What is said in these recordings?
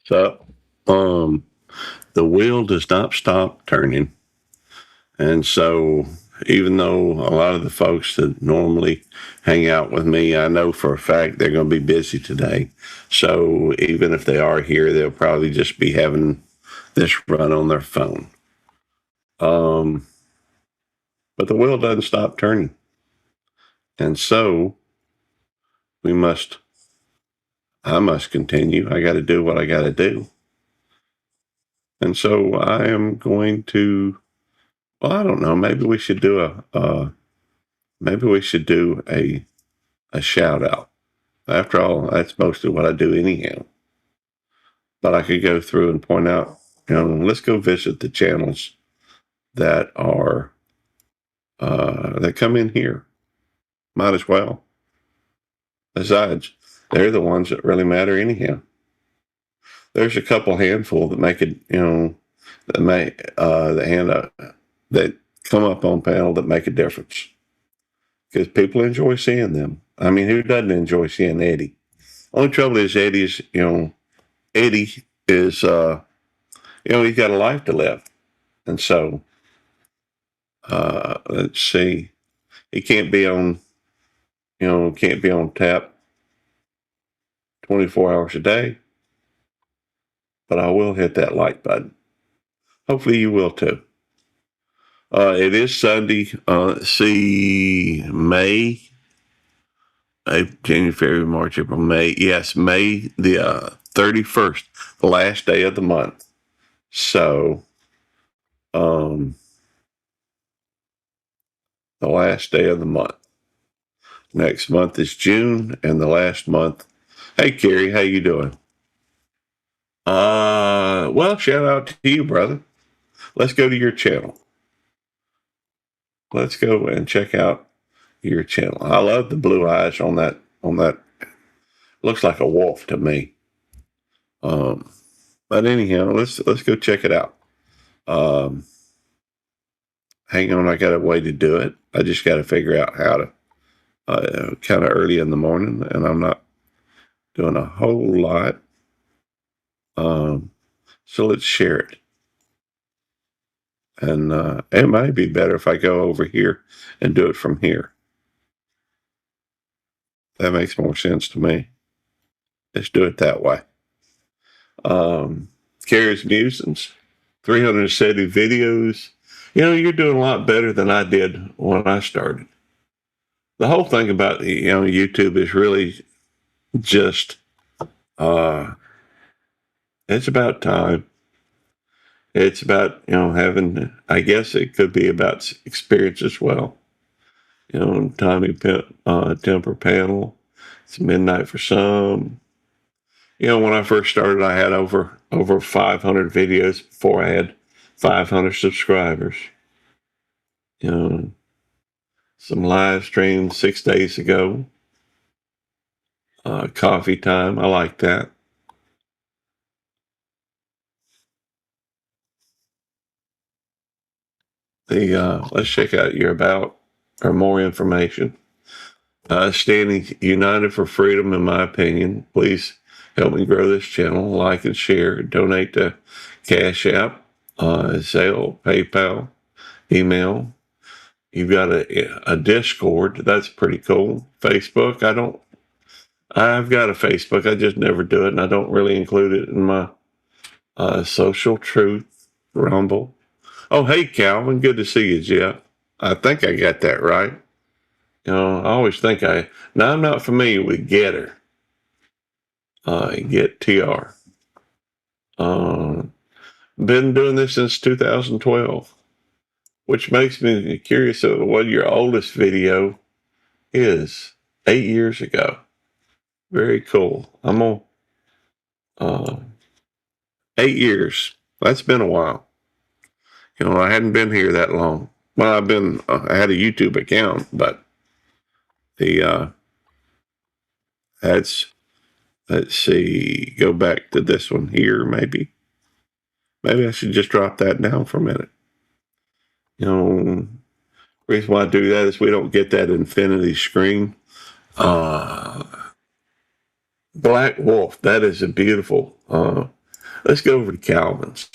So, um, the wheel does not stop turning. And so, even though a lot of the folks that normally hang out with me, I know for a fact they're going to be busy today. So, even if they are here, they'll probably just be having this run on their phone. Um, but the wheel doesn't stop turning. And so, we must, I must continue. I got to do what I got to do. And so, I am going to, well, I don't know, maybe we should do maybe we should do a shout out. After all, that's mostly what I do anyhow. But I could go through and point out, let's go visit the channels that are that come in here. Might as well. Besides, they're the ones that really matter anyhow. There's a couple handful that make it, that may that come up on panel that make a difference because people enjoy seeing them. I mean, who doesn't enjoy seeing Eddie? Only trouble is Eddie is, he's got a life to live. And so, let's see, he can't be on tap 24 hours a day, but I will hit that like button. Hopefully you will too. It is Sunday, January, February, March, April, May. Yes, May the 31st, the last day of the month. So, the last day of the month. Next month is June, and the last month. Hey, Carrie, how you doing? Well, shout out to you, brother. Let's go to your channel. Let's go and check out your channel. I love the blue eyes on that. Looks like a wolf to me. But anyhow, let's go check it out. Hang on, I got a way to do it. I just got to figure out how to. Kind of early in the morning, and I'm not doing a whole lot. So let's share it. And it might be better if I go over here and do it from here. That makes more sense to me. Let's do it that way. Carrie's Musings, 370 videos. You're doing a lot better than I did when I started. The whole thing about YouTube is really just it's about time. It's about having. I guess it could be about experience as well. Tommy Temper panel. It's midnight for some. When I first started, I had over 500 videos before I had 500 subscribers. Some live streams 6 days ago. Coffee time. I like that. Let's check out your about or more information. Standing united for freedom, in my opinion. Please help me grow this channel. Like and share. Donate to Cash App, Zelle, PayPal, email. You've got a Discord. That's pretty cool. Facebook. I've got a Facebook. I just never do it, and I don't really include it in my social truth rumble. Oh, hey, Calvin. Good to see you, Jeff. I think I got that right. I always think now I'm not familiar with Getter. Get TR. Been doing this since 2012, which makes me curious of what your oldest video is. 8 years ago. Very cool. I'm on 8 years. That's been a while. I hadn't been here that long. Well, I had a YouTube account, but let's see, go back to this one here, maybe. Maybe I should just drop that down for a minute. The reason why I do that is we don't get that infinity screen. Black Wolf, that is a beautiful Let's go over to Calvin's.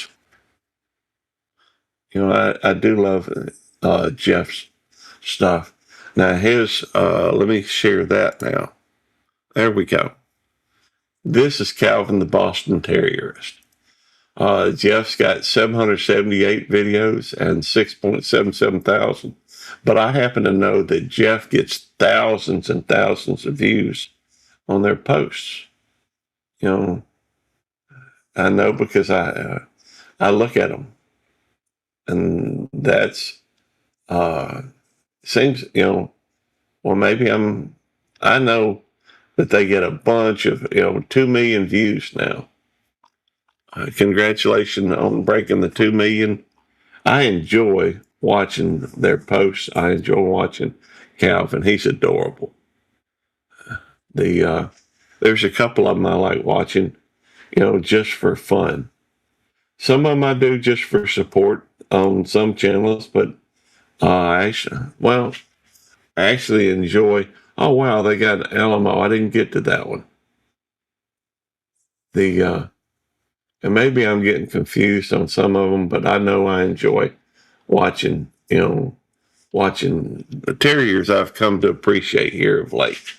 I do love Jeff's stuff. Now let me share that now. There we go. This is Calvin the Boston Terrierist. Jeff's got 778 videos and 6.77 thousand. But I happen to know that Jeff gets thousands and thousands of views on their posts. You know, I know because I look at them, and that's seems well, maybe I know that they get a bunch of 2 million views now. Congratulations on breaking the 2 million. I enjoy watching their posts. I enjoy watching Calvin. He's adorable. There's a couple of them I like watching, just for fun. Some of them I do just for support on some channels, but I actually enjoy. Oh wow, they got LMO. I didn't get to that one. And maybe I'm getting confused on some of them, but I know I enjoy watching. Watching the terriers I've come to appreciate here of late.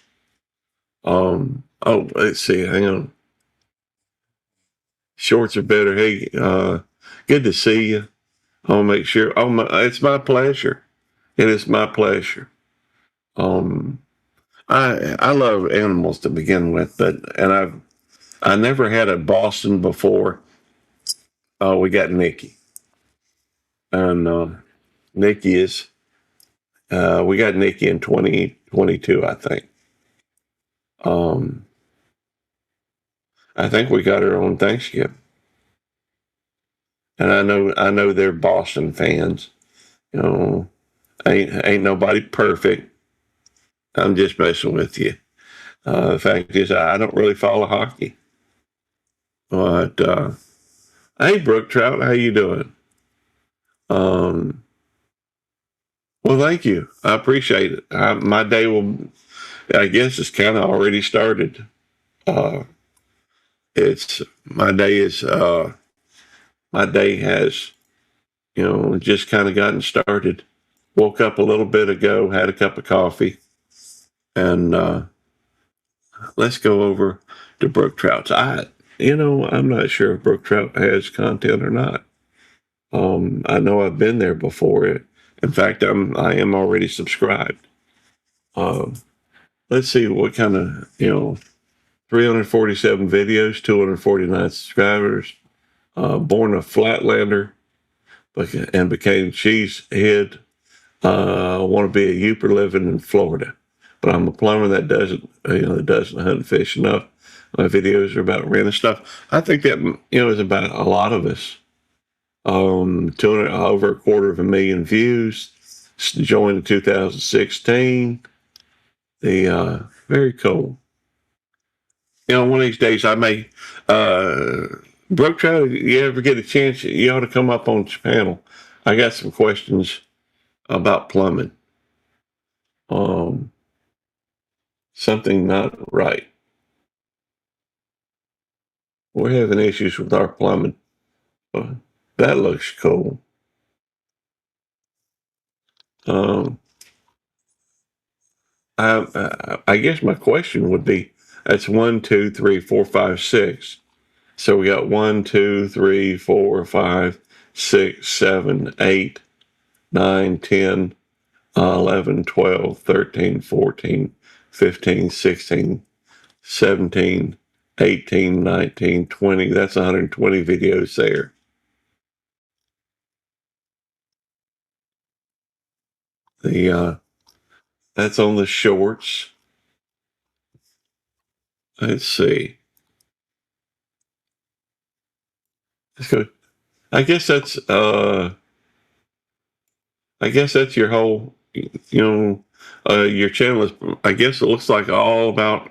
Oh, let's see. Hang on. Shorts are better. Hey, good to see you. I'll make sure. It's my pleasure. It is my pleasure. Um, I love animals to begin with, I never had a Boston before. We got Nikki, and Nikki is. We got Nikki in 2022, I think. Um, I think we got her on Thanksgiving, and I know they're Boston fans. You know, ain't nobody perfect. I'm just messing with you. The fact is, I don't really follow hockey. But hey, Brook Trout, how you doing? Um, well, thank you. I appreciate it. My day I guess, it's kind of already started. Uh, it's my day is my day has just kind of gotten started. Woke up a little bit ago, had a cup of coffee, and let's go over to Brook Trout's. I'm not sure if Brook Trout has content or not. I know I've been there before. In fact, I am already subscribed. Um, let's see what kind of 347 videos, 249 subscribers. Born a Flatlander, and became cheesehead. Want to be a Youper living in Florida, but I'm a plumber that doesn't hunt and fish enough. My videos are about renting stuff. I think that is about a lot of us. 200, over 250,000 views. Joined in 2016. Very cool. One of these days I may. Brook Trout, you ever get a chance, you ought to come up on the panel. I got some questions about plumbing. Something not right. We're having issues with our plumbing. That looks cool. Um, I guess my question would be, that's 1, 2, 3, 4, 5, 6. So we got 1, 2, 3, 4, 5, 6, 7, 8, 9, 10, 11, 12, 13, 14, 15, 16, 17, 18, 19, 20. That's 120 videos there. That's on the shorts. Let's see. Let's go. I guess that's your whole your channel is, I guess it looks like all about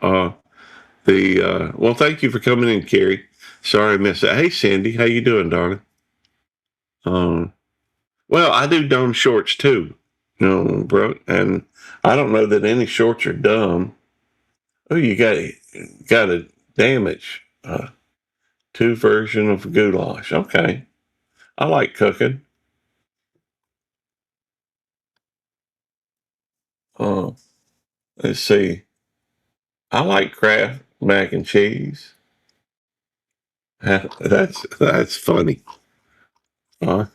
well, thank you for coming in, Carrie. Sorry I missed it. Hey Cindy, how you doing, darling? Um well, I do dumb shorts too, Brooke, and I don't know that any shorts are dumb. Oh, you got a damage. Two version of goulash. Okay. I like cooking. Uh, let's see. I like Kraft mac and cheese. That's funny. Uh,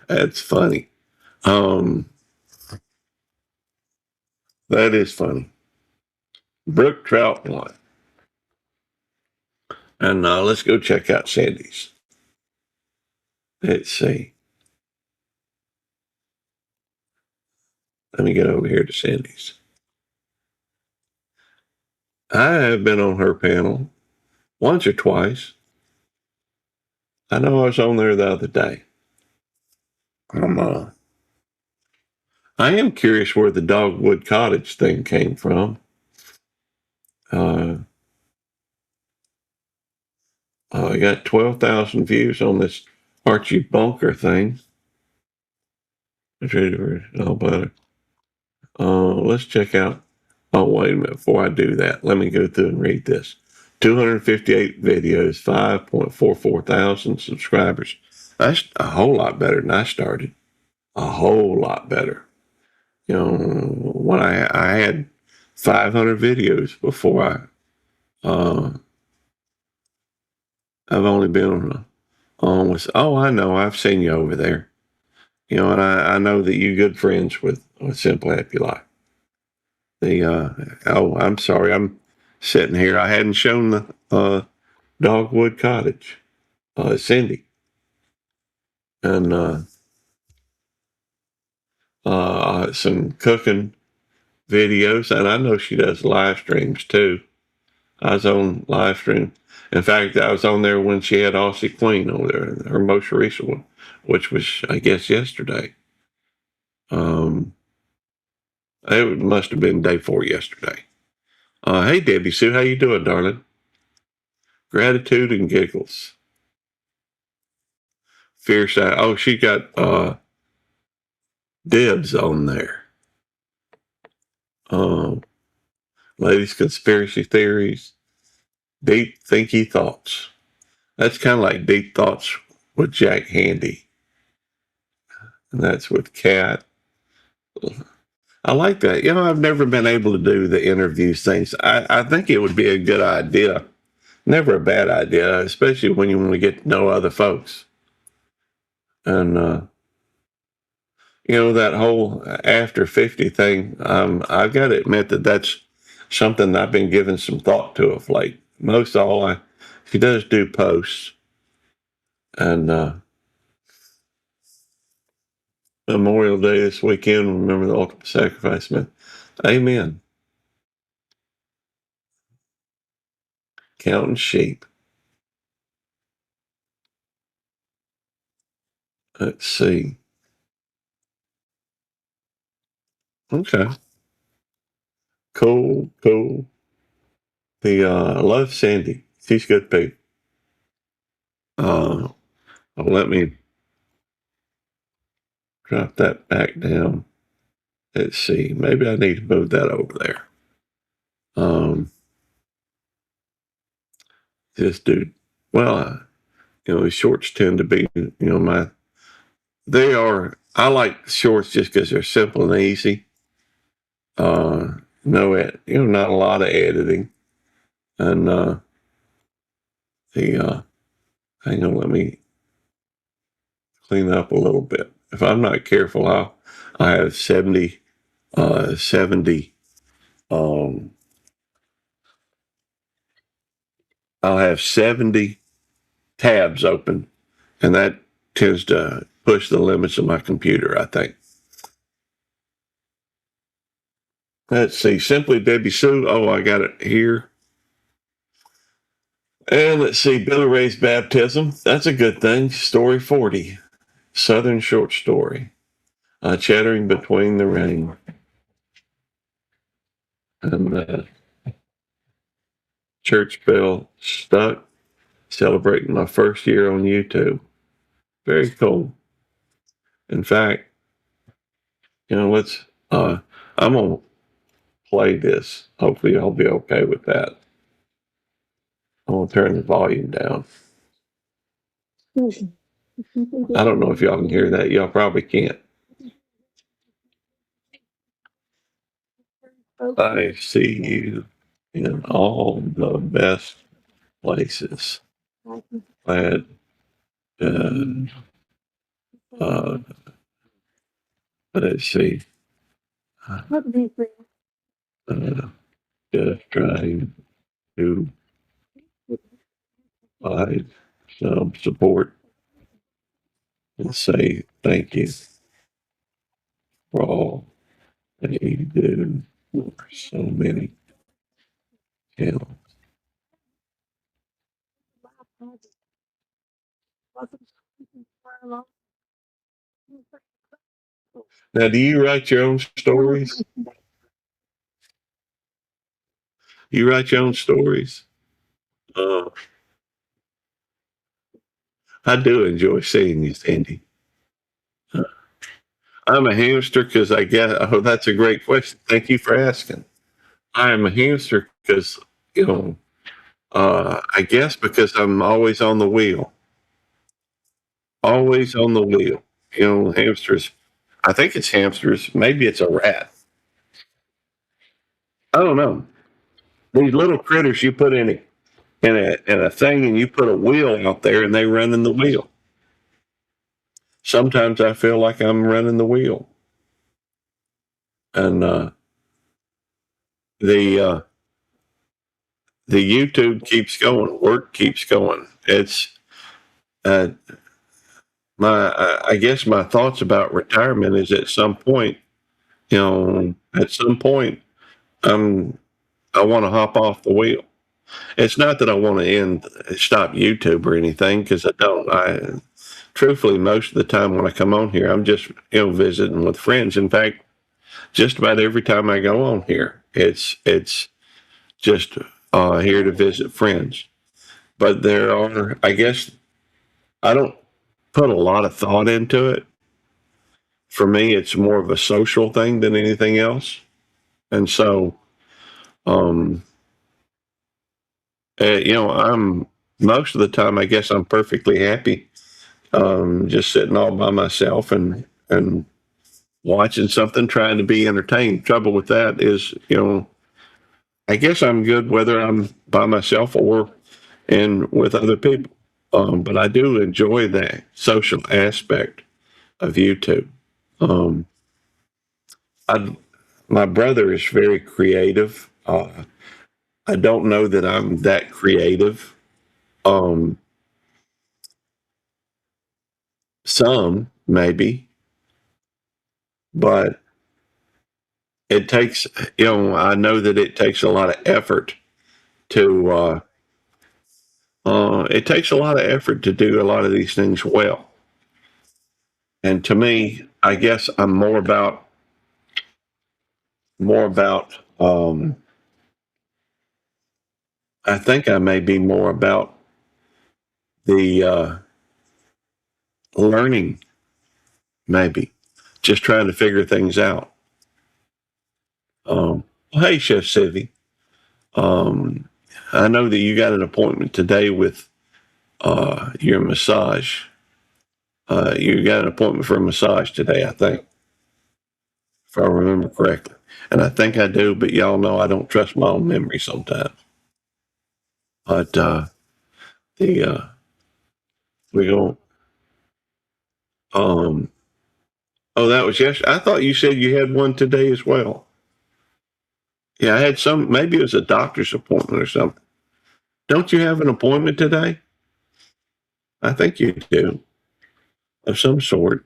that's funny. Um, that is funny. Brook trout line. And let's go check out Sandy's. Let's see. Let me get over here to Sandy's. I have been on her panel once or twice. I know I was on there the other day. I'm, I am curious where the Dogwood Cottage thing came from. Uh, I got 12,000 views on this Archie Bunker thing. Oh, but let's check out. Oh, wait a minute. Before I do that, let me go through and read this. 258 videos, 5.44 thousand subscribers. That's a whole lot better than I started. A whole lot better. You know, when I had 500 videos before I've only been on with, oh, I know, I've seen you over there. You know, and I know that you're good friends with Simple Happy Life. Oh, I'm sorry, I'm sitting here. I hadn't shown the Dogwood Cottage, Cindy, and some cooking videos, and I know she does live streams too. I was on live stream. In fact, I was on there when she had Aussie Queen on there, her most recent one, which was, I guess, yesterday. Um, it must have been day 4 yesterday. Hey, Debbie Sue, how you doing, darling? Gratitude and giggles. Fierce eye. Oh, she got dibs on there. Um, Ladies' conspiracy theories, deep thinky thoughts. That's kind of like deep thoughts with Jack Handy, and that's with Kat. I like that. You know, I've never been able to do the interviews things. I think it would be a good idea. Never a bad idea, especially when you want to get to know other folks. And, you know, that whole after 50 thing, I've got to admit that that's something I've been giving some thought to of late. Most of all, she does do posts. And Memorial Day this weekend, remember the ultimate sacrifice, man. Amen. Counting sheep. Let's see. Okay. Cool, cool. I love Sandy. She's good people. Uh, Let me drop that back down. Let's see. Maybe I need to move that over there. Um, just do well. You know, shorts tend to be, you know, they are. I like shorts just because they're simple and easy. No, you know, not a lot of editing, and the hang on, let me clean up a little bit. If I'm not careful, I have 70. Um, I'll have 70 tabs open, and that tends to push the limits of my computer, I think. Let's see. Simply Debbie Sue. Oh, I got it here. And let's see. Billy Ray's baptism. That's a good thing. Story 40. Southern short story. Chattering between the rain. And church bell stuck. Celebrating my first year on YouTube. Very cool. In fact, you know, I'm going to play this. Hopefully, I'll be okay with that. I'm gonna turn the volume down. I don't know if y'all can hear that. Y'all probably can't. I see you in all the best places. Glad, uh, uh, let's see. Uh, just trying to provide some support and say thank you for all that you do for so many channels. Now, do you write your own stories? You write your own stories? Uh, I do enjoy seeing you, Sandy. I'm a hamster because I guess, oh, that's a great question. Thank you for asking. I am a hamster because, you know, I guess because I'm always on the wheel, always on the wheel. You know, hamsters, I think it's hamsters. Maybe it's a rat. I don't know. These little critters you put in a thing and you put a wheel out there and they run in the wheel. Sometimes I feel like I'm running the wheel. And the uh, the YouTube keeps going, work keeps going. It's uh, I guess my thoughts about retirement is at some point, you know, at some point, I'm I want to hop off the wheel. It's not that I want to stop YouTube or anything because I don't. I truthfully, most of the time when I come on here, I'm just visiting with friends. In fact, just about every time I go on here, it's just here to visit friends. But there are, I guess, I don't put a lot of thought into it. For me, it's more of a social thing than anything else. And so, um, I'm most of the time, I guess I'm perfectly happy just sitting all by myself and watching something, trying to be entertained. Trouble with that is, I guess I'm good whether I'm by myself or and with other people. But I do enjoy that social aspect of YouTube. Um, I, my brother is very creative. I don't know that I'm that creative. Um, some maybe, but it takes, I know that it takes a lot of effort to, it takes a lot of effort to do a lot of these things well. And to me, I guess I'm more about, I think I may be more about the learning, maybe just trying to figure things out. Hey, Chef Sivy, um, I know that you got an appointment today with your massage. You got an appointment for a massage today, I think, if I remember correctly. And I think I do, but y'all know I don't trust my own memory sometimes. But the we go. Um, oh, that was yesterday. I thought you said you had one today as well. Yeah, I had some. Maybe it was a doctor's appointment or something. Don't you have an appointment today? I think you do, of some sort.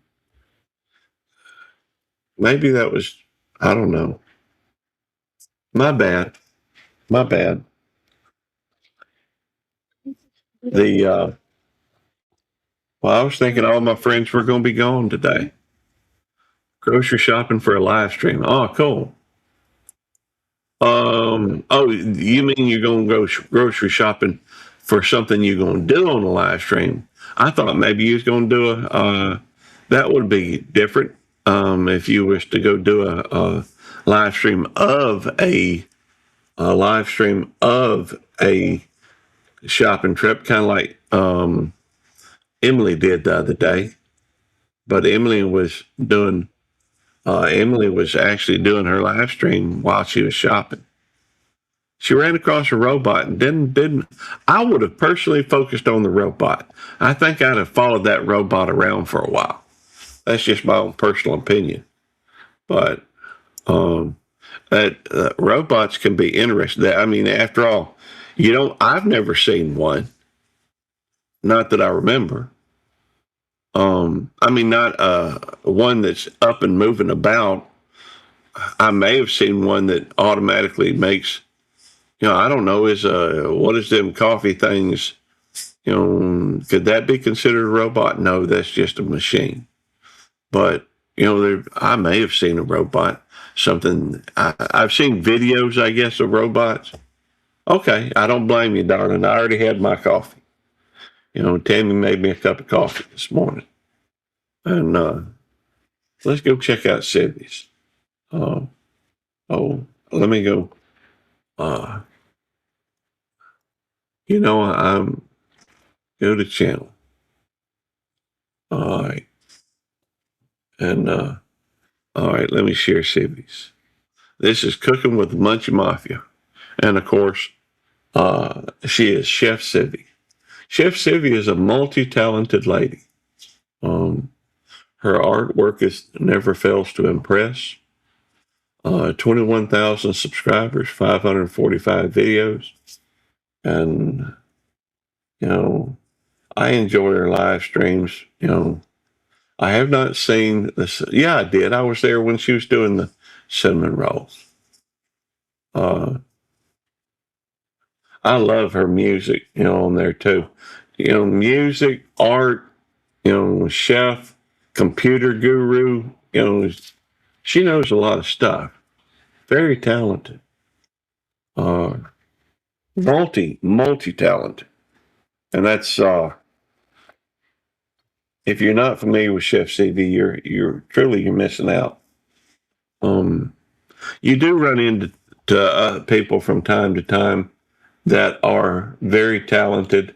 Maybe that was. I don't know. My bad. My bad. The Well, I was thinking all my friends were going to be gone today. Grocery shopping for a live stream. Oh, cool. Oh, you mean you're going to go grocery shopping for something you're going to do on a live stream? I thought maybe you was going to do that would be different. If you wish to go do a live stream of a live stream of a shopping trip, kind of like Emily did the other day. But Emily was actually doing her live stream while she was shopping. She ran across a robot and didn't. I would have personally focused on the robot. I think I'd have followed that robot around for a while. That's just my own personal opinion. But um, that robots can be interesting. I mean, after all, you know, I've never seen one. Not that I remember. I mean, not one that's up and moving about. I may have seen one that automatically makes, you know, I don't know, what is them coffee things? You know, could that be considered a robot? No, that's just a machine. But you know, I may have seen a robot. Something I've seen videos, I guess, of robots. Okay, I don't blame you, darling. I already had my coffee. You know, Tammy made me a cup of coffee this morning, and let's go check out Sylvie's. Uh, oh, let me go. Uh, you know, I'm go to channel. All right, and all right, let me share Sylvie's. This is Cooking with the Munchie Mafia, and of course, she is Chef Sylvie. Chef Sylvie is a multi-talented lady. Um, Her artwork never fails to impress. 21,000 subscribers, 545 videos. And, you know, I enjoy her live streams. You know, I have not seen this. Yeah, I did. I was there when she was doing the cinnamon rolls. Uh, I love her music, you know, on there too. You know, music, art, you know, chef, computer guru, you know, she knows a lot of stuff. Very talented. Uh, multi talented. And that's if you're not familiar with Chef CV, you're missing out. Um, you do run into people from time to time that are very talented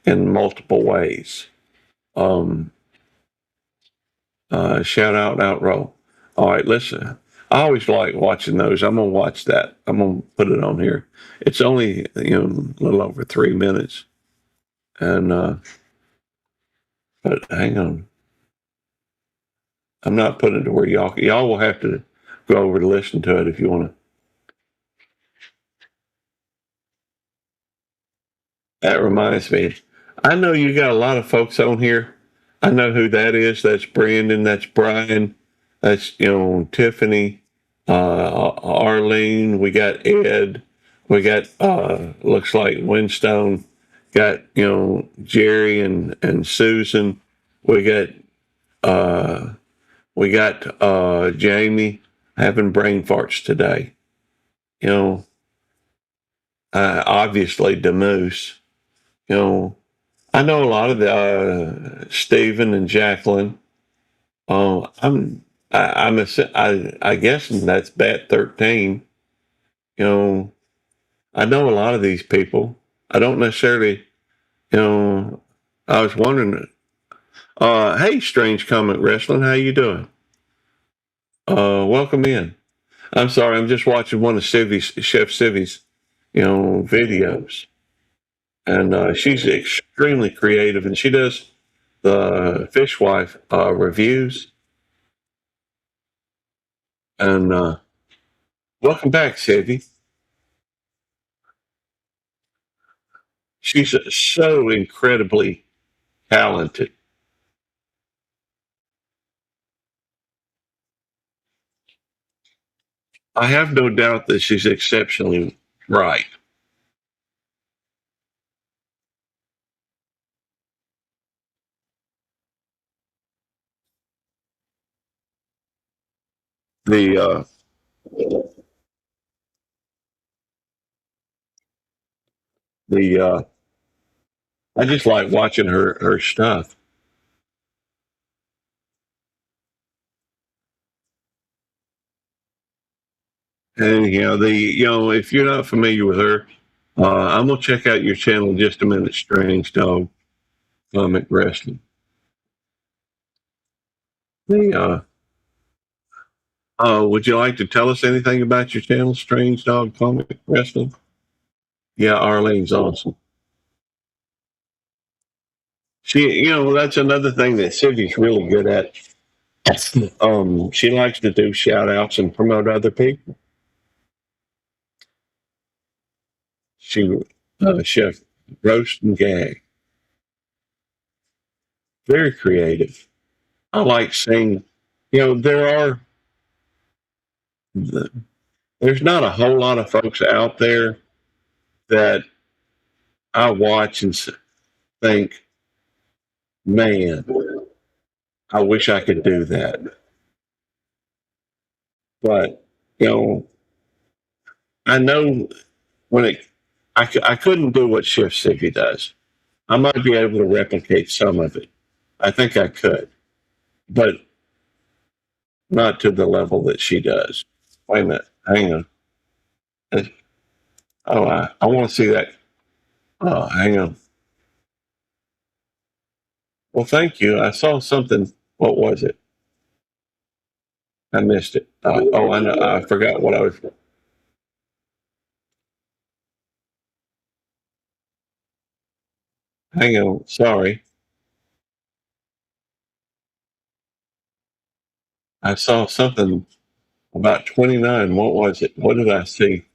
in multiple ways. Um, Shout out outroll. All right, listen. I always like watching those. I'm gonna watch that. I'm gonna put it on here. It's only a little over 3 minutes, and but hang on. I'm not putting it to where y'all will have to go over to listen to it if you want to. That reminds me. I know you got a lot of folks on here. I know who that is. That's Brandon. That's Brian. That's Tiffany, Arlene. We got Ed. We got looks like Winstone. Got Jerry and Susan. We got Jamie having brain farts today. You know, obviously Demoose. You know, I know a lot of the Stephen and Jacqueline. I'm I guess that's Bat 13. You know, I know a lot of these people. I don't necessarily, you know. I was wondering. Hey, Strange Comic Wrestling, how you doing? Welcome in. I'm sorry, I'm just watching one of Chef Civvy's, videos, and she's extremely creative, and she does the Fishwife reviews. And welcome back, Civvy. She's so incredibly talented. I have no doubt that she's exceptionally bright. The the I just like watching her stuff. And if you're not familiar with her, I'm gonna check out your channel in just a minute. Strange Dog Comic Wrestling. The would you like to tell us anything about your channel, Strange Dog Comic Wrestling? Yeah, Arlene's awesome. That's another thing that Sylvia's really good at. She likes to do shout outs and promote other people. Chef roast and gag, very creative. I like seeing, there are there's not a whole lot of folks out there that I watch and think, man, I wish I could do that. But you know, I know when I couldn't do what Chef Siggy does. I might be able to replicate some of it. I think I could, but not to the level that she does. Wait a minute, hang on. Oh, I want to see that. Oh, hang on. Well, thank you. I saw something. What was it? I missed it. I know. I forgot what I was. Hang on. Sorry. I saw something about 29. What was it? What did I see?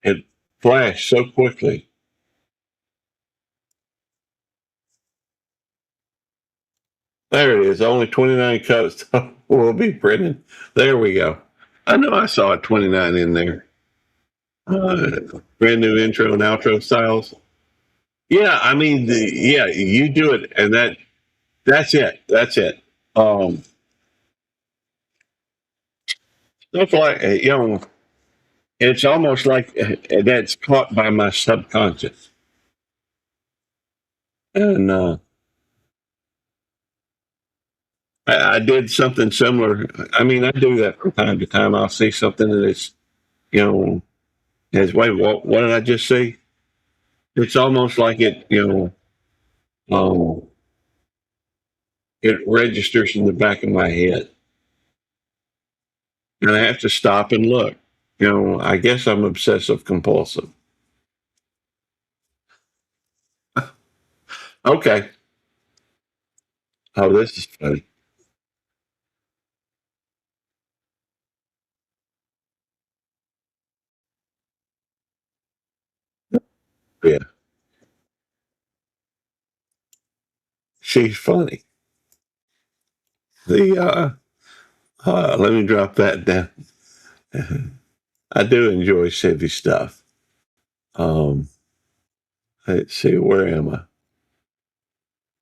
It flashed so quickly. There it is. Only 29 cups will be printed. There we go. I know I saw a 29 in there. Brand new intro and outro styles. Yeah, I mean, yeah, you do it, and that's it. That's it. Um, Stuff like it's almost like that's caught by my subconscious, and I did something similar. I mean, I do that from time to time. I'll see something that is, you know, as wait, what did I just see? It's almost like um, it registers in the back of my head, and I have to stop and look. I guess I'm obsessive compulsive. Okay. Oh, this is funny. Yeah, she's funny. The let me drop that down. I do enjoy Chevy stuff. Um, let's see, where am I?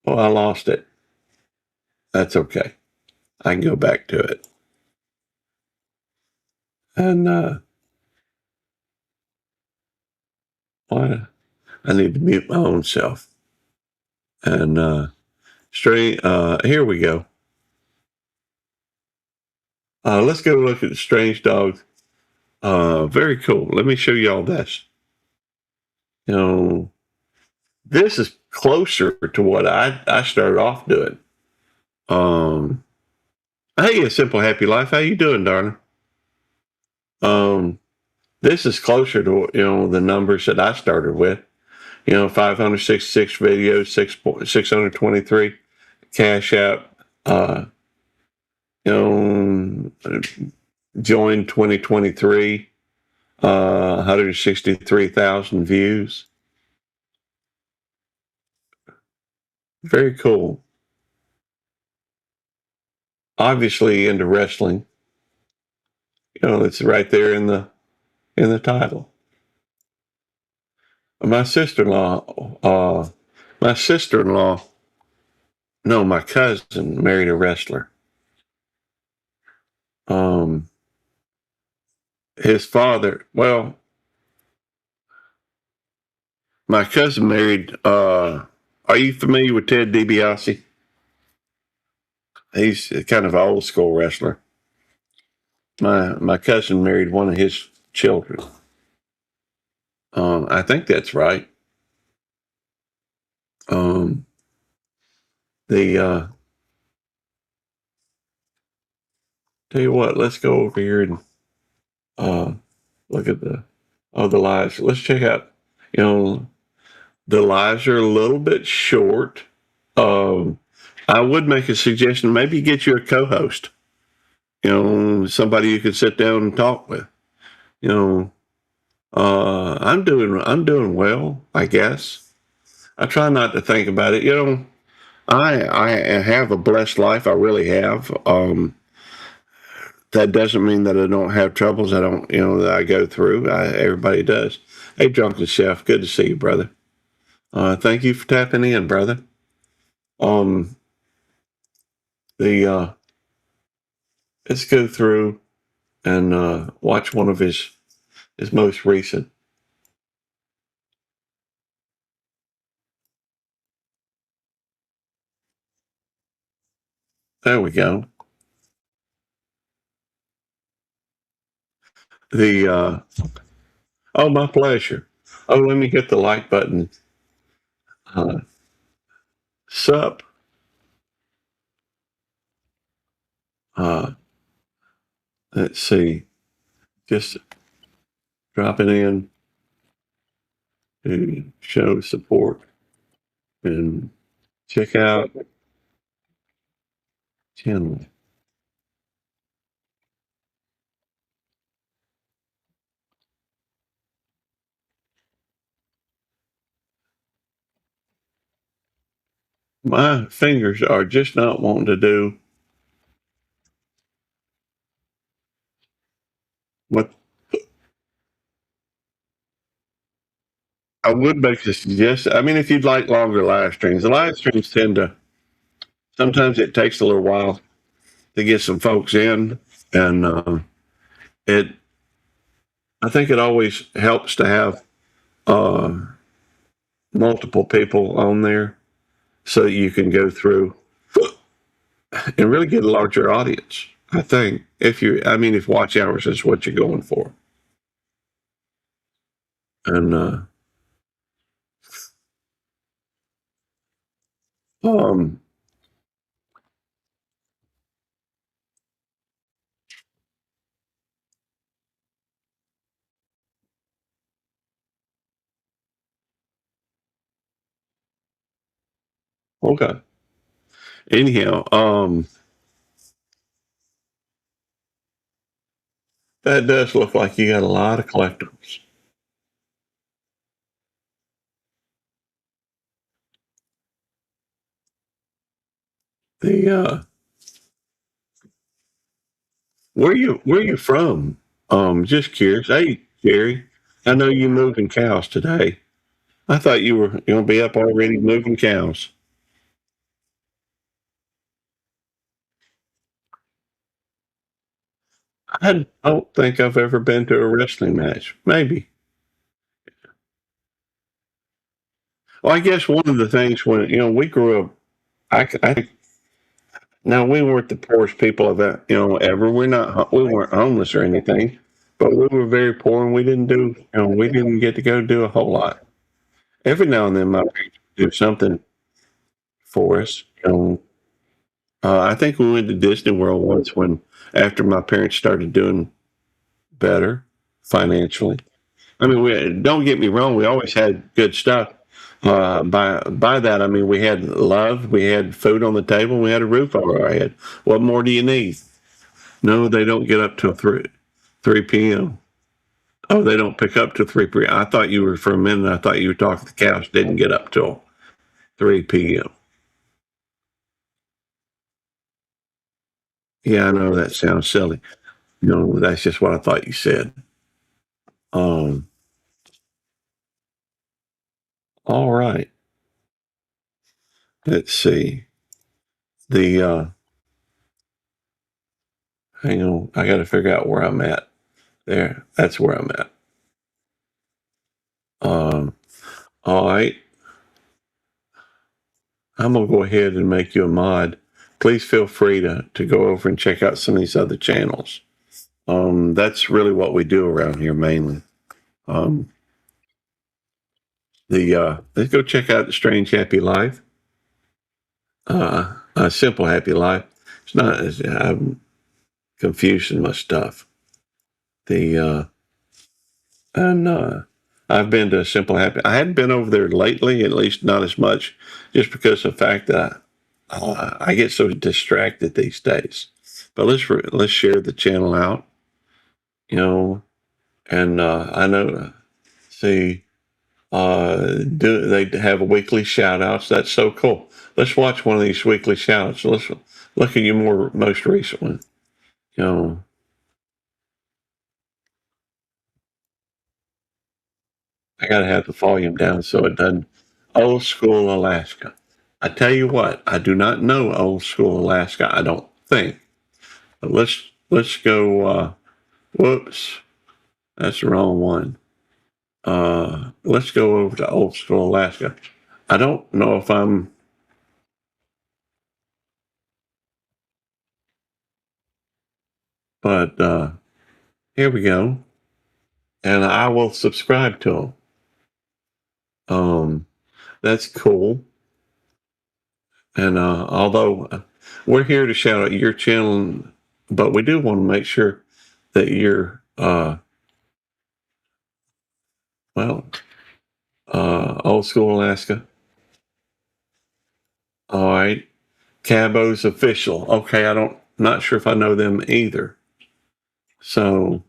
Oh, I lost it. That's okay. I can go back to it. And why- I need to mute my own self. And here we go. Let's go look at the strange dogs. Very cool. Let me show y'all this. You know, this is closer to what I started off doing. Um, hey, a simple happy life. How you doing, darling? Um, this is closer to the numbers that I started with. 566 videos, 623 cash app. You know, joined 2023. 163,000 views. Very cool. Obviously into wrestling. It's right there in the title. My sister-in-law, my sister-in-law, no, my cousin married a wrestler. Um, his father, well, my cousin married. Are you familiar with Ted DiBiase? He's kind of an old school wrestler. My cousin married one of his children. I think that's right. Um, the Tell you what, let's go over here and uh, look at the lives. Let's check out. You know, the lives are a little bit short. Um, I would make a suggestion. Maybe get you a co-host. Somebody you could sit down and talk with. You know, I'm doing well, I guess. I try not to think about it. I have a blessed life. I really have. That doesn't mean that I don't have troubles. I don't, that I go through. Everybody does. Hey, Drunken Chef, good to see you, brother. Thank you for tapping in, brother. Um, the Let's go through and watch one of his most recent. There we go. The Oh, my pleasure. Oh, let me hit the like button. Uh, Sup? Uh, let's see. Just dropping in to show support and check out channel. My fingers are just not wanting to do what I would make a suggestion. I mean, if you'd like longer live streams, the live streams tend to sometimes it takes a little while to get some folks in, and it I think it always helps to have uh, multiple people on there so that you can go through and really get a larger audience. I think if watch hours is what you're going for, and um, okay. Anyhow, that does look like you got a lot of collectibles. The Where you from? Just curious. Hey, Jerry, I know you moving cows today. I thought you were going to be up already moving cows. I don't think I've ever been to a wrestling match. Maybe. Well, I guess one of the things when we grew up, I think now we weren't the poorest people of that ever. We weren't homeless or anything, but we were very poor and we didn't get to go do a whole lot. Every now and then, my parents would do something for us. I think we went to Disney World once when after my parents started doing better financially. I mean, don't get me wrong, we always had good stuff. By that, I mean we had love, we had food on the table, we had a roof over our head. What more do you need? No, they don't get up till three p.m. Oh, they don't pick up till three p.m. I thought you were for a minute. I thought you were talking the cows didn't get up till 3 p.m. Yeah, I know that sounds silly. No, that's just what I thought you said. Um, all right. Let's see. The Hang on, I got to figure out where I'm at. There, that's where I'm at. Um, all right, I'm gonna go ahead and make you a mod. Please feel free to go over and check out some of these other channels. That's really what we do around here mainly. Um, let's go check out the Strange Happy Life, a Simple Happy Life. It's not. I'm confusing my stuff. The and I've been to Simple Happy. I hadn't been over there lately, at least not as much, just because of the fact that I get so distracted these days. But let's share the channel out, you know. And I know, see, do they have weekly shout outs? That's so cool. Let's watch one of these weekly shout outs. Let's look at your most recent one. You know, I got to have the volume down so it doesn't. Old School Alaska. I tell you what, I do not know Old School Alaska. I don't think. But let's go. Whoops, that's the wrong one. Let's go over to Old School Alaska. I don't know if I'm, but here we go, and I will subscribe to them. That's cool. And although we're here to shout out your channel, but we do want to make sure that you're well, Old School Alaska. All right, Cabo's official. Okay, not sure if I know them either. So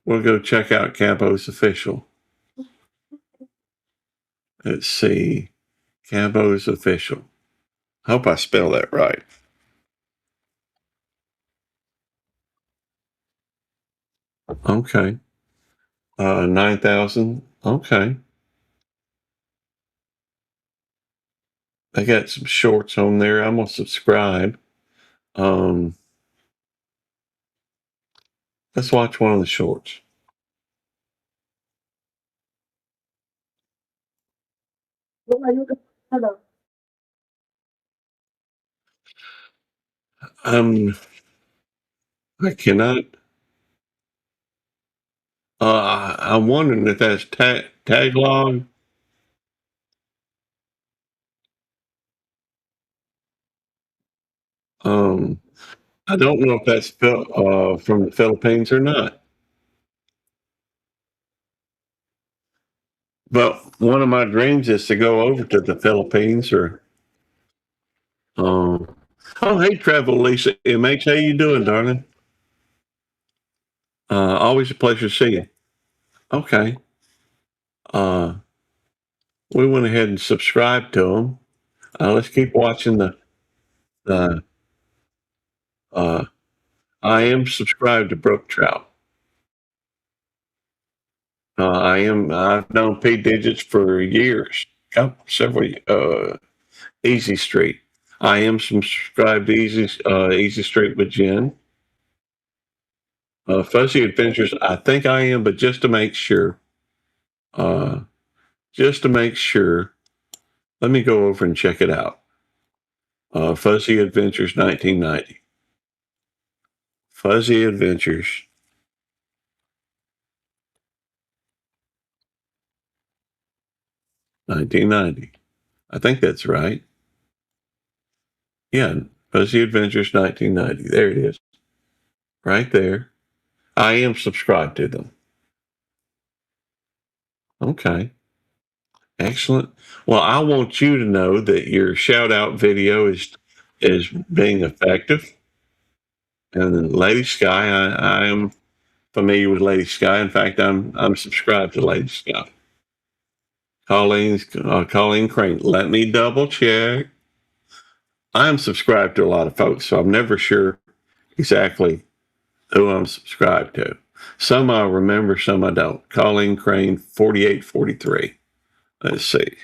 we'll go check out Cabo's official. Let's see, Cabo's official. Hope I spell that right. Okay, 9,000. Okay, I got some shorts on there. I'm gonna subscribe. Um, let's watch one of the shorts. Um, I cannot. I'm wondering if that's tag log. Um, I don't know if that's from the Philippines or not. But one of my dreams is to go over to the Philippines or. Um, oh, hey, Travel Lisa MH, how you doing, darling? Always a pleasure to see you. Okay. Uh, we went ahead and subscribed to them. Let's keep watching the. Uh, I am subscribed to Brook Trout. I've known P Digits for years, several. Easy Street. I am subscribed to Easy Street with Jen. Fuzzy Adventures. I think I am, but uh, just to make sure, let me go over and check it out. Fuzzy Adventures 1990. Fuzzy Adventures 1990. I think that's right. Yeah, Fuzzy Adventures 1990. There it is. Right there. I am subscribed to them. Okay. Excellent. Well, I want you to know that your shout out video is being effective. And then Lady Sky, I am familiar with Lady Sky. In fact, I'm subscribed to Lady Sky. Colleen Crane. Let me double check. I'm subscribed to a lot of folks, so I'm never sure exactly who I'm subscribed to. Some I remember, some I don't. Colleen Crane, 4843. Let's see.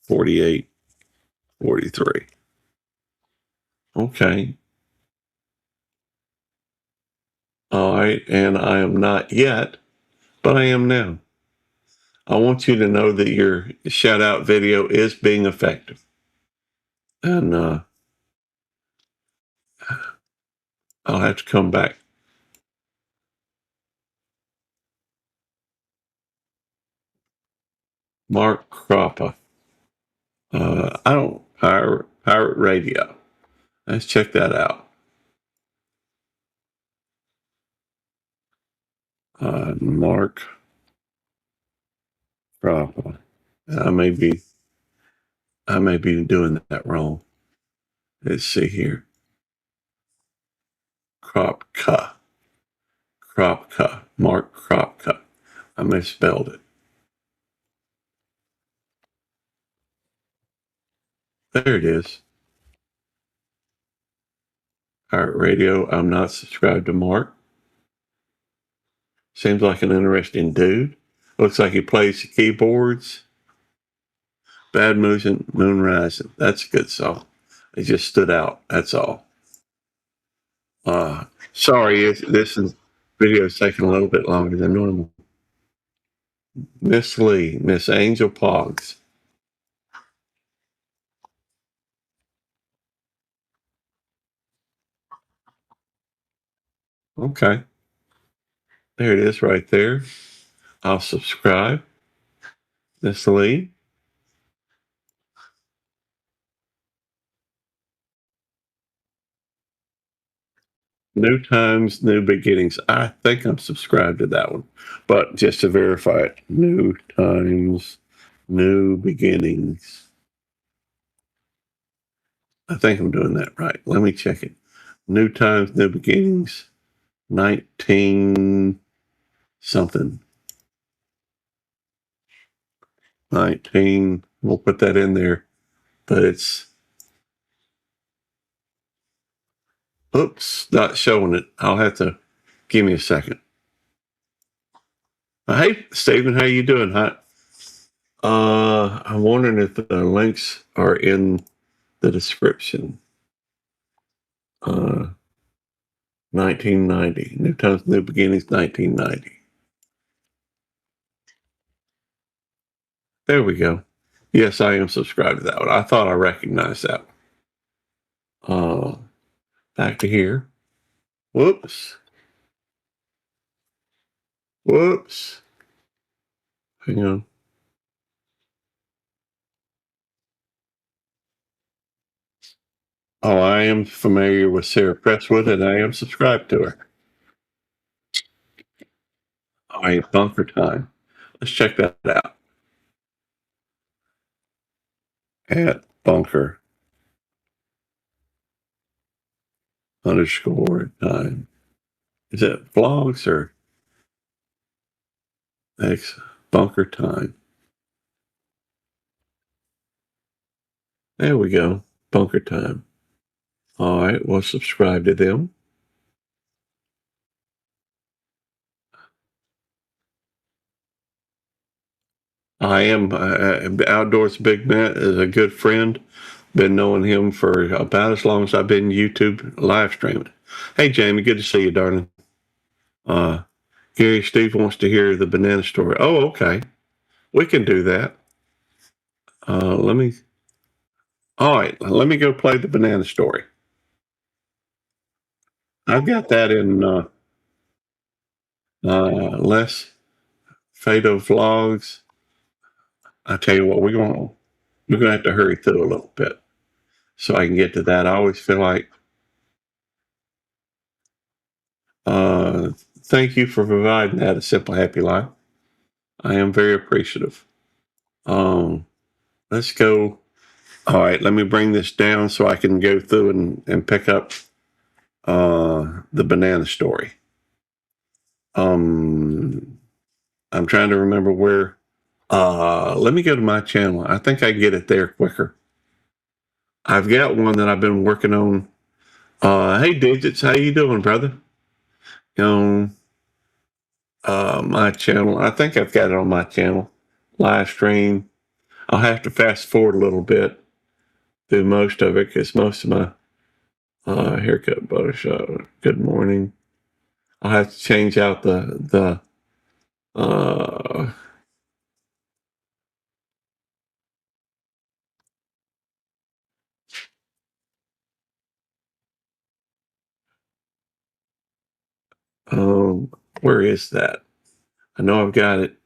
4843. Okay. All right. And I am not yet, but I am now. I want you to know that your shout out video is being effective. And I'll have to come back. Mark Croppa. I don't pirate radio. Let's check that out. Mark Croppa. I may be I may be doing that wrong. Let's see here. Kropka. Kropka. Mark Kropka. I misspelled it. There it is. Pirate radio. I'm not subscribed to Mark. Seems like an interesting dude. Looks like he plays the keyboards. Bad Moon Rising. That's a good song. It just stood out. That's all. Uh, sorry, this is video is taking a little bit longer than normal. Miss Lee, Miss Angel Pogs. Okay, there it is right there. I'll subscribe. Miss Lee. New Times, New Beginnings. I think I'm subscribed to that one. But just to verify it, New Times, New Beginnings. I think I'm doing that right. Let me check it. New Times, New Beginnings, 19 something. 19. We'll put that in there. But it's, oops, not showing it. I'll have to, give me a second. Hey, Stephen, how you doing? Hi. I'm wondering if the links are in the description. 1990. New Times, New Beginnings, 1990. There we go. Yes, I am subscribed to that one. I thought I recognized that one. Back to here. Whoops. Whoops. Hang on. Oh, I am familiar with Sarah Presswood and I am subscribed to her. All right, Bunker Time. Let's check that out. At Bunker underscore time. Is it vlogs or X Bunker Time? There we go. Bunker Time. All right, we'll subscribe to them. I am Outdoors Big Matt is a good friend. Been knowing him for about as long as I've been YouTube live streaming. Hey, Jamie, good to see you, darling. Uh, Gary Steve wants to hear the banana story. Oh, okay. We can do that. Let me. All right, let me go play the banana story. I've got that in less Fado vlogs. I tell you what, we're gonna have to hurry through a little bit so I can get to that. I always feel like uh, thank you for providing that a simple happy life. I am very appreciative. Um, let's go. All right, let me bring this down so I can go through and pick up the banana story. Um, I'm trying to remember where. Let me go to my channel. I think I can get it there quicker. I've got one that I've been working on. Hey, Digits, how you doing, brother? On my channel. I think I've got it on my channel. Live stream. I'll have to fast forward a little bit through most of it because most of my haircut Photoshop. Good morning. I'll have to change out the uh, Where is that? I know I've got it.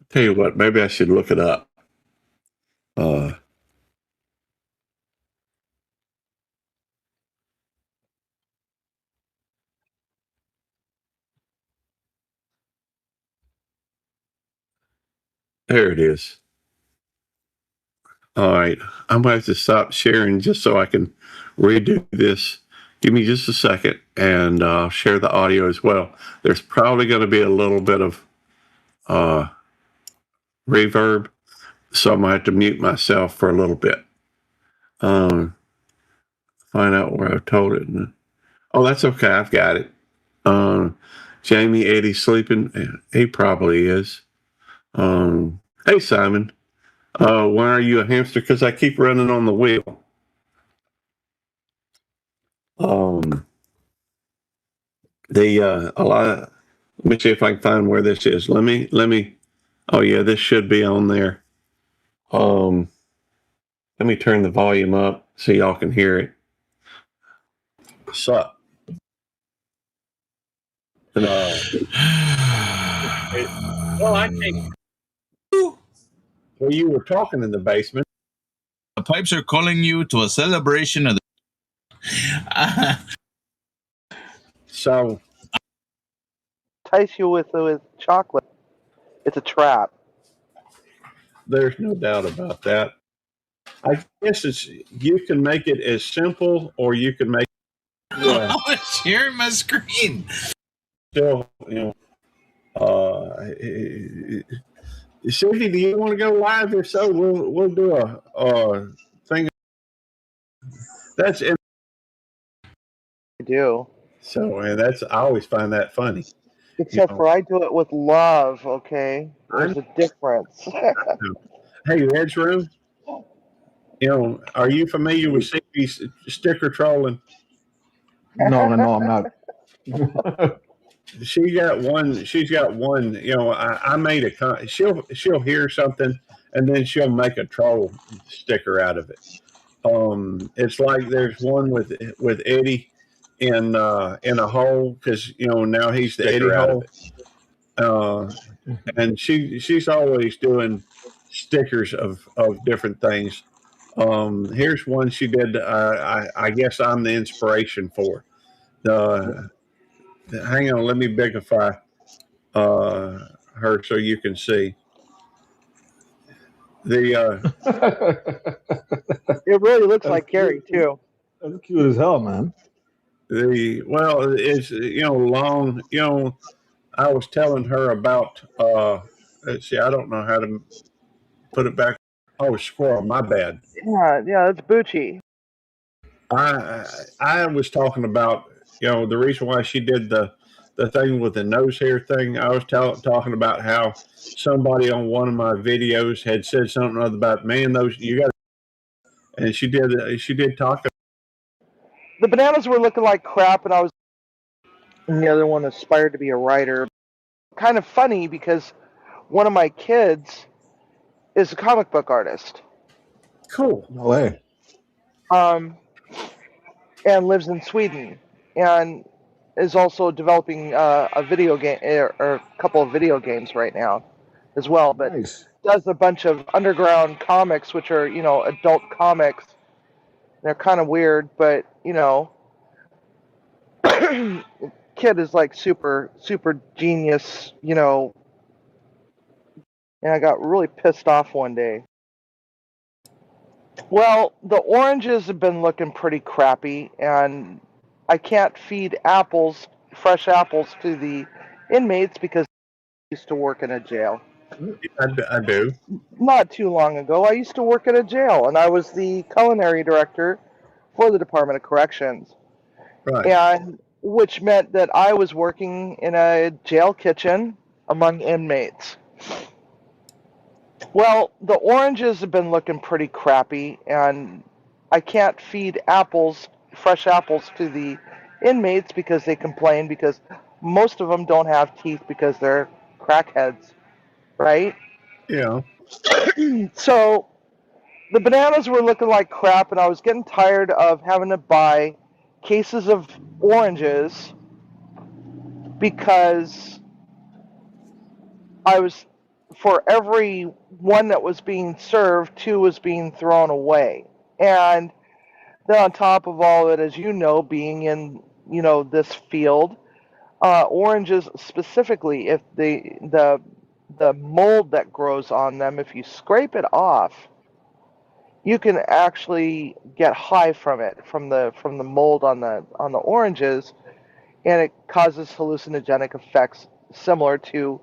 Tell you what, maybe I should look it up. Uh, there it is. All right. I'm going to have to stop sharing just so I can redo this. Give me just a second and share the audio as well. There's probably going to be a little bit of uh, reverb, so I'm going to have to mute myself for a little bit. Find out where I told it. Oh, that's okay. I've got it. Jamie, Eddie's sleeping. He probably is. Hey, Simon. Why are you a hamster? Because I keep running on the wheel. A lot of, let me see if I can find where this is. Let me, oh yeah, this should be on there. Let me turn the volume up so y'all can hear it. So, well, I think, well, you were talking in the basement. The pipes are calling you to a celebration of the. So, entice you with chocolate. It's a trap. there's no doubt about that. I guess you can make it as simple, or you can make. Yeah. I'm sharing my screen. Still, Susie, do you want to go live or so? We'll do a thing. That's in. I do. So, and I always find that funny. Except for I do it with love, okay? There's a difference. Hey, Ed's Room, are you familiar with CB's sticker trolling? No, I'm not. She's got one. I made she'll hear something and then she'll make a troll sticker out of it. It's like there's one with Eddie in a hole because now he's the Eddie hole. And she's always doing stickers of different things. Here's one she did. I guess I'm the inspiration for. Hang on, let me bigify her so you can see. It really looks like Gary too. That's cute as hell, man. It's long. I was telling her about. Let's see. I don't know how to put it back. Oh, squirrel. My bad. Yeah, that's Bucci. I was talking about the reason why she did the thing with the nose hair thing. I was talking about how somebody on one of my videos had said something about, man, those you got, and she did talk. The bananas were looking like crap, and the other one aspired to be a writer. Kind of funny because one of my kids is a comic book artist. Cool. No way. And lives in Sweden, and is also developing a video game or a couple of video games right now, as well. But Nice. Does a bunch of underground comics, which are adult comics. They're kind of weird, but kid is like super genius, and I got really pissed off one day. Well, the oranges have been looking pretty crappy, and I can't feed fresh apples to the inmates because I used to work in a jail. I do. Not too long ago, I used to work at a jail, and I was the culinary director for the Department of Corrections. Right. And which meant that I was working in a jail kitchen among inmates. Well, the oranges have been looking pretty crappy, and I can't feed fresh apples to the inmates because they complain because most of them don't have teeth because they're crackheads, right? Yeah. So the bananas were looking like crap, and I was getting tired of having to buy cases of oranges because for every one that was being served, two was being thrown away. And then on top of all of it, as you know, being in, this field, oranges specifically, if the mold that grows on them, if you scrape it off, you can actually get high from it, from the mold on the oranges, and it causes hallucinogenic effects similar to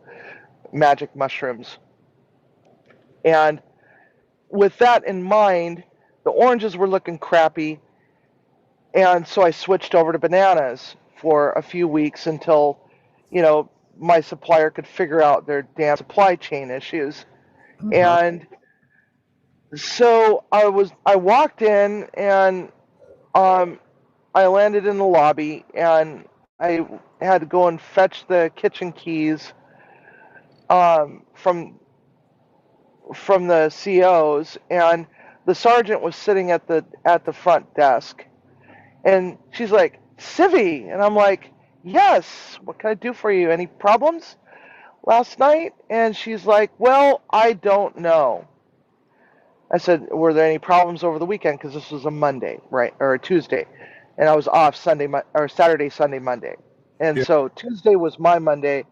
magic mushrooms. And with that in mind, the oranges were looking crappy, and so I switched over to bananas for a few weeks until, my supplier could figure out their damn supply chain issues. Uh-huh. And so I walked in, and um, I landed in the lobby, and I had to go and fetch the kitchen keys from the COs, and the sergeant was sitting at the front desk, and she's like, "Civvy," and I'm like, "Yes. What can I do for you? Any problems last night?" And she's like, "Well, I don't know." I said, "Were there any problems over the weekend?" Because this was a Monday, right, or a Tuesday, and I was off or Saturday, Sunday, Monday, and Yeah. so Tuesday was my Monday,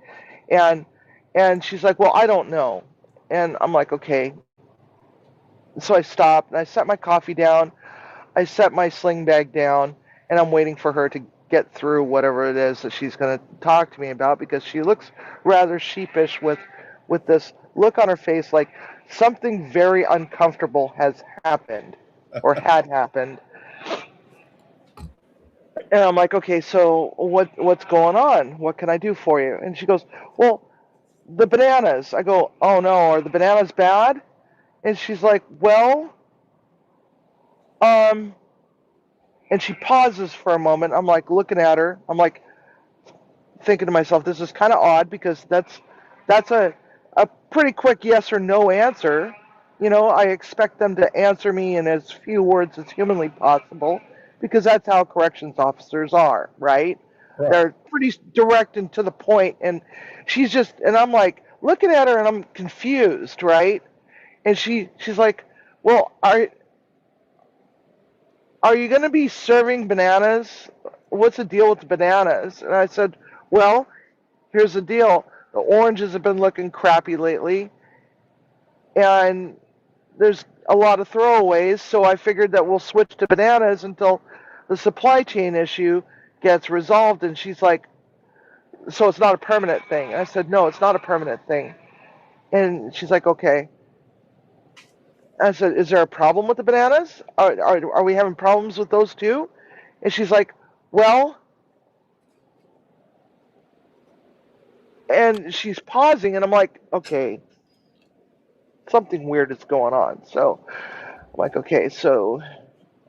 and she's like, "Well, I don't know," and I'm like, "Okay." So I stopped and I set my coffee down. I set my sling bag down, and I'm waiting for her to get through whatever it is that she's going to talk to me about, because she looks rather sheepish with this look on her face like something very uncomfortable has happened or had happened. And I'm like, "Okay, so what's going on? What can I do for you?" And she goes, "Well, the bananas." I go, "Oh no, are the bananas bad?" And she's like, "Well, um," and she pauses for a moment. I'm like looking at her. I'm like thinking to myself, this is kind of odd, because that's a pretty quick yes or no answer. I expect them to answer me in as few words as humanly possible, because that's how corrections officers are, right? Right. They're pretty direct and to the point. And and I'm like looking at her, and I'm confused, right? And she's like, "Well, are you going to be serving bananas? What's the deal with the bananas?" And I said, "Well, here's the deal. The oranges have been looking crappy lately, and there's a lot of throwaways, so I figured that we'll switch to bananas until the supply chain issue gets resolved." And she's like, "So it's not a permanent thing?" And I said, "No, it's not a permanent thing." And she's like, "Okay." I said, "Is there a problem with the bananas? Are we having problems with those too?" And she's like, "Well," and she's pausing, and I'm like, "Okay, something weird is going on." So I'm like, "Okay, so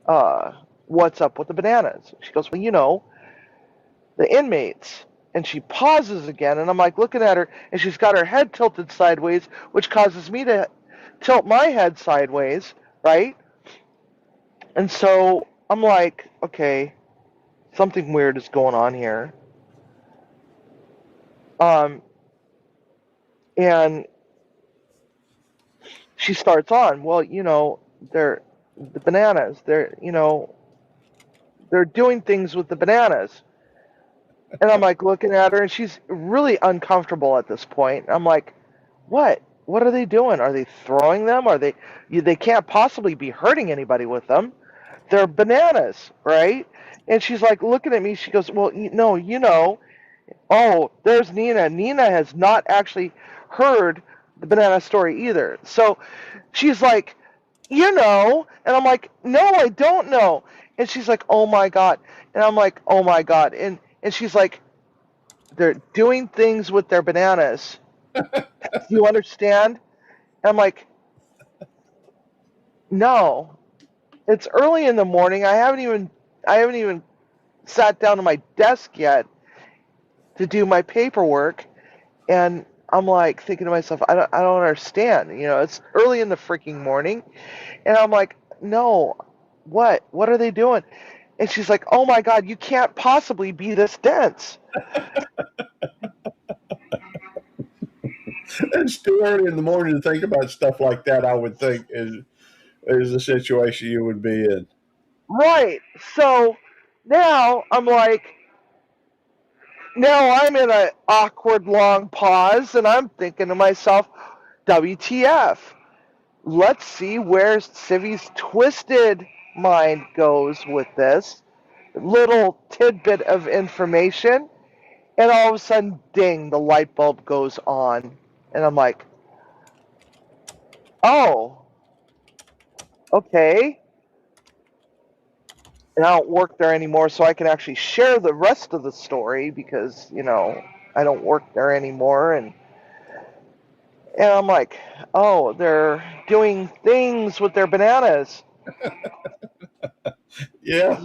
uh, what's up with the bananas?" She goes, "Well, the inmates." And she pauses again, and I'm like looking at her, and she's got her head tilted sideways, which causes me to tilt my head sideways, right? And so I'm like, "Okay, something weird is going on here." Um, and she starts on, "Well, they're the bananas. They're doing things with the bananas." And I'm like looking at her, and she's really uncomfortable at this point. I'm like, "What? What are they doing? Are they throwing them? They can't possibly be hurting anybody with them. They're bananas, right?" And she's like looking at me. She goes, "Well, no, oh, there's Nina. Nina has not actually heard the banana story either." So she's like, and I'm like, "No, I don't know." And she's like, "Oh my God." And I'm like, "Oh my God." And she's like, "They're doing things with their bananas. Do you understand?" And I'm like, "No. It's early in the morning. I haven't even sat down at my desk yet to do my paperwork." And I'm like thinking to myself, I don't understand. It's early in the freaking morning. And I'm like, "No, what are they doing?" And she's like, "Oh my God, you can't possibly be this dense." It's too early in the morning to think about stuff like that. I would think is the situation you would be in. Right. So now I'm like, now I'm in an awkward long pause, and I'm thinking to myself, WTF? Let's see where Civi's twisted mind goes with this little tidbit of information. And all of a sudden, ding, the light bulb goes on. And I'm like, oh, okay. And I don't work there anymore, so I can actually share the rest of the story because, I don't work there anymore. And I'm like, oh, they're doing things with their bananas. Yeah,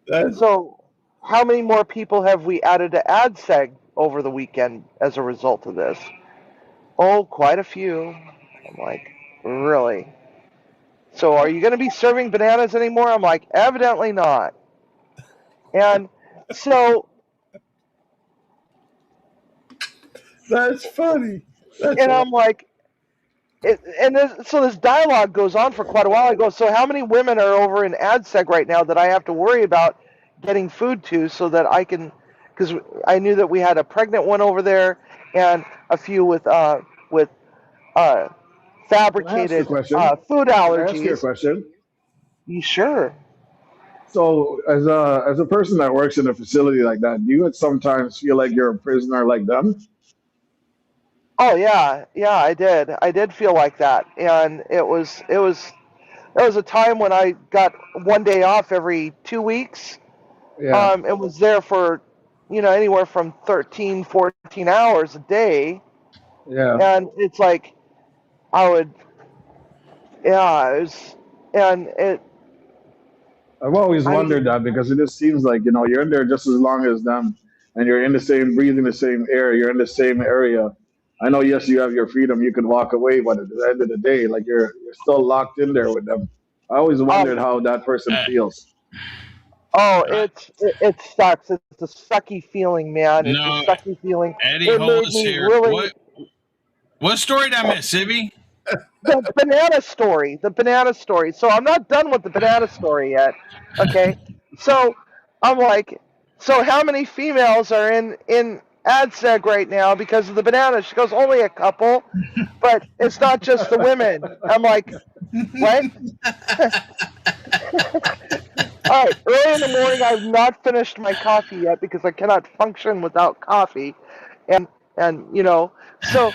that, So, how many more people have we added to AdSeg over the weekend as a result of this? Oh, quite a few. I'm like, really? So, are you going to be serving bananas anymore? I'm like, evidently not. And so, that's funny. That's and a, I'm like, so this dialogue goes on for quite a while. I go, so how many women are over in AdSeg right now that I have to worry about getting food to so that I can, because I knew that we had a pregnant one over there and a few with uh, Can I ask you a fabricated question? food Can I ask you a allergies. question? You sure? So, as a person that works in a facility like that, do you sometimes feel like you're a prisoner like them? Oh yeah, yeah, I did. I did feel like that, and there was a time when I got one day off every 2 weeks. Yeah, It was there for, anywhere from 13, 14 hours a day. yeah. And it's like, I would, yeah, it was, and I've always I wondered mean, that because it just seems like you're in there just as long as them, and you're in the same, breathing the same air. You're in the same area. I know, yes, you have your freedom. You can walk away, but at the end of the day, like you're still locked in there with them. I always wondered um, how that person Uh, feels. oh, uh, it sucks. It's a sucky feeling, man. It's a no, sucky feeling. Eddie It made Hollis me here. really, What story did I miss, Sibby? the banana story. So I'm not done with the banana story yet. Okay. So I'm like, so how many females are in AdSeg right now because of the banana? She goes, only a couple, but it's not just the women. I'm like, what? All right. Early in the morning, I've not finished my coffee yet because I cannot function without coffee, and so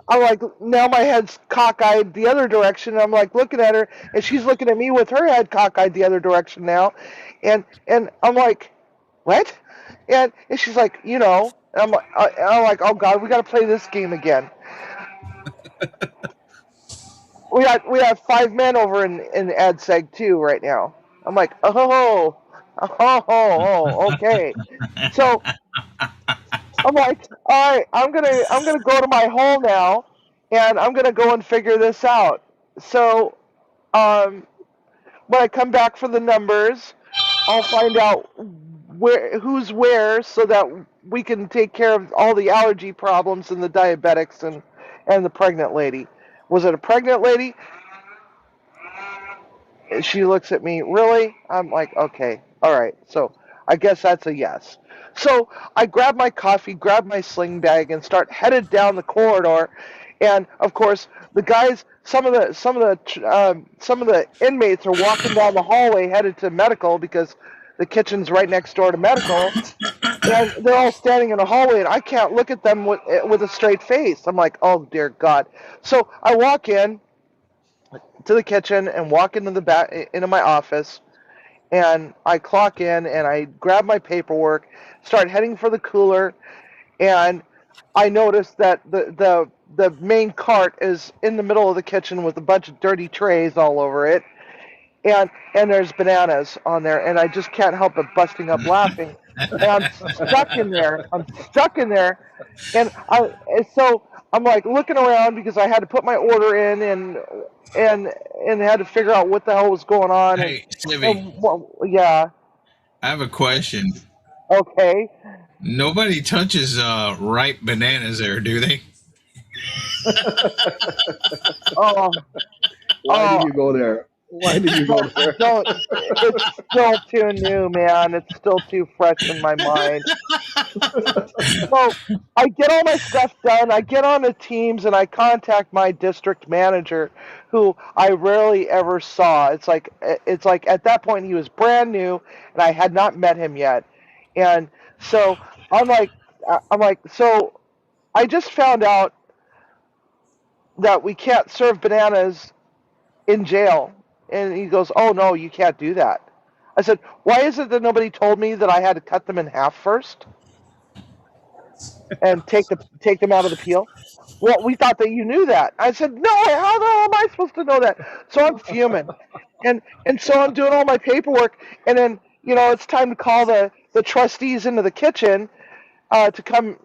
I'm like, now my head's cockeyed the other direction. And I'm like looking at her, and she's looking at me with her head cockeyed the other direction now, and I'm like, what? And she's like, and I'm like, oh God, we got to play this game again. We have 5 men over in AdSeg too right now. I'm like, okay. So I'm like, all right, I'm gonna go to my hole now, and I'm gonna go and figure this out. So um, when I come back for the numbers, I'll find out who's where, so that we can take care of all the allergy problems and the diabetics and the pregnant lady. Was it a pregnant lady? She looks at me, really? I'm like, okay, all right. So I guess that's a yes. So I grab my coffee, grab my sling bag, and start headed down the corridor. And of course, the guys, some of the inmates are walking down the hallway headed to medical because the kitchen's right next door to medical. And they're all standing in the hallway, and I can't look at them with a straight face. I'm like, oh dear God. So I walk in to the kitchen and walk into the back into my office, and I clock in and I grab my paperwork, start heading for the cooler, and I notice that the main cart is in the middle of the kitchen with a bunch of dirty trays all over it, and there's bananas on there, and I just can't help but busting up laughing, and I'm stuck in there. I'm stuck in there, and so I'm like looking around because I had to put my order in and had to figure out what the hell was going on, Hey, Sibby. and well, yeah. I have a question. Okay. Nobody touches ripe bananas there, do they? Oh, Why did oh, you go there? Why did you go there? don't. It's still too new, man. It's still too fresh in my mind. So I get all my stuff done. I get on the teams and I contact my district manager, who I rarely ever saw. It's like at that point he was brand new and I had not met him yet, and so I'm like so I just found out that we can't serve bananas in jail, and he goes, "Oh no, you can't do that." I said, "Why is it that nobody told me that I had to cut them in half first and take them out of the peel?" Well, we thought that you knew that. I said, no, how the hell am I supposed to know that? So I'm fuming. And so I'm doing all my paperwork, and then, it's time to call the trustees into the kitchen to come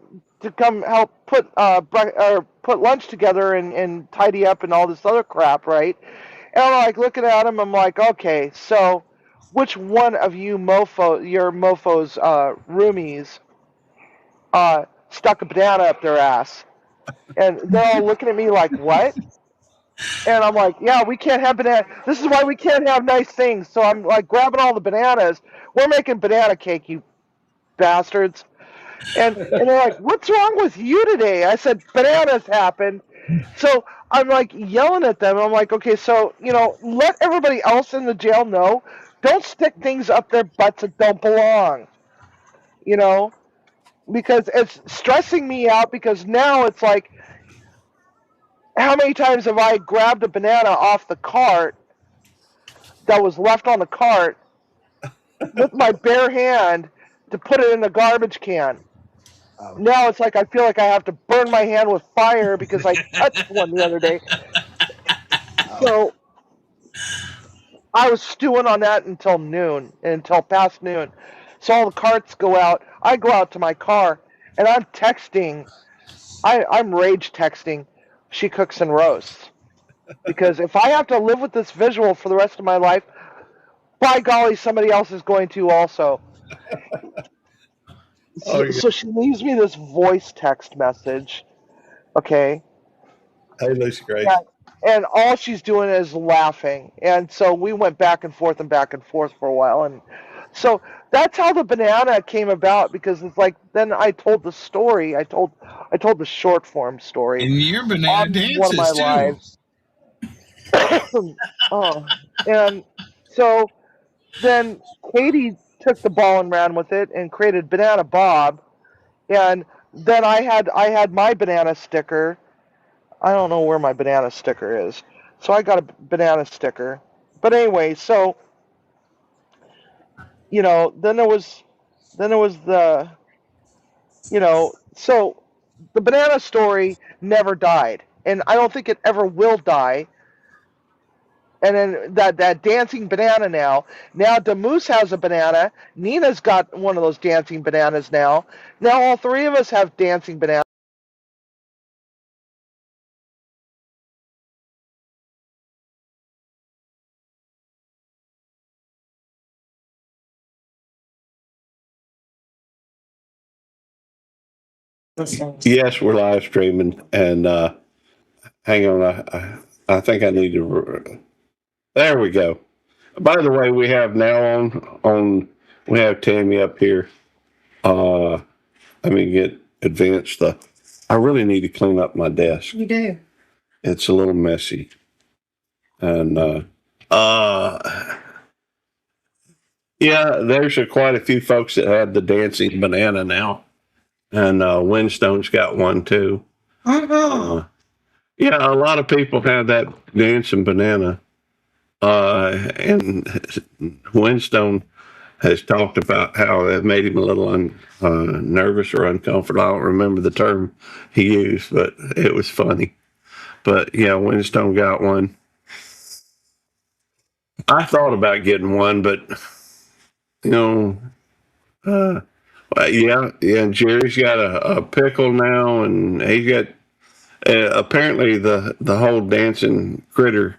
help put lunch together and tidy up and all this other crap, right? And I'm like looking at them, I'm like, okay, so which one of you your mofos roomies stuck a banana up their ass? And they're all looking at me like, what? And I'm like, yeah, we can't have banana. This is why we can't have nice things. So I'm like grabbing all the bananas. We're making banana cake, you bastards. And they're like, what's wrong with you today? I said, bananas happened. So I'm like yelling at them. I'm like, okay, so, let everybody else in the jail know. Don't stick things up their butts that don't belong, you know, because it's stressing me out because now it's like, how many times have I grabbed a banana off the cart that was left on the cart with my bare hand to put it in the garbage can? Ouch. Now it's like I feel like I have to burn my hand with fire because I touched one the other day. Ouch. So I was stewing on that until noon, until past noon. So all the carts go out. I go out to my car and I'm texting. I'm rage texting. She cooks and roasts. Because if I have to live with this visual for the rest of my life, by golly, somebody else is going to also. Oh, So, yeah. so she leaves me this voice text message, okay? Hey, Lucy Grace. And, and all she's doing is laughing. And so we went back and forth for a while. And so that's how the banana came about because it's like then I told the story. I told the short form story And your banana on one of my dances too. lives. Oh, and so then Katie took the ball and ran with it and created Banana Bob, and then I had my banana sticker. I don't know where my banana sticker is, so I got a banana sticker. But anyway, so then there was so the banana story never died, and I don't think it ever will die. And then that dancing banana now Demoose has a banana. Nina's got one of those dancing bananas now. Now all three of us have dancing bananas. Yes, we're live streaming, and hang on, I think I need to. There we go. By the way, we have now on we have Tammy up here. Uh, Let me get advanced stuff. I really need to clean up my desk. You do. It's a little messy, and uh, yeah, there's quite a few folks that have the dancing banana now, and Windstone's got one too. Uh-huh. Yeah, a lot of people have that dancing banana. And Windstone has talked about how it made him a little nervous or uncomfortable. I don't remember the term he used, but it was funny. But yeah, Windstone got one. I thought about getting one, but you know, uh, yeah. And Jerry's got a pickle now, and he's got apparently the whole dancing critter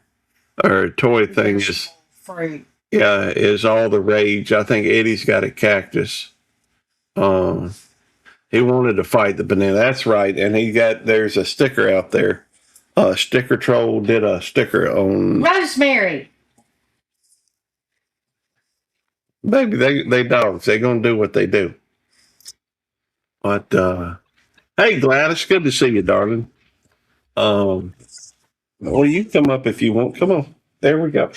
or toy thing is Fruit. yeah, is all the rage. I think Eddie's got a cactus. Um, he wanted to fight the banana. That's right. And there's a sticker out there. Sticker Troll did a sticker on. Rosemary. Maybe they dogs. They're gonna do what they do. But hey, Gladys, good to see you, darling. Um, well, you come up if you want. Come on. There we go.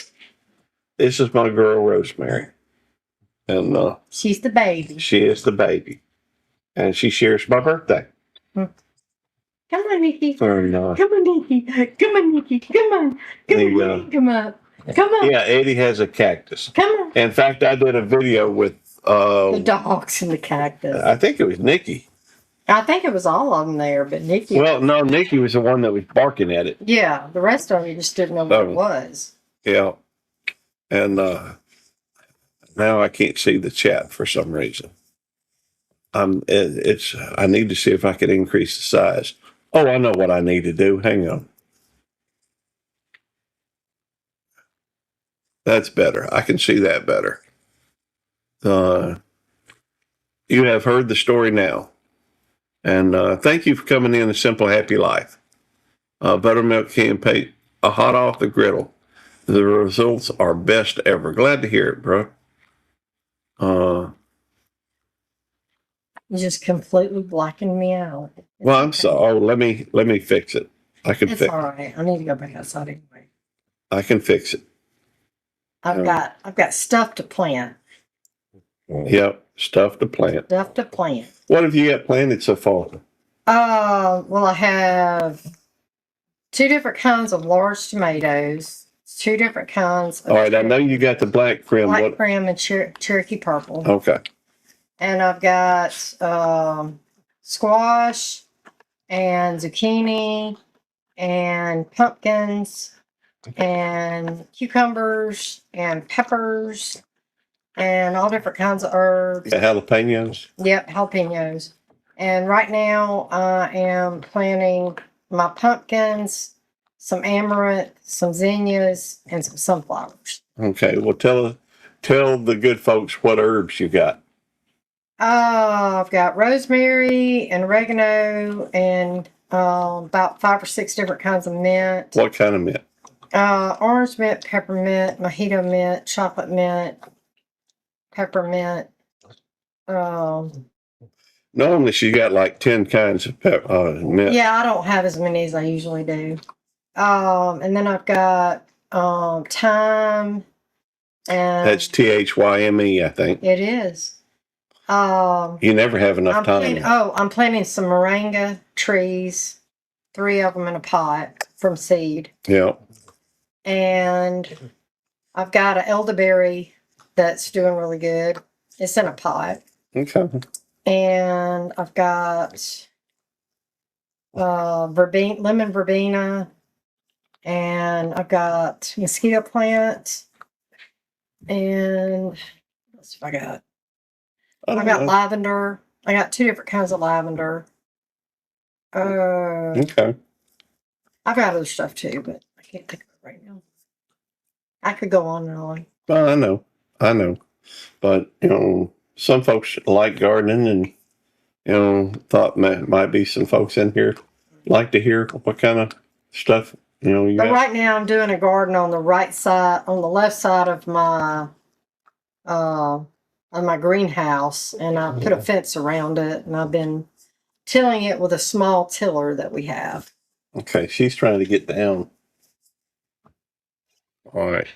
This is my girl Rosemary, and She's the baby. she is the baby, and she shares my birthday. Come on, Nikki. And, Come on, Nikki. Come on, Nikki. Come on. Come on. Come up. Come on. yeah, Eddie has a cactus. Come on. In fact, I did a video with The dogs and the cactus. I think it was Nikki. I think it was all of them there, but Nikki. Well, no, Nikki was the one that was barking at it. Yeah, the rest of you just didn't know what it was. Yeah. And now I can't see the chat for some reason. I need to see if I can increase the size. Oh, I know what I need to do. Hang on. That's better. I can see that better. You have heard the story now. And thank you for coming in A Simple Happy Life. Buttermilk campaign, hot off the griddle. The results are best ever. Glad to hear it, bro. You just completely blackened me out. Well, I'm sorry. Oh, let me fix it. I can It's fix. all right. I need to go back outside anyway. I can fix it. I've got stuff to plant. Yep, stuff to plant. Stuff to plant. What have you got planted so far? Well, I have 2 different kinds of large tomatoes. 2 different kinds of All right, I know you got the black prim. black prim and Cherokee purple. Okay. And I've got squash and zucchini and pumpkins and cucumbers and peppers and all different kinds of herbs. The jalapenos. Yep, jalapenos. And right now I am planting my pumpkins, some amaranth, some zinnias, and some sunflowers. Okay. Well, tell the good folks what herbs you got. I've got rosemary and oregano and about 5 or 6 different kinds of mint. What kind of mint? Orange mint, peppermint, mojito mint, chocolate mint, peppermint. Normally, she got like 10 kinds of mint. Yeah, I don't have as many as I usually do. And then I've got thyme and That's THYME, I think. it is. You never have enough time. I'm planting some moringa trees, 3 of them in a pot from seed. Yeah. And I've got an elderberry that's doing really good. It's in a pot. Okay. And I've got lemon verbena, and I've got mosquito plant, and what else have I got? I got lavender. I got 2 different kinds of lavender. Okay. I've got other stuff too, but I can't think of it right now. I could go on and on. Well, I know. But, some folks like gardening and, thought might be some folks in here like to hear what kind of stuff, you But got. right now I'm doing a garden on the right side, on the left side of my greenhouse, and I put a fence around it, and I've been tilling it with a small tiller that we have. Okay, she's trying to get down. All right.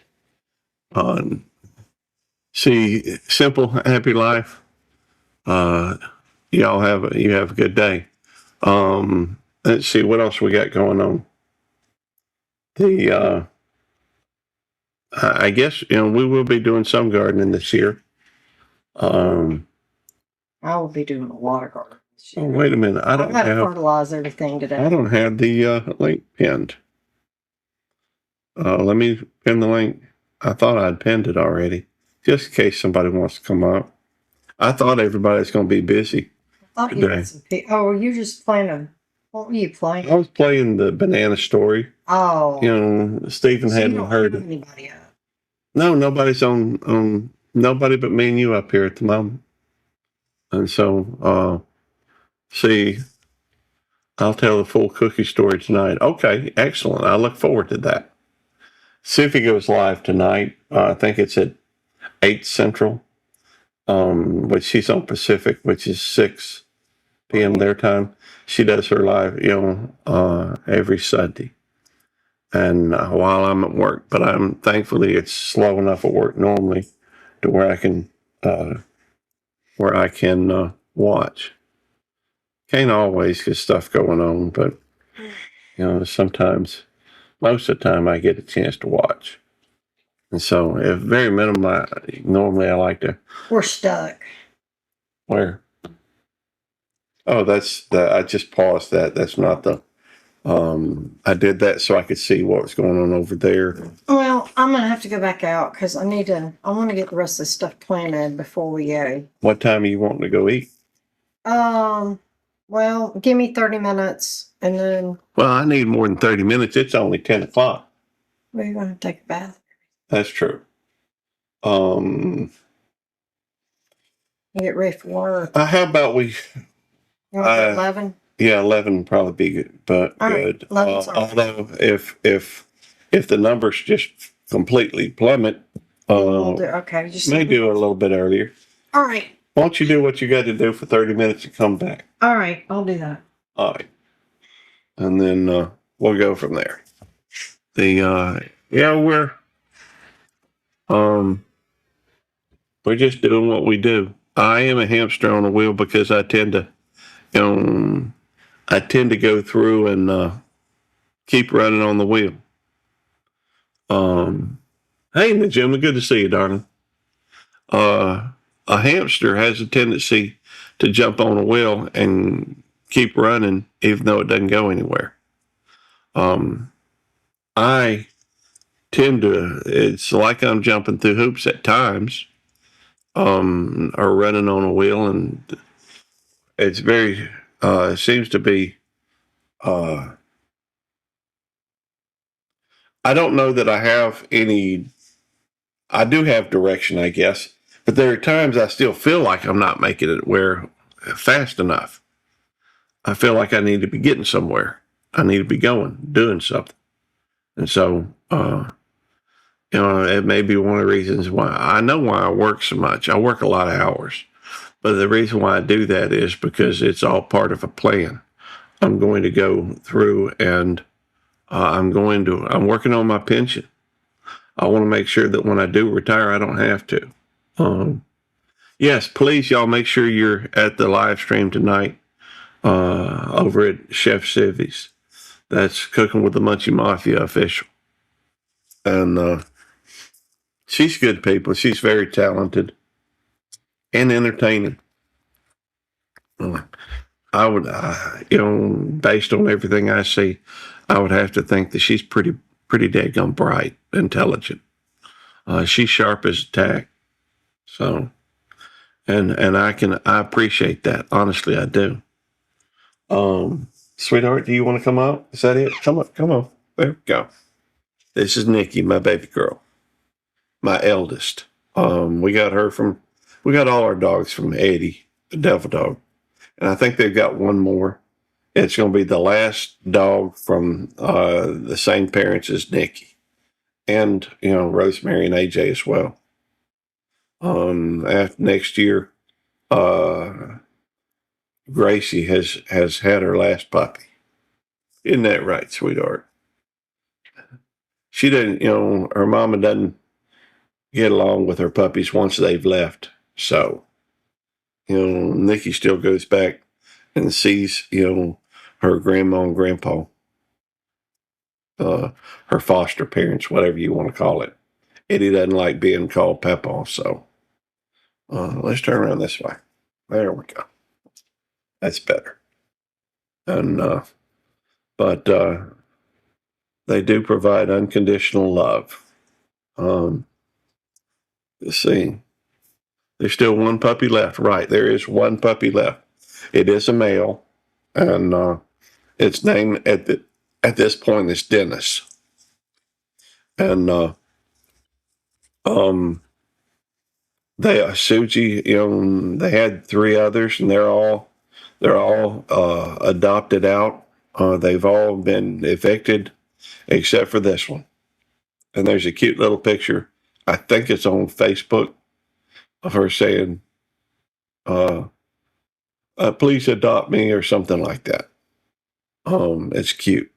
See, Simple Happy Life. You have a good day. Let's see what else we got going on. I guess we will be doing some gardening this year. I will be doing a lot of gardening this Oh, year. wait a minute. I I've don't got to have fertilize everything today. I don't have the link pinned. Let me pin the link. I thought I'd pinned it already, just in case somebody wants to come up. I thought everybody's going to be busy. I thought you had some oh, you just playing what were you playing? I was playing the banana story. Oh. Stephen So you hadn't don't heard have it. anybody up. No, nobody's on nobody but me and you up here at the moment. And so, see, I'll tell the full cookie story tonight. Okay, excellent. I look forward to that. See if he goes live tonight. I think it's at 8 Central, which she's on Pacific, which is 6 p.m. their time. She does her live, every Sunday. And while I'm at work, but I'm thankfully it's slow enough at work normally to where uh, I can watch. Can't always get stuff going on, but sometimes, most of the time, I get a chance to watch. And so, if very minimum, normally I like to. We're stuck. Where? Oh, that's the. I just paused that. That's not the. I did that so I could see what was going on over there. Well, I'm gonna have to go back out because I want to get the rest of the stuff planted before we go. What time are you wanting to go eat? Well, give me 30 minutes and then Well, I need more than 30 minutes. It's only 10 o'clock. we're gonna take a bath. That's true. You get ready for work. How about we? You want to do 11? Yeah, 11 would probably be good, but All right, good. 11's all right. Although if the numbers just completely plummet, We'll do, okay. may do it a little bit earlier. All right. Why don't you do what you got to do for 30 minutes and come back? All right. I'll do that. All right. And then we'll go from there. We're just doing what we do. I am a hamster on a wheel because I tend to go through and keep running on the wheel. Hey, Najima, good to see you, darling. A hamster has a tendency to jump on a wheel and keep running even though it doesn't go anywhere. I tend to, it's like I'm jumping through hoops at times, or running on a wheel, and it's very, it seems to be, I don't know that I have I do have direction, I guess, but there are times I still feel like I'm not making it where fast enough. I feel like I need to be getting somewhere. I need to be doing something. And so, it may be one of the reasons why I work so much. I work a lot of hours, but the reason why I do that is because it's all part of a plan. I'm going to go through and I'm working on my pension. I want to make sure that when I do retire, I don't have to. Yes, please, y'all make sure you're at the live stream tonight over at Chef Civi's. That's Cooking with the Munchie Mafia official. And she's good people. She's very talented and entertaining. I would, based on everything I see, I would have to think that she's pretty daggone bright, intelligent. She's sharp as a tack. So, and I appreciate that. Honestly, I do. Sweetheart, do you want to come out? Is that it? Come on. There we go. This is Nikki, my baby girl, my eldest. We got all our dogs from Eddie, the devil dog. And I think they've got one more. It's going to be the last dog from the same parents as Nikki, and Rosemary and AJ as well. After next year, Gracie has had her last puppy. Isn't that right, sweetheart? She didn't, her mama doesn't get along with her puppies once they've left. So, Nikki still goes back and sees, her grandma and grandpa, her foster parents, whatever you want to call it. Eddie doesn't like being called Papa, so let's turn around this way. There we go. That's better. And but they do provide unconditional love. Let's see. There's still one puppy left. Right, there is one puppy left. It is a male, and its name at this point is Dennis. And Suji, they had three others, and they're all adopted out. They've all been evicted except for this one. And there's a cute little picture. I think it's on Facebook of her saying, uh, "Please adopt me" or something like that. It's cute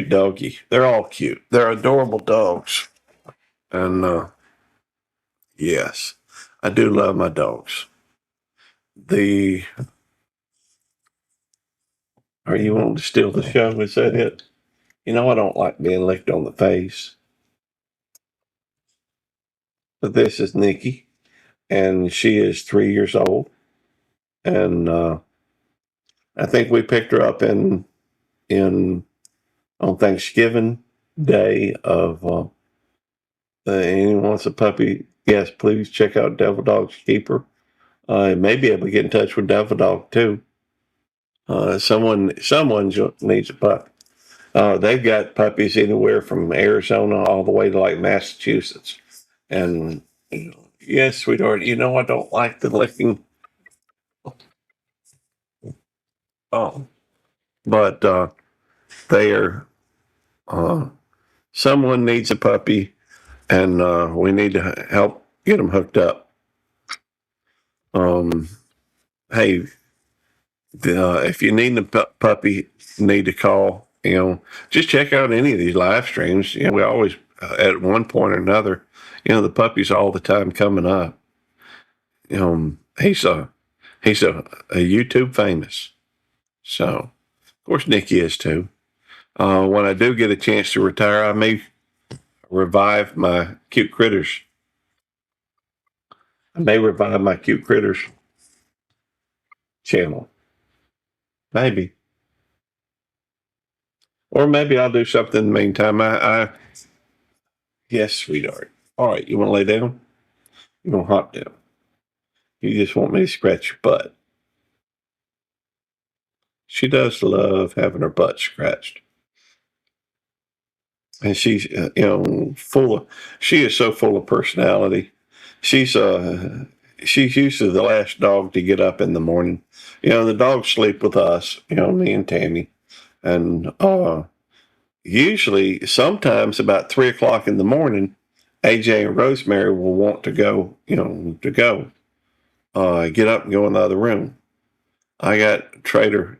doggy. They're all cute. They're adorable dogs, and yes, I do love my dogs. The Are you wanting to steal the show? Is that it? I don't like being licked on the face. But this is Nikki, and she is 3 years old, and I think we picked her up in on Thanksgiving Day of. Anyone wants a puppy? Yes, please check out Devil Dog's Keeper. May be able to get in touch with Devil Dog too. Someone needs a pup. They've got puppies anywhere from Arizona all the way to like Massachusetts. And yes, sweetheart, I don't like the licking. Oh, but they are. Someone needs a puppy, and we need to help get them hooked up. Hey, if you need a puppy, need to call. Just check out any of these live streams. We always, at one point or another, the puppies all the time coming up. He's a YouTube famous. So, of course, Nikki is too. When I do get a chance to retire, I may revive my cute critters. I may revive my cute critters channel. Maybe. Or maybe I'll do something in the meantime. Yes, sweetheart. All right, you want to lay down? You want to hop down? You just want me to scratch your butt. She does love having her butt scratched. And she's, she is so full of personality. She's usually the last dog to get up in the morning. The dogs sleep with us, me and Tammy. And usually, sometimes about 3 o'clock in the morning, AJ and Rosemary will want to go, get up and go in the other room. I got Trader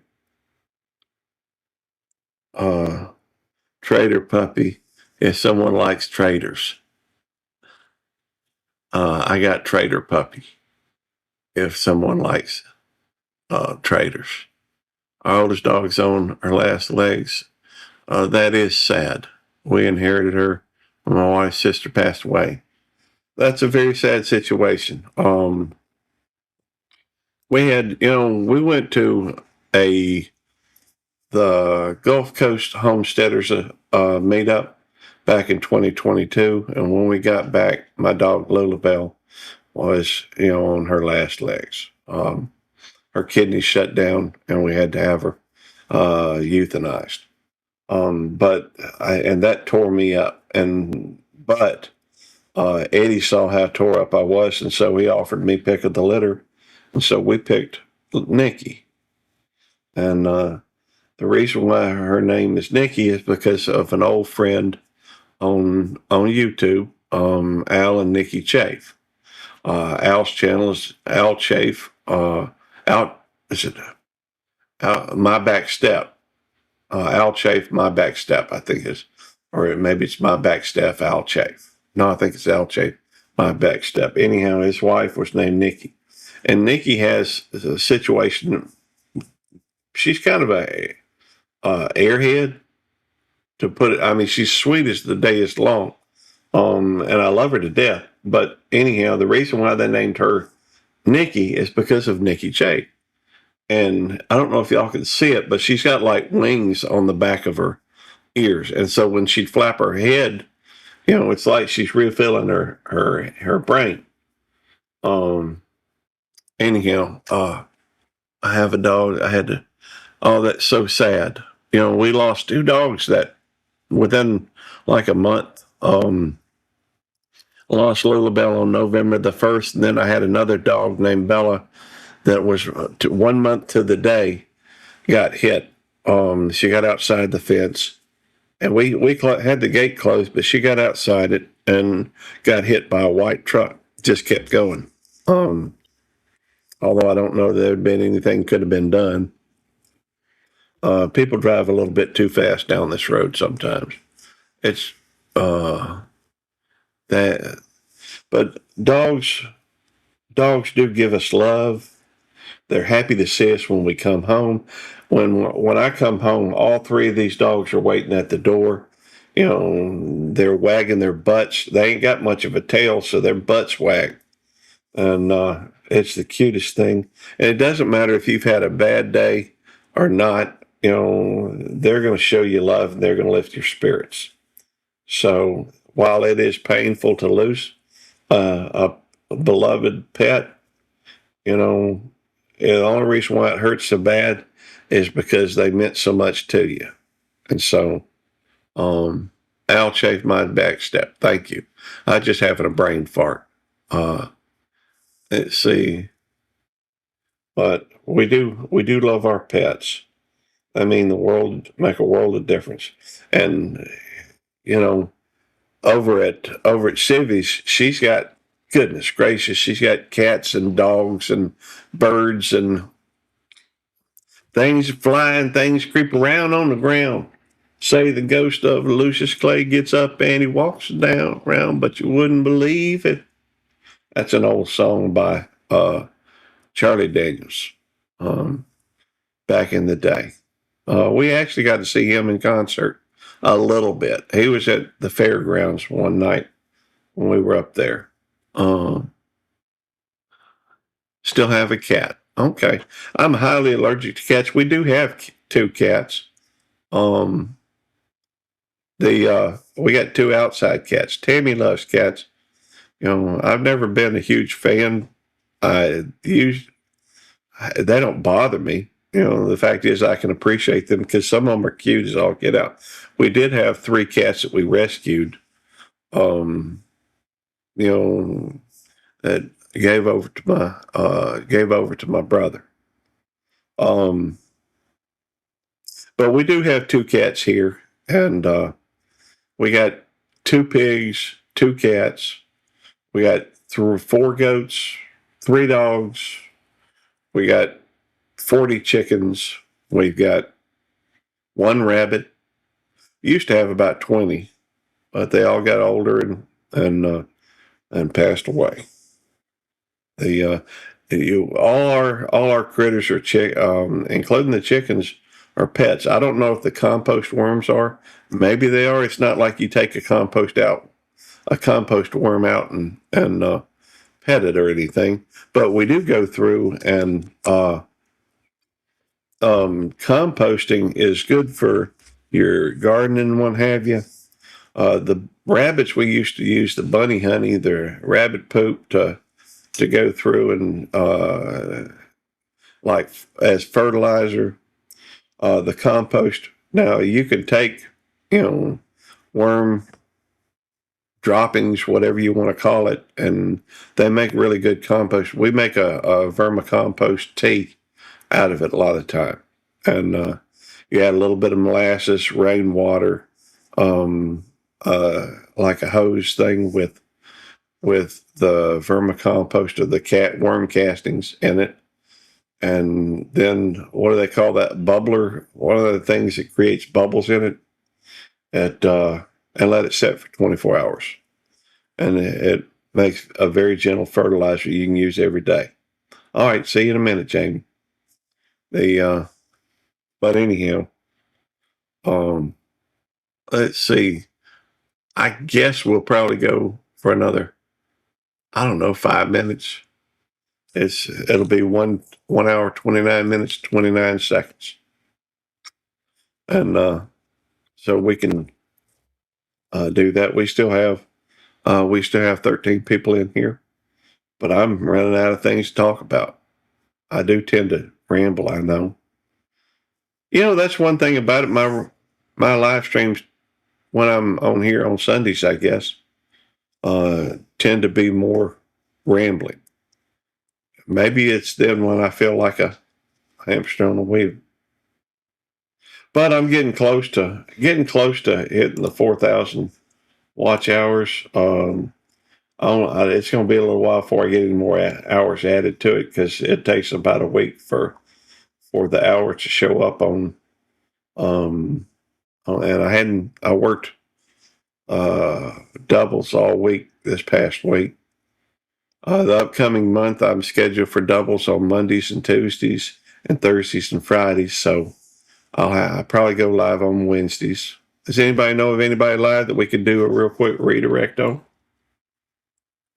puppy. If someone likes traders, I got Trader puppy. If someone likes traders, our oldest dog's on her last legs. That is sad. We inherited her when my wife's sister passed away. That's a very sad situation. We went to the Gulf Coast Homesteaders meetup back in 2022, and when we got back, my dog Lulabelle was on her last legs. Her kidneys shut down, and we had to have her euthanized. And that tore me up. But Eddie saw how tore up I was, and so he offered me pick of the litter, and so we picked Nikki. And the reason why her name is Nikki is because of an old friend on YouTube, Al and Nikki Chafe. Al's channel is Al Chafe. Is it My Back Step? Al Chafe, My Back Step, I think is, or maybe it's My Back Step, Al Chafe. No, I think it's Al Chafe, My Back Step. Anyhow, his wife was named Nikki, and Nikki has a situation. She's kind of a airhead, to put it. I mean, she's sweet as the day is long, and I love her to death. But anyhow, the reason why they named her Nikki is because of Nikki Chafe. And I don't know if y'all can see it, but she's got like wings on the back of her ears. And so when she'd flap her head, it's like she's refilling her brain. Anyhow, I have a dog. That's so sad. We lost two dogs that within like a month. Lost Lulabelle on November the 1st, and then I had another dog named Bella that was 1 month to the day got hit. She got outside the fence, and we had the gate closed, but she got outside it and got hit by a white truck. Just kept going. Although I don't know that there had been anything could have been done. People drive a little bit too fast down this road sometimes. It's that, but dogs do give us love. They're happy to see us when we come home. When I come home, all three of these dogs are waiting at the door. You know, they're wagging their butts. They ain't got much of a tail, so their butts wag, and it's the cutest thing. And it doesn't matter if you've had a bad day or not. You know, they're going to show you love, and they're going to lift your spirits. So while it is painful to lose a beloved pet, you know, the only reason why it hurts so bad is because they meant so much to you. And so, Al chafed my back step. Thank you. I just having a brain fart. Let's see. But we do love our pets. I mean, the world make a world of difference. And, you know, over at Civy's, she's got, goodness gracious, she's got cats and dogs and birds and things flying, things creep around on the ground. Say the ghost of Lucius Clay gets up and he walks down around, but you wouldn't believe it. That's an old song by Charlie Daniels back in the day. We actually got to see him in concert a little bit. He was at the fairgrounds one night when we were up there. Still have a cat. Okay. I'm highly allergic to cats. We do have 2 cats. We got 2 outside cats. Tammy loves cats. You know, I've never been a huge fan. They don't bother me. You know, the fact is I can appreciate them because some of them are cute as all get out. We did have 3 cats that we rescued. You know, that gave over to my brother. But we do have 2 cats here, and we got 2 pigs, 2 cats. We got 4 goats, 3 dogs. We got 40 chickens. We've got 1 rabbit. Used to have about 20, but they all got older and passed away. All our critters are including the chickens, are pets. I don't know if the compost worms are. Maybe they are. It's not like you take a compost worm out and pet it or anything. But we do go through and composting is good for your garden and what have you. The rabbits, we used to use the bunny honey, the rabbit poop to go through and like as fertilizer. The compost. Now you can take, you know, worm droppings, whatever you want to call it, and they make really good compost. We make a vermicompost tea out of it a lot of the time, and you add a little bit of molasses, rainwater, like a hose thing with the vermicompost or the worm castings in it. And then what do they call that? Bubbler. One of the things that creates bubbles in it. And let it set for 24 hours. And it makes a very gentle fertilizer you can use every day. All right, see you in a minute, Jamie. But anyhow, let's see. I guess we'll probably go for another, I don't know, 5 minutes. It'll be 1 hour, 29 minutes, 29 seconds. And so we can do that. We still have 13 people in here, but I'm running out of things to talk about. I do tend to ramble, I know. You know, that's one thing about it. My live streams when I'm on here on Sundays, I guess, tend to be more rambling. Maybe it's then when I feel like a hamster on a wheel. But I'm getting close to hitting the 4,000 watch hours. It's going to be a little while before I get any more hours added to it because it takes about a week for the hours to show up on. And I worked doubles all week this past week. The upcoming month, I'm scheduled for doubles on Mondays and Tuesdays and Thursdays and Fridays. So I'll probably go live on Wednesdays. Does anybody know of anybody live that we could do a real quick redirect on?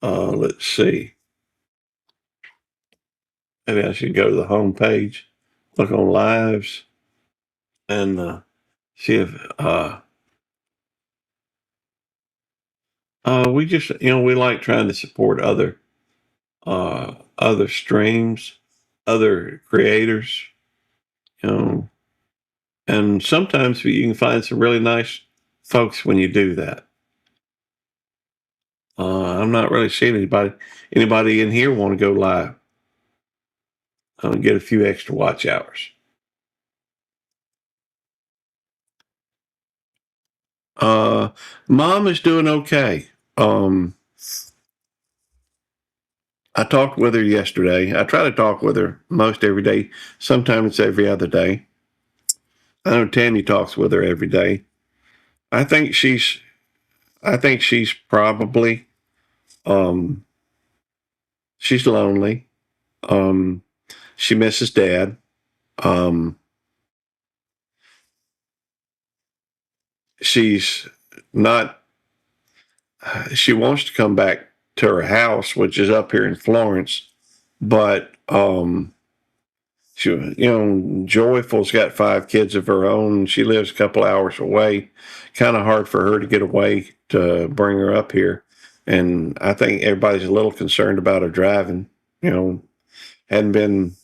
Let's see. Maybe I should go to the home page, look on lives, and see if we just we like trying to support other streams, other creators, you know, and sometimes you can find some really nice folks when you do that. I'm not really seeing anybody in here want to go live and get a few extra watch hours. Mom is doing okay. I talked with her yesterday. I try to talk with her most every day. Sometimes it's every other day. I know Tanya talks with her every day. I think she's probably she's lonely. She misses Dad. Um, she's not. She wants to come back to her house, which is up here in Florence, but she, Joyful's got 5 kids of her own. She lives a couple hours away. Kind of hard for her to get away to bring her up here. And I think everybody's a little concerned about her driving. Hadn't been,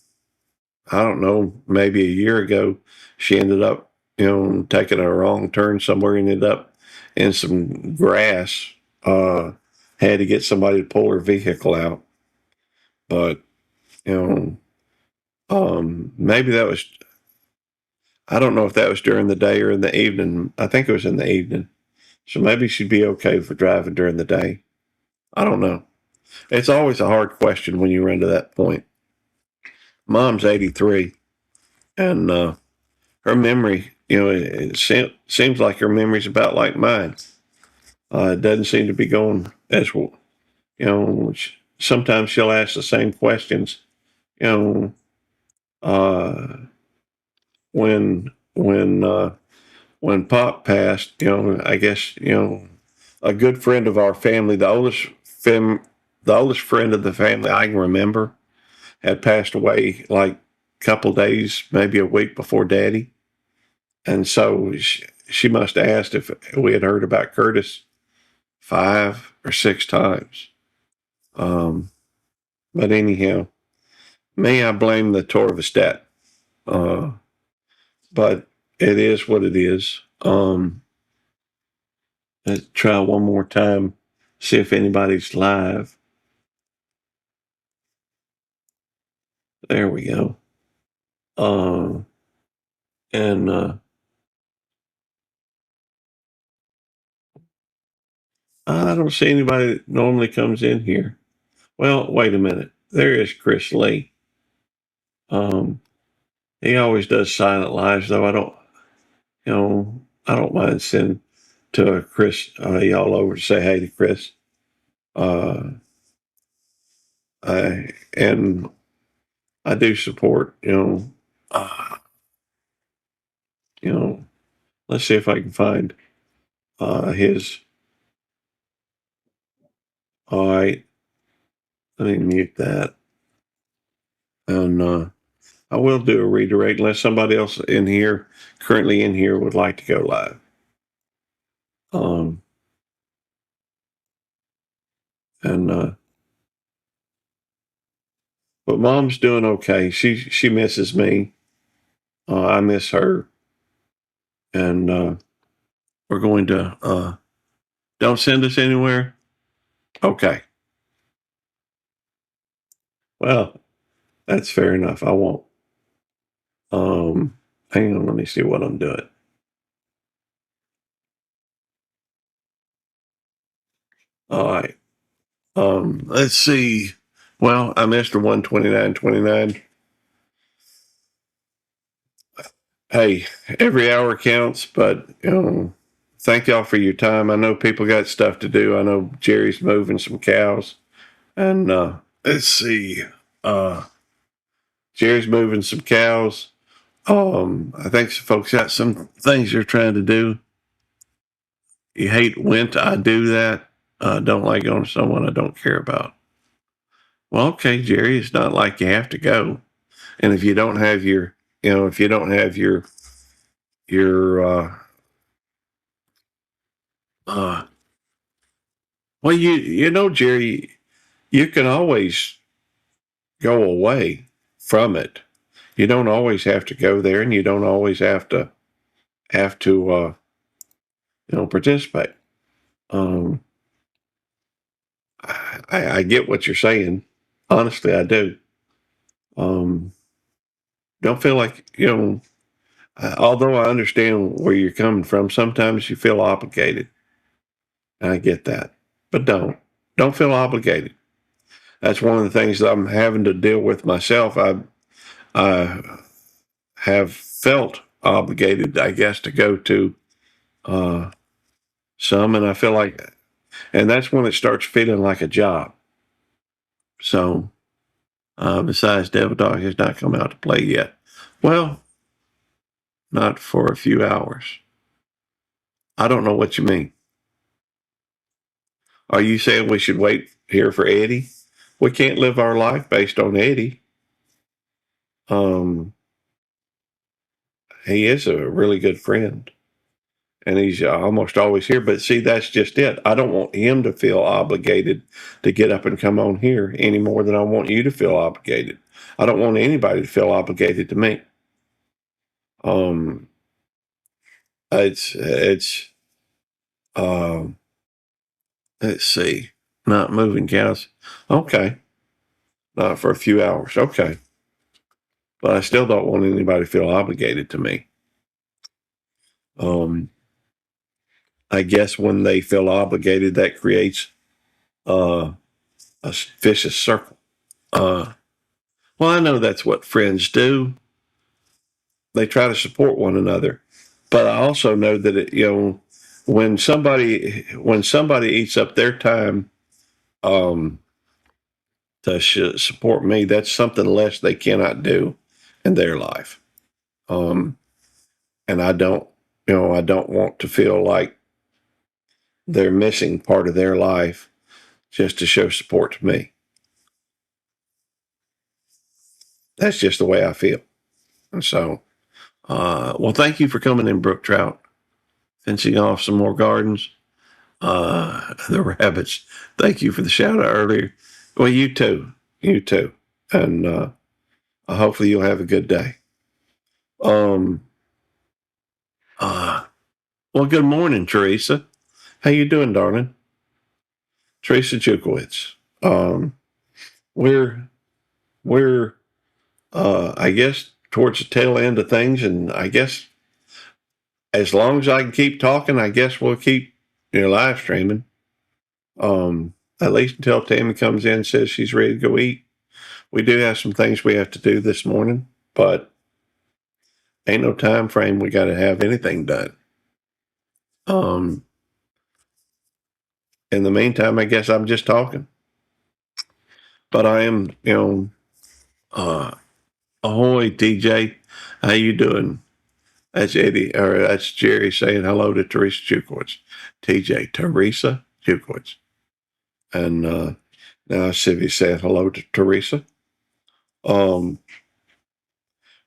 I don't know, maybe a year ago, she ended up, taking a wrong turn somewhere, ended up in some grass. Had to get somebody to pull her vehicle out. But, maybe that was, I don't know if that was during the day or in the evening. I think it was in the evening. So maybe she'd be okay for driving during the day. I don't know. It's always a hard question when you run to that point. Mom's 83, and her memory, it seems like her memory's about like mine. It doesn't seem to be going as well. Sometimes she'll ask the same questions. You know, uh, when Pop passed, I guess a good friend of our family, the oldest friend of the family I can remember, had passed away like a couple days, maybe a week before Daddy, and so she must have asked if we had heard about Curtis 5 or 6 times. But anyhow, I blame the Torvastat, uh, but it is what it is. Let's try one more time, see if anybody's live. There we go. And I don't see anybody that normally comes in here. Well, wait a minute. There is Chris Lee. He always does silent lives, though. I don't mind sending to Chris, y'all over to say hey to Chris. Uh, and I do support, you know, let's see if I can find his. All right, let me mute that. And I will do a redirect unless somebody else currently in here, would like to go live. And but Mom's doing okay. She misses me. I miss her, and we're going to don't send us anywhere. Okay. Well, that's fair enough. I won't. Hang on, let me see what I'm doing. All right. Let's see. Well, I missed the 129.29. Hey, every hour counts, but thank y'all for your time. I know people got stuff to do. I know Jerry's moving some cows, and let's see. Uh, Jerry's moving some cows. I think some folks got some things they're trying to do. You hate when I do that. Don't like going to someone I don't care about. Well, okay, Jerry, it's not like you have to go. And if you don't have your, if you don't have your, uh, well, Jerry, you can always go away from it. You don't always have to go there, and you don't always have to participate. Um, I get what you're saying. Honestly, I do. Um, don't feel like although I understand where you're coming from, sometimes you feel obligated. I get that, but don't feel obligated. That's one of the things that I'm having to deal with myself. I have felt obligated, I guess, to go to uh, some, and I feel like, and that's when it starts feeling like a job. So, besides, Devil Dog has not come out to play yet. Well, not for a few hours. I don't know what you mean. Are you saying we should wait here for Eddie? We can't live our life based on Eddie. Um, he is a really good friend, and he's almost always here. But see, that's just it. I don't want him to feel obligated to get up and come on here any more than I want you to feel obligated. I don't want anybody to feel obligated to me. Um, it's um, let's see, not moving cows. Okay, not for a few hours. Okay, but I still don't want anybody to feel obligated to me. Um, I guess when they feel obligated, that creates uh, a vicious circle. Well, I know that's what friends do. They try to support one another, but I also know that when somebody eats up their time um, to support me, that's something less they cannot do in their life. Um, and I don't want to feel like they're missing part of their life just to show support to me. That's just the way I feel. And so, well, thank you for coming in, Brook Trout, fencing off some more gardens. The rabbits. Thank you for the shout out earlier. Well, you too. You too. And hopefully you'll have a good day. Um, uh, well, good morning, Teresa. How you doing, darling? Teresa Jukowitz. We're we're I guess towards the tail end of things, and I guess as long as I can keep talking, I guess we'll keep live streaming. At least until Tammy comes in and says she's ready to go eat. We do have some things we have to do this morning, but ain't no time frame we got to have anything done. Um, in the meantime, I guess I'm just talking, but I am, uh, ahoy, TJ. How you doing? That's Eddie, or that's Jerry saying hello to Teresa Jukowitz. TJ, Teresa Jukowitz. And now Sivy said hello to Teresa. Um,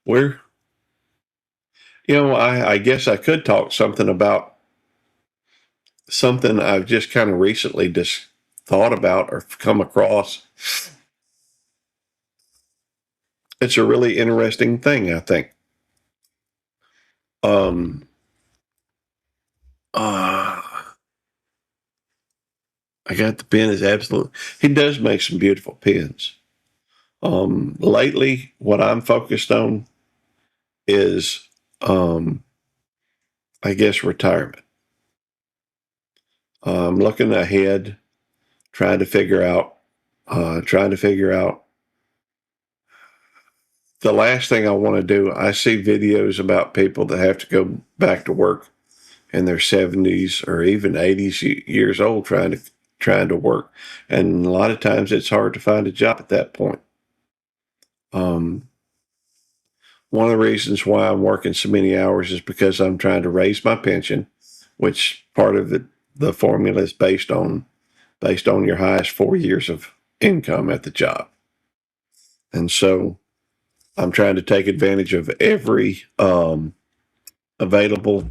we're, I guess I could talk something about something I've just kind of recently just thought about or come across. It's a really interesting thing, I think. Um, uh, I got the pen is absolute. He does make some beautiful pens. Lately, what I'm focused on is, I guess, retirement. I'm looking ahead, trying to figure out, trying to figure out the last thing I want to do. I see videos about people that have to go back to work in their 70s or even 80s years old trying to work, and a lot of times it's hard to find a job at that point. Um, One of the reasons why I'm working so many hours is because I'm trying to raise my pension, which part of it, the formula is based on your highest 4 years of income at the job. And so I'm trying to take advantage of every available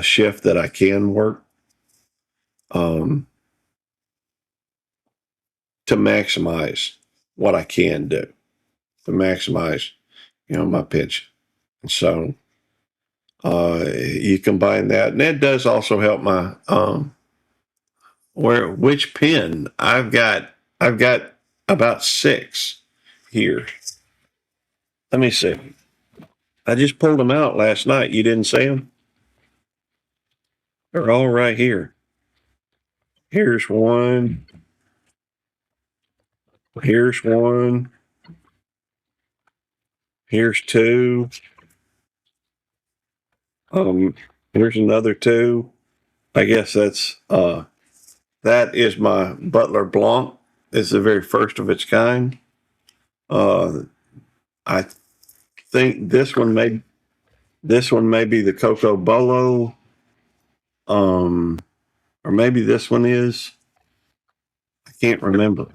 shift that I can work um, to maximize what I can do, to maximize, my pension. And so you combine that, and that does also help my which pen I've got about 6 here. Let me see. I just pulled them out last night. You didn't see them? They're all right here. Here's one. Here's one. Here's two. Here's another two. I guess that is my Butler Blanc. It's the very first of its kind. I think this one may be the Coco Bolo. Or maybe this one is. I can't remember.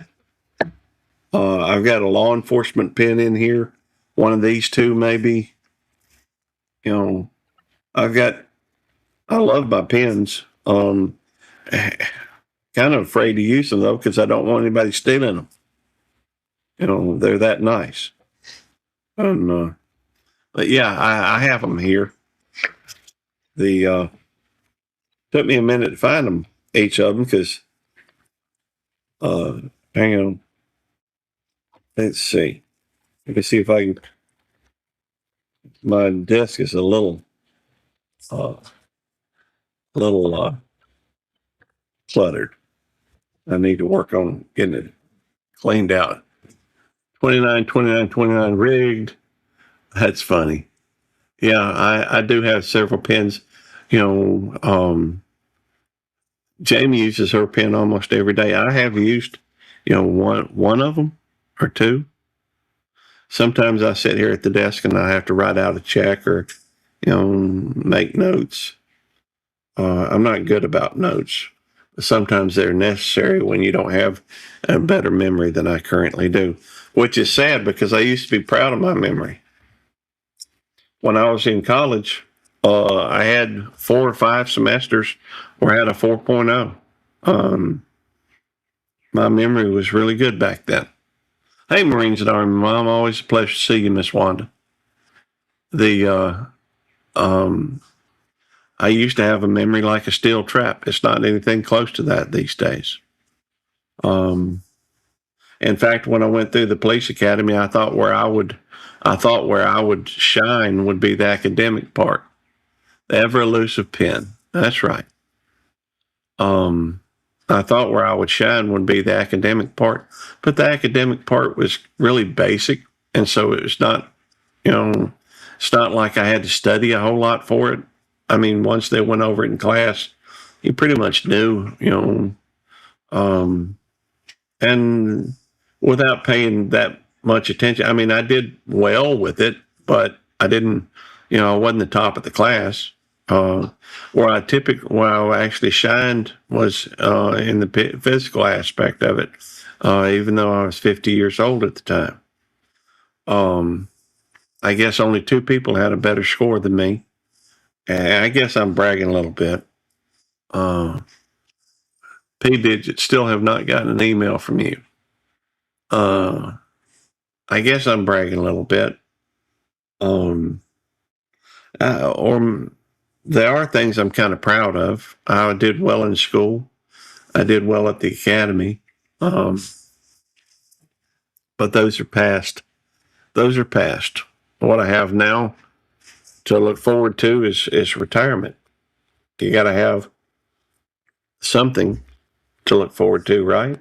I've got a law enforcement pen in here. One of these two, maybe. You know, I love my pens. Kind of afraid to use them though, because I don't want anybody stealing them. They're that nice. And, but yeah, I have them here. The took me a minute to find them, each of them, because hang on. Let's see. Let me see if I can. My desk is a little uh, cluttered. I need to work on getting it cleaned out. 29, 29, 29 rigged. That's funny. Yeah, I do have several pens. Jamie uses her pen almost every day. I have used, one of them or two. Sometimes I sit here at the desk and I have to write out a check or, make notes. I'm not good about notes. Sometimes they're necessary when you don't have a better memory than I currently do, which is sad because I used to be proud of my memory. When I was in college, I had 4 or 5 semesters where I had a 4.0. My memory was really good back then. Hey, Marines and Army Mom, always a pleasure to see you, Miss Wanda. I used to have a memory like a steel trap. It's not anything close to that these days. In fact, when I went through the police academy, I thought where I would shine would be the academic part. The ever elusive pen. That's right. I thought where I would shine would be the academic part, but the academic part was really basic, and so it's not like I had to study a whole lot for it. I mean, once they went over it in class, you pretty much knew, and without paying that much attention. I mean, I did well with it, but I didn't, I wasn't the top of the class. Where I actually shined was in the physical aspect of it, even though I was 50 years old at the time. I guess only 2 people had a better score than me. And I guess I'm bragging a little bit. P-Digit still have not gotten an email from you. I guess I'm bragging a little bit. Or there are things I'm kind of proud of. I did well in school. I did well at the academy. But those are past. Those are past. What I have now to look forward to is retirement. You got to have something to look forward to, right?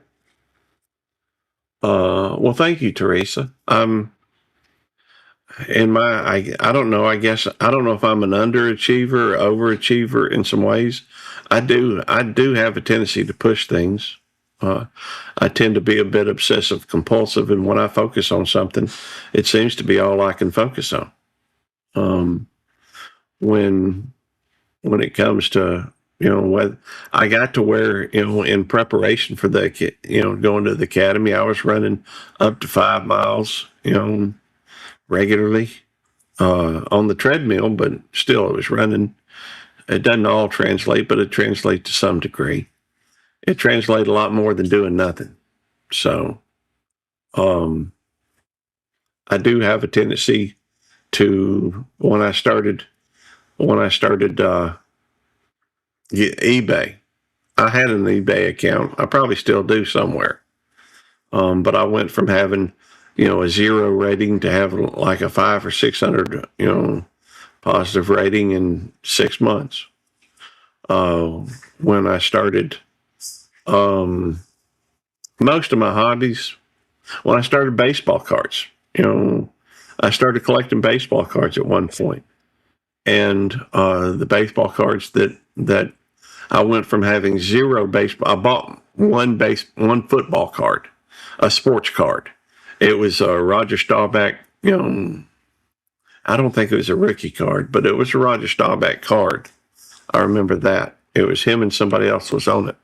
Well, thank you, Teresa. I don't know. I guess I don't know if I'm an underachiever or overachiever in some ways. I do have a tendency to push things. Uh, I tend to be a bit obsessive compulsive, and when I focus on something, it seems to be all I can focus on. Um, when when it comes to what I got to where in preparation for going to the academy, I was running up to 5 miles regularly on the treadmill, but still it was running. It doesn't all translate, but it translates to some degree. It translates a lot more than doing nothing. So um, I do have a tendency to when I started eBay. I had an eBay account. I probably still do somewhere. But I went from having a 0 rating to having like a 500 or 600 positive rating in 6 months. When I started um, most of my hobbies, when I started baseball cards, I started collecting baseball cards at one point, and the baseball cards that I went from having 0 baseball. I bought one football card, a sports card. It was a Roger Staubach. I don't think it was a rookie card, but it was a Roger Staubach card. I remember that. It was him and somebody else was on it.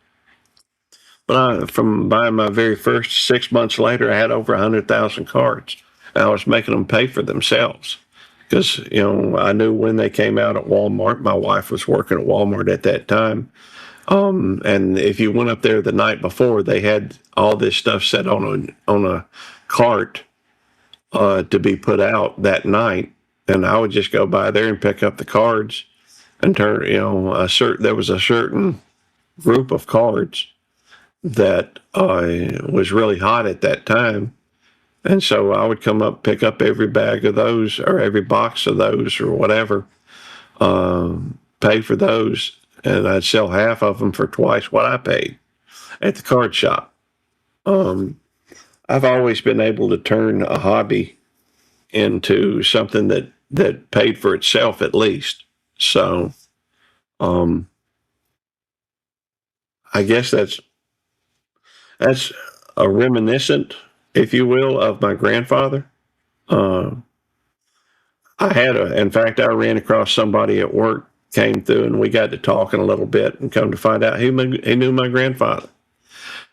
But from buying my very first 6 months later, I had over 100,000 cards. And I was making them pay for themselves because, I knew when they came out at Walmart. My wife was working at Walmart at that time. And if you went up there the night before, they had all this stuff set on a cart to be put out that night. And I would just go by there and pick up the cards and turn, there was a certain group of cards that was really hot at that time. And so I would come up, pick up every bag of those or every box of those or whatever, pay for those, and I'd sell half of them for twice what I paid at the card shop. I've always been able to turn a hobby into something that paid for itself at least. So I guess that's a reminiscent, if you will, of my grandfather. Uh, in fact, I ran across somebody at work, came through, and we got to talking a little bit, and come to find out he knew my grandfather.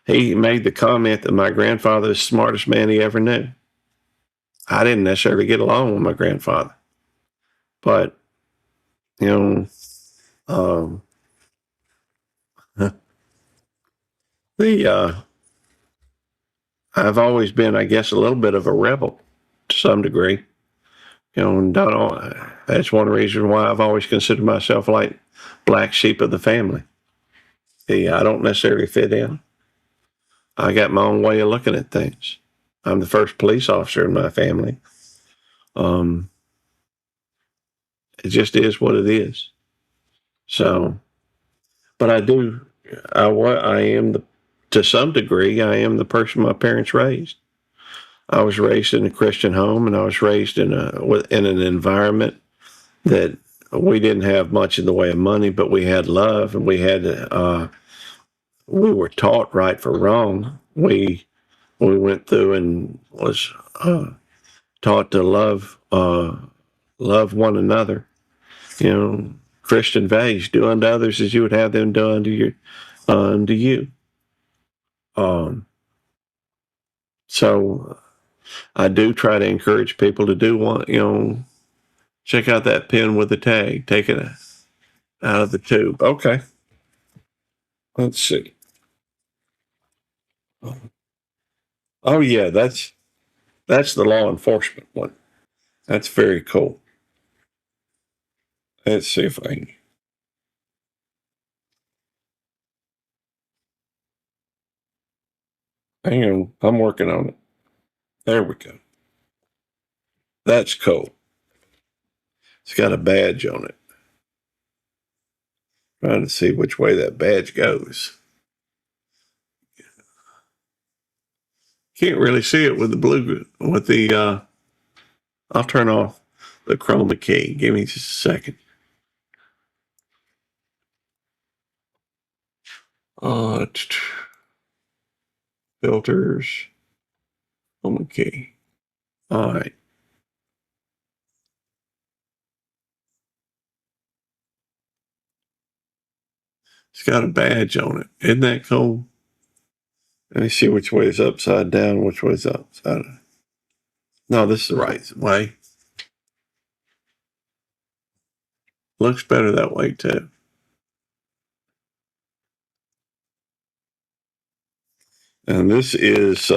He made the comment that my grandfather is the smartest man he ever knew. I didn't necessarily get along with my grandfather, but you know, um, the I've always been, I guess, a little bit of a rebel to some degree. And that's one reason why I've always considered myself like black sheep of the family. I don't necessarily fit in. I got my own way of looking at things. I'm the first police officer in my family. Um, it just is what it is. So, but I am to some degree, I am the person my parents raised. I was raised in a Christian home, and I was raised in an environment that we didn't have much in the way of money, but we had love, and we were taught right for wrong. We went through and was taught to love one another. Christian values: do unto others as you would have them do unto you. So I do try to encourage people to do one. Check out that pen with the tag. Take it out of the tube. Okay, let's see. Oh yeah, that's the law enforcement one. That's very cool. Let's see if I can. Hang on, I'm working on it. There we go. That's cool. It's got a badge on it. Trying to see which way that badge goes. Can't really see it with the blue, with the, I'll turn off the chroma key. Give me just a second. Uh, filters, chroma key. All right. It's got a badge on it. Isn't that cool? Let me see which way is upside down, which way is upside down. No, this is the right way. Looks better that way too. And this is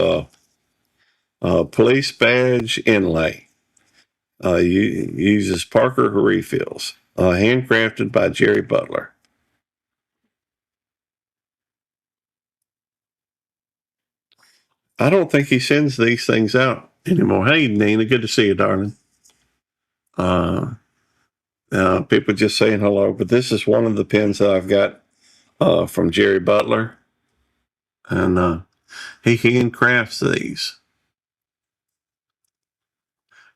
police badge inlay. Uses Parker refills. Handcrafted by Jerry Butler. I don't think he sends these things out anymore. Hey, Nina, good to see you, darling. People just saying hello, but this is one of the pins that I've got from Jerry Butler. And he handcrafts these.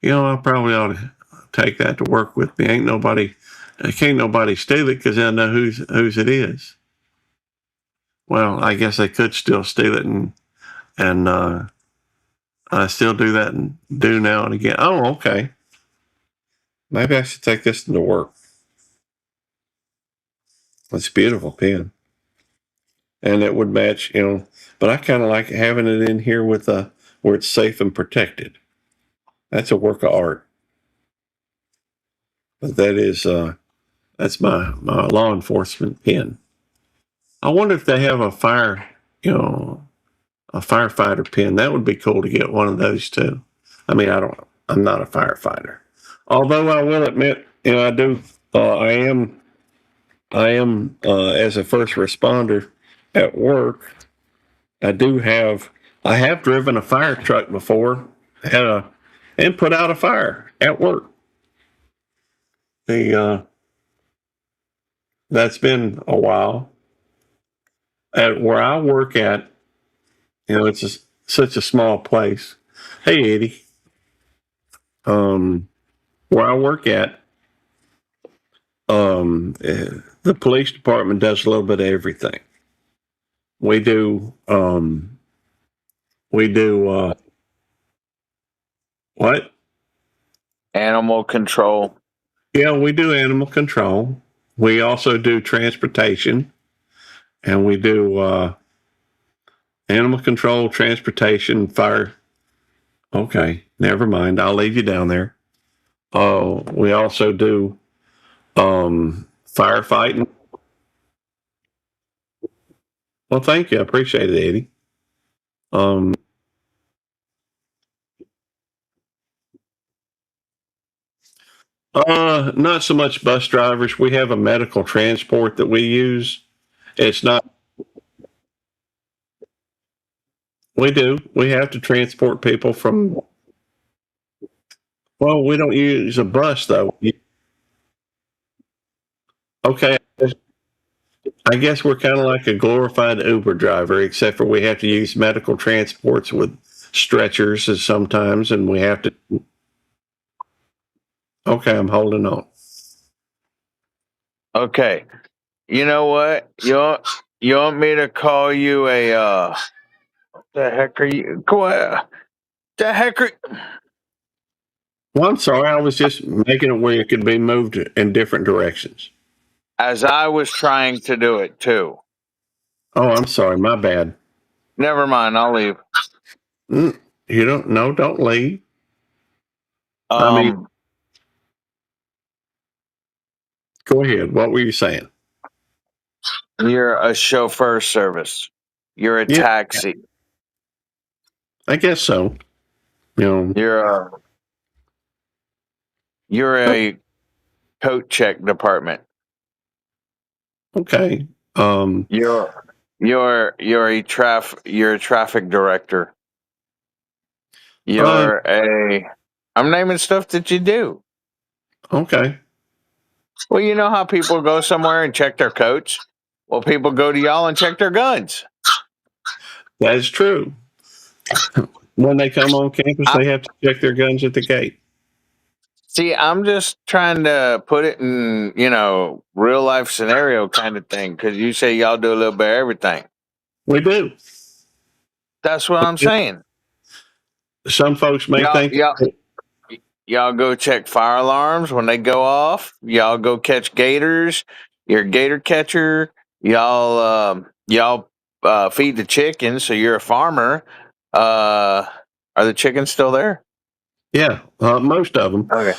You know, I probably ought to take that to work with me. Can't nobody steal it because I know whose it is. Well, I guess they could still steal it and I still do that and do now and again. Oh, okay. Maybe I should take this to work. It's a beautiful pen. And it would match, but I kind of like having it in here with where it's safe and protected. That's a work of art. But that's my law enforcement pen. I wonder if they have a firefighter pen. That would be cool to get one of those too. I mean, I'm not a firefighter. Although I will admit, I do, I am as a first responder at work. I have driven a fire truck before, and put out a fire at work. That's been a while. At where I work at, it's such a small place. Hey, Eddie. Where I work at, the police department does a little bit of everything. We do, what? Animal control. Yeah, we do animal control. We also do transportation, and we do animal control, transportation, fire. Okay, never mind. I'll leave you down there. We also do firefighting. Well, thank you. I appreciate it, Eddie. Not so much bus drivers. We have a medical transport that we use. It's not. We do. We have to transport people from. Well, we don't use a bus though. Okay. I guess we're kind of like a glorified Uber driver, except for we have to use medical transports with stretchers sometimes, and we have to. Okay, I'm holding on. Okay. You know what? You want me to call you a the heck are you the heck are Well, I'm sorry. I was just making it where it could be moved in different directions. as I was trying to do it too. Oh, I'm sorry. My bad. Never mind, I'll leave. You don't. No, don't leave. I mean, Um go ahead. What were you saying? you're a chauffeur service. You're a Yeah, taxi. I guess so. You're a coat check department. Okay. You're You're a traffic director. Uh, You're a. I'm naming stuff that you do. okay. Well, you know how people go somewhere and check their coats. Well, people go to y'all and check their guns. That is true. When they come on campus, I, they have to check their guns at the gate. See, I'm just trying to put it in, real life scenario kind of thing. Because you say y'all do a little bit of everything. We do. That's what I'm saying. Some folks may Y'all, think, y'all, y'all go check fire alarms when they go off. Y'all go catch gators. You're a gator catcher. Y'all feed the chickens. So you're a farmer. Are the chickens still there? yeah, most of them. Okay.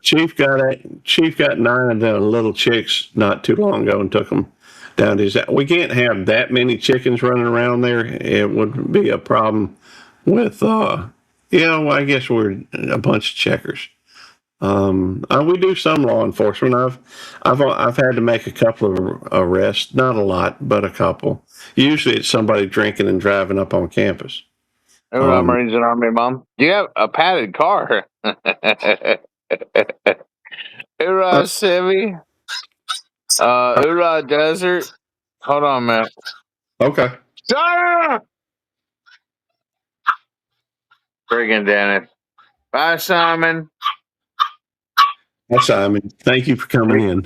Chief got 9 of the little chicks not too long ago and took them down to his. We can't have that many chickens running around there. It would be a problem with, I guess we're a bunch of checkers. We do some law enforcement. I've had to make a couple of arrests, not a lot, but a couple. Usually it's somebody drinking and driving up on campus. Hoorah, Marines and Army, Mom. You have a padded car. Hoorah, Civvy. Hoorah, Desert. Hold on, man. Okay. Ah! Friggin' Dennis. Bye, Simon. Hi, Simon. Thank you for coming in.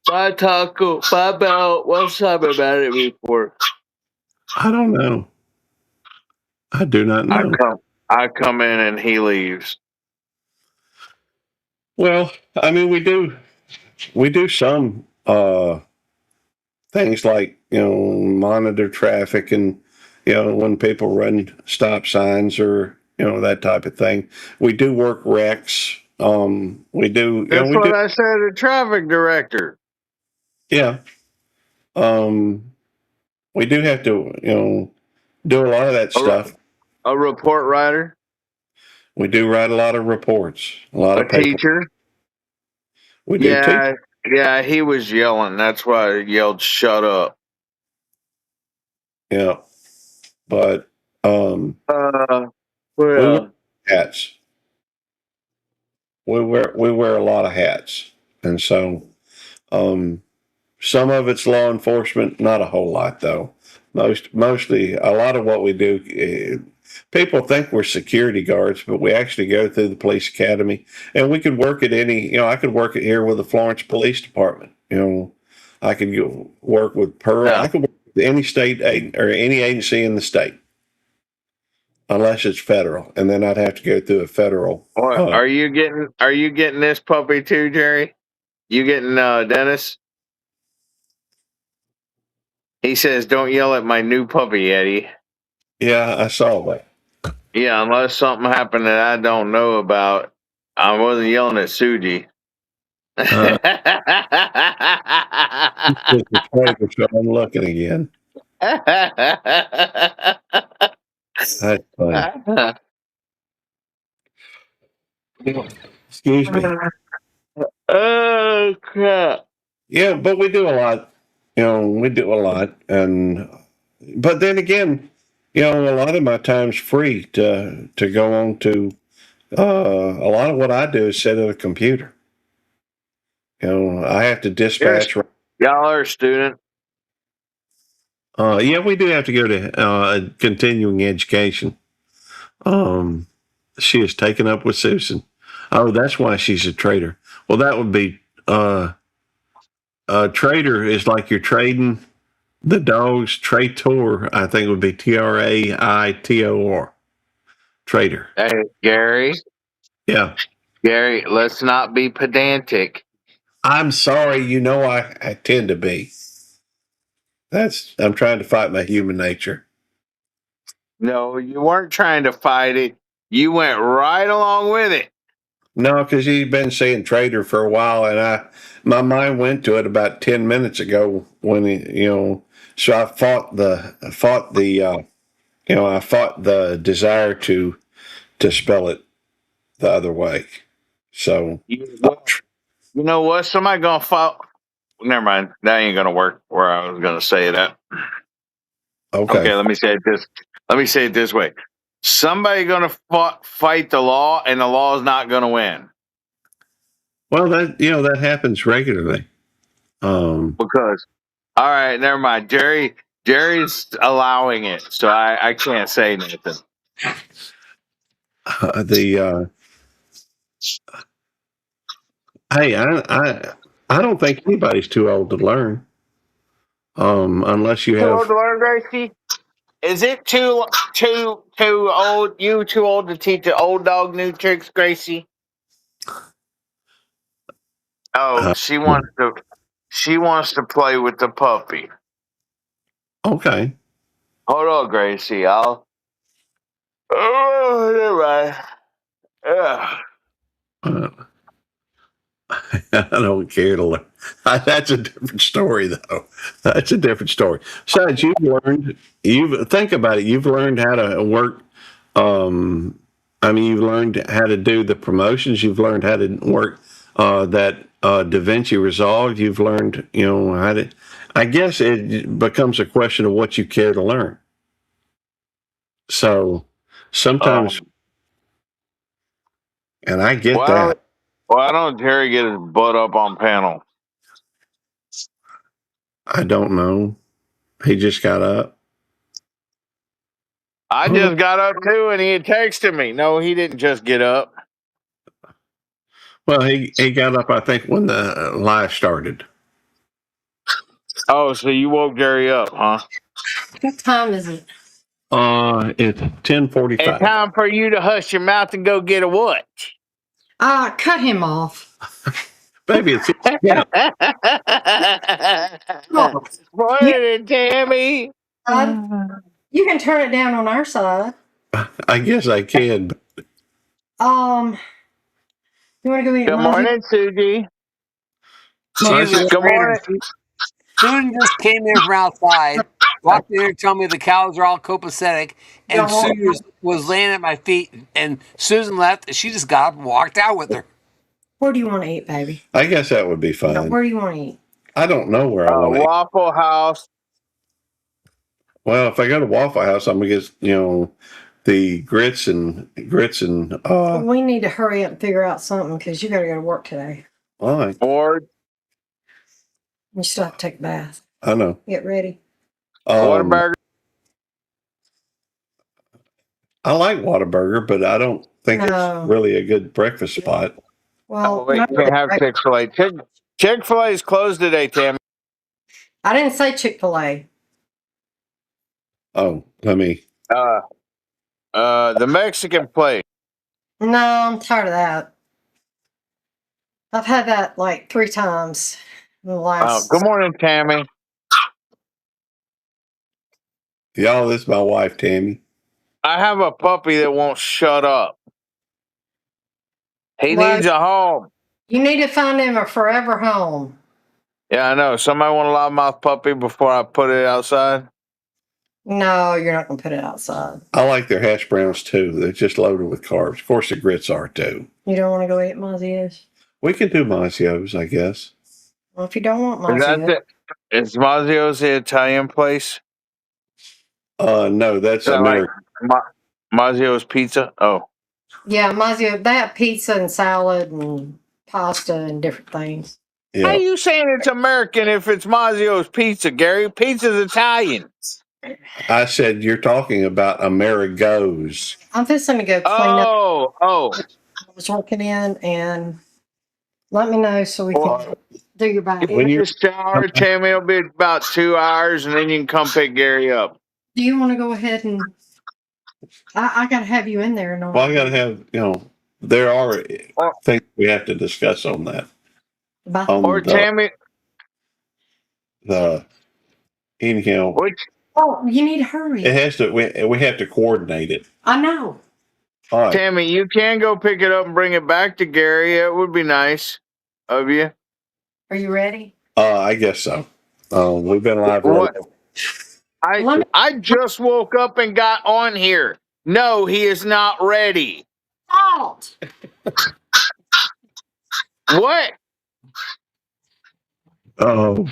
Bye, Taco. Bye, Bell. What's Simon mad at me for? I don't know. I do not know. I come in and he leaves. Well, I mean, we do some things like monitor traffic and when people run stop signs or that type of thing. We do work wrecks. We do. That's We do. what I said, a traffic director. Yeah. Um, we do have to do a lot of that stuff. A report writer. We do write a lot of reports, a lot A of paper. teacher. We do teach. Yeah, he was yelling. That's why I yelled, "Shut up." Yeah, but we wear Well, hats. We wear a lot of hats, and so some of it's law enforcement, not a whole lot though. Mostly, a lot of what we do. People think we're security guards, but we actually go through the police academy, and we could work at any. I could work it here with the Florence Police Department. I could work with Pearl. yeah. I could work with any state or any agency in the state, unless it's federal, and then I'd have to go through a federal. What are you getting? Are you getting this puppy too, Jerry? You getting Dennis? He says, "Don't yell at my new puppy, Eddie." Yeah, I saw that. Yeah, unless something happened that I don't know about. I wasn't yelling at Suji. It's a traitor, so I'm looking again. That's funny. Excuse me. Oh crap! Yeah, but we do a lot. We do a lot, but then again, a lot of my time's free to go on to. A lot of what I do is sit at a computer. I have to dispatch. Y'all are a student. Yeah, we do have to go to continuing education. She is taken up with Susan. Oh, that's why she's a traitor. Well, that would be a trader is like you're trading the dogs. Traitor, I think, would be Traitor. Trader. Hey, Gary. Yeah. Gary, let's not be pedantic. I'm sorry. I tend to be. I'm trying to fight my human nature. No, you weren't trying to fight it. You went right along with it. No, because you've been saying trader for a while, and my mind went to it about 10 minutes ago so I fought the desire to spell it the other way. So You know what? Somebody gonna never mind. That ain't gonna work. Where I was gonna say that. Okay. Okay, let me say it this. Let me say it this way. Somebody gonna fight the law, and the law is not gonna win Well, that happens regularly. because. All right, never mind. Jerry's allowing it, so I can't say nothing. The Hey, I don't think anybody's too old to learn. Unless you Too have. old to learn, Gracie? Is it too old? You too old to teach an old dog new tricks, Gracie? Oh, Uh, she wants to. She wants to play with the puppy. okay. Hold on, Gracie. I'll. Oh, never mind. Ugh. Uh, I don't care to learn. That's a different story, though. That's a different story. Besides, you think about it. You've learned how to work. You've learned how to do the promotions. You've learned how to work that Da Vinci Resolve. You've learned, how to. I guess it becomes a question of what you care to learn. So sometimes, Um. and I get Well, that. why don't Jerry get his butt up on panel? I don't know. He just got up. I just got up too, and he had texted me. No, he didn't just get up. Well, he got up, I think, when the live started. Oh, so you woke Jerry up, huh? What time is it? It's It's 10:45. time for you to hush your mouth and go get a what? Cut him off. Baby, it's yeah. Look, Put you, it in, Tammy. you can turn it down on our side. I guess I can. You want to go eat Good Muzzy? morning, Susie. Marcy, Good morning. Susan just came in from outside, walked in here and told me the cows are all copacetic, and Y'all want- Susan was laying at my feet, and Susan left, and she just got up and walked out with her. Where do you want to eat, baby? I guess that would be fine. Where do you want to eat? I don't know where I want to eat. Waffle House. Well, if I go to Waffle House, I'm gonna get the grits and. We need to hurry up and figure out something because you got to go to work today. All right, Or You still have to take a bath. I know. Get ready. Whataburger. I like Whataburger, but I don't think No. it's really a good breakfast spot. Well, Oh, wait, no, you can't have Chick-fil-A. Chick-fil-A is closed today, Tammy. I didn't say Chick-fil-A. Oh, let me. The Mexican place. No, I'm tired of that. I've had that like 3 times in the last. Good morning, Tammy. Y'all, this is my wife, Tammy. I have a puppy that won't shut up. He Well, needs a home. You need to find him a forever home. Yeah, I know. Somebody want a loudmouth puppy before I put it outside? No, you're not going to put it outside. I like their hash browns too. They're just loaded with carbs. Of course, the grits are too. You don't want to go eat Mazio's? We can do Mazio's, I guess. Well, if you don't want Is that Mazio's. Is Mazio's the Italian place? No, that's Is that like American. Mazio's Pizza? Oh. Yeah, Mazio, they have pizza and salad and pasta and different things. Yeah. How you saying it's American if it's Mazio's Pizza, Gary? Pizza's Italian. I said you're talking about Amerigos. I'm fixing to go clean up Oh. what I was working in and let me know so we can do your back. When you shower, Tammy, it'll be about 2 hours, and then you can come pick Gary up. Do you want to go ahead and I got to have you in there. Well, I got to have, there are things we have to discuss on that. Or Tammy. Anyhow. Oh, you need to hurry. It has to, we have to coordinate it. I know. All right. Tammy, you can go pick it up and bring it back to Gary. It would be nice of you. Are you ready? I guess so. We've been live. What? I just woke up and got on here. No, he is not ready. Salt. What? Oh,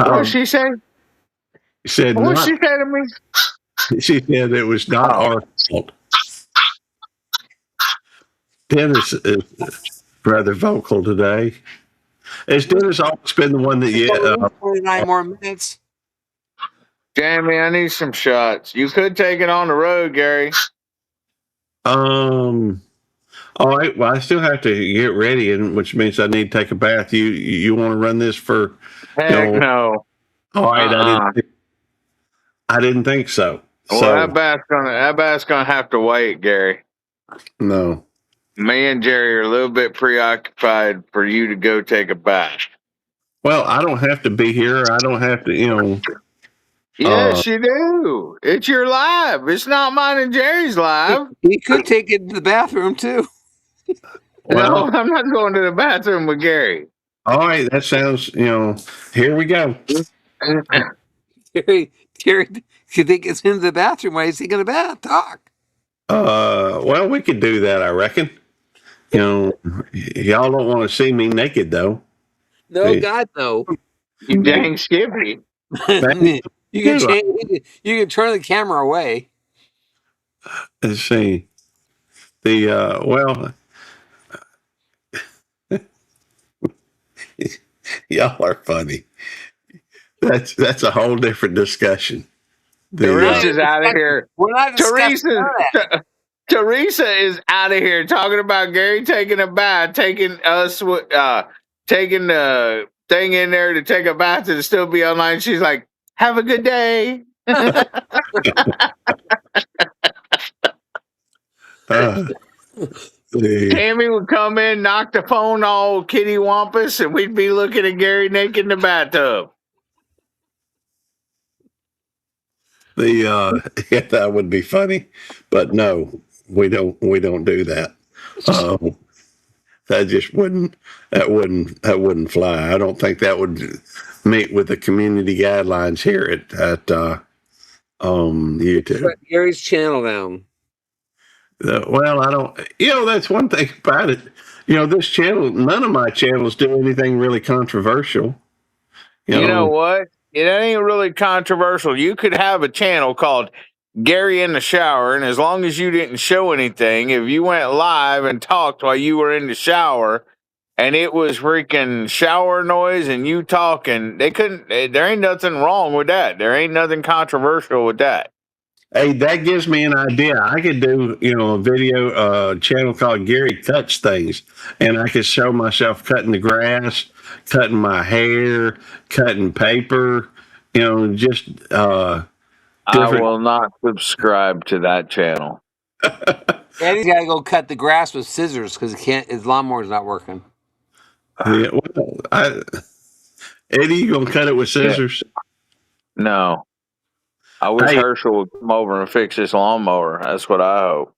What did um, she say? said What did she not. say to me? She said it was not Oh, our fault. Dennis is rather vocal today. Has Dennis always been the one that yeah? 29 more minutes. Jamie, I need some shots. You could take it on the road, Gary. Um. All right. Well, I still have to get ready, and which means I need to take a bath. You want to run this for, you Heck know? no. All right. Uh-uh. I didn't think so. Well, So that bath's gonna have to wait, Gary. no. Me and Jerry are a little bit preoccupied for you to go take a bath. Well, I don't have to be here. I don't have to. Yes, you do. It's your live. It's not mine and Jerry's live. He could take it to the bathroom too. No, Well, I'm not going to the bathroom with Gary. all right. That sounds. Here we go. Gary, you think it's in the bathroom? Why is he going to bath? Talk. Well, we could do that. I reckon. Y'all don't want to see me naked though. No, Hey, God, no. You dang Skippy. You can you. change. You can turn the camera away. Let's see. Well, y'all are funny. That's a whole different discussion. Teresa's out of here. We're not discussing that. Teresa is out of here talking about Gary taking a bath, taking taking the thing in there to take a bath and still be online. She's like, "Have a good day." uh, the Tammy would come in, knock the phone all kitty wampus, and we'd be looking at Gary naked in the bathtub. yeah, that would be funny, but no, we don't do that. Um, that just wouldn't that wouldn't fly. I don't think that would meet with the community guidelines here at YouTube. Shut Gary's channel down. Well, I don't. That's one thing about it. This channel, none of my channels do anything really controversial. You know what? It ain't really controversial. You could have a channel called Gary in the Shower, and as long as you didn't show anything, if you went live and talked while you were in the shower, and it was freaking shower noise and you talking, they couldn't. There ain't nothing wrong with that. There ain't nothing controversial with that. Hey, that gives me an idea. I could do, a video channel called Gary Cuts Things, and I could show myself cutting the grass, cutting my hair, cutting paper, just I different. will not subscribe to that channel. Eddie's got to go cut the grass with scissors because his lawnmower's not working. Yeah, Eddie, you gonna cut it with scissors? No. I wish Hey, Herschel would come over and fix this lawnmower. That's what I hope.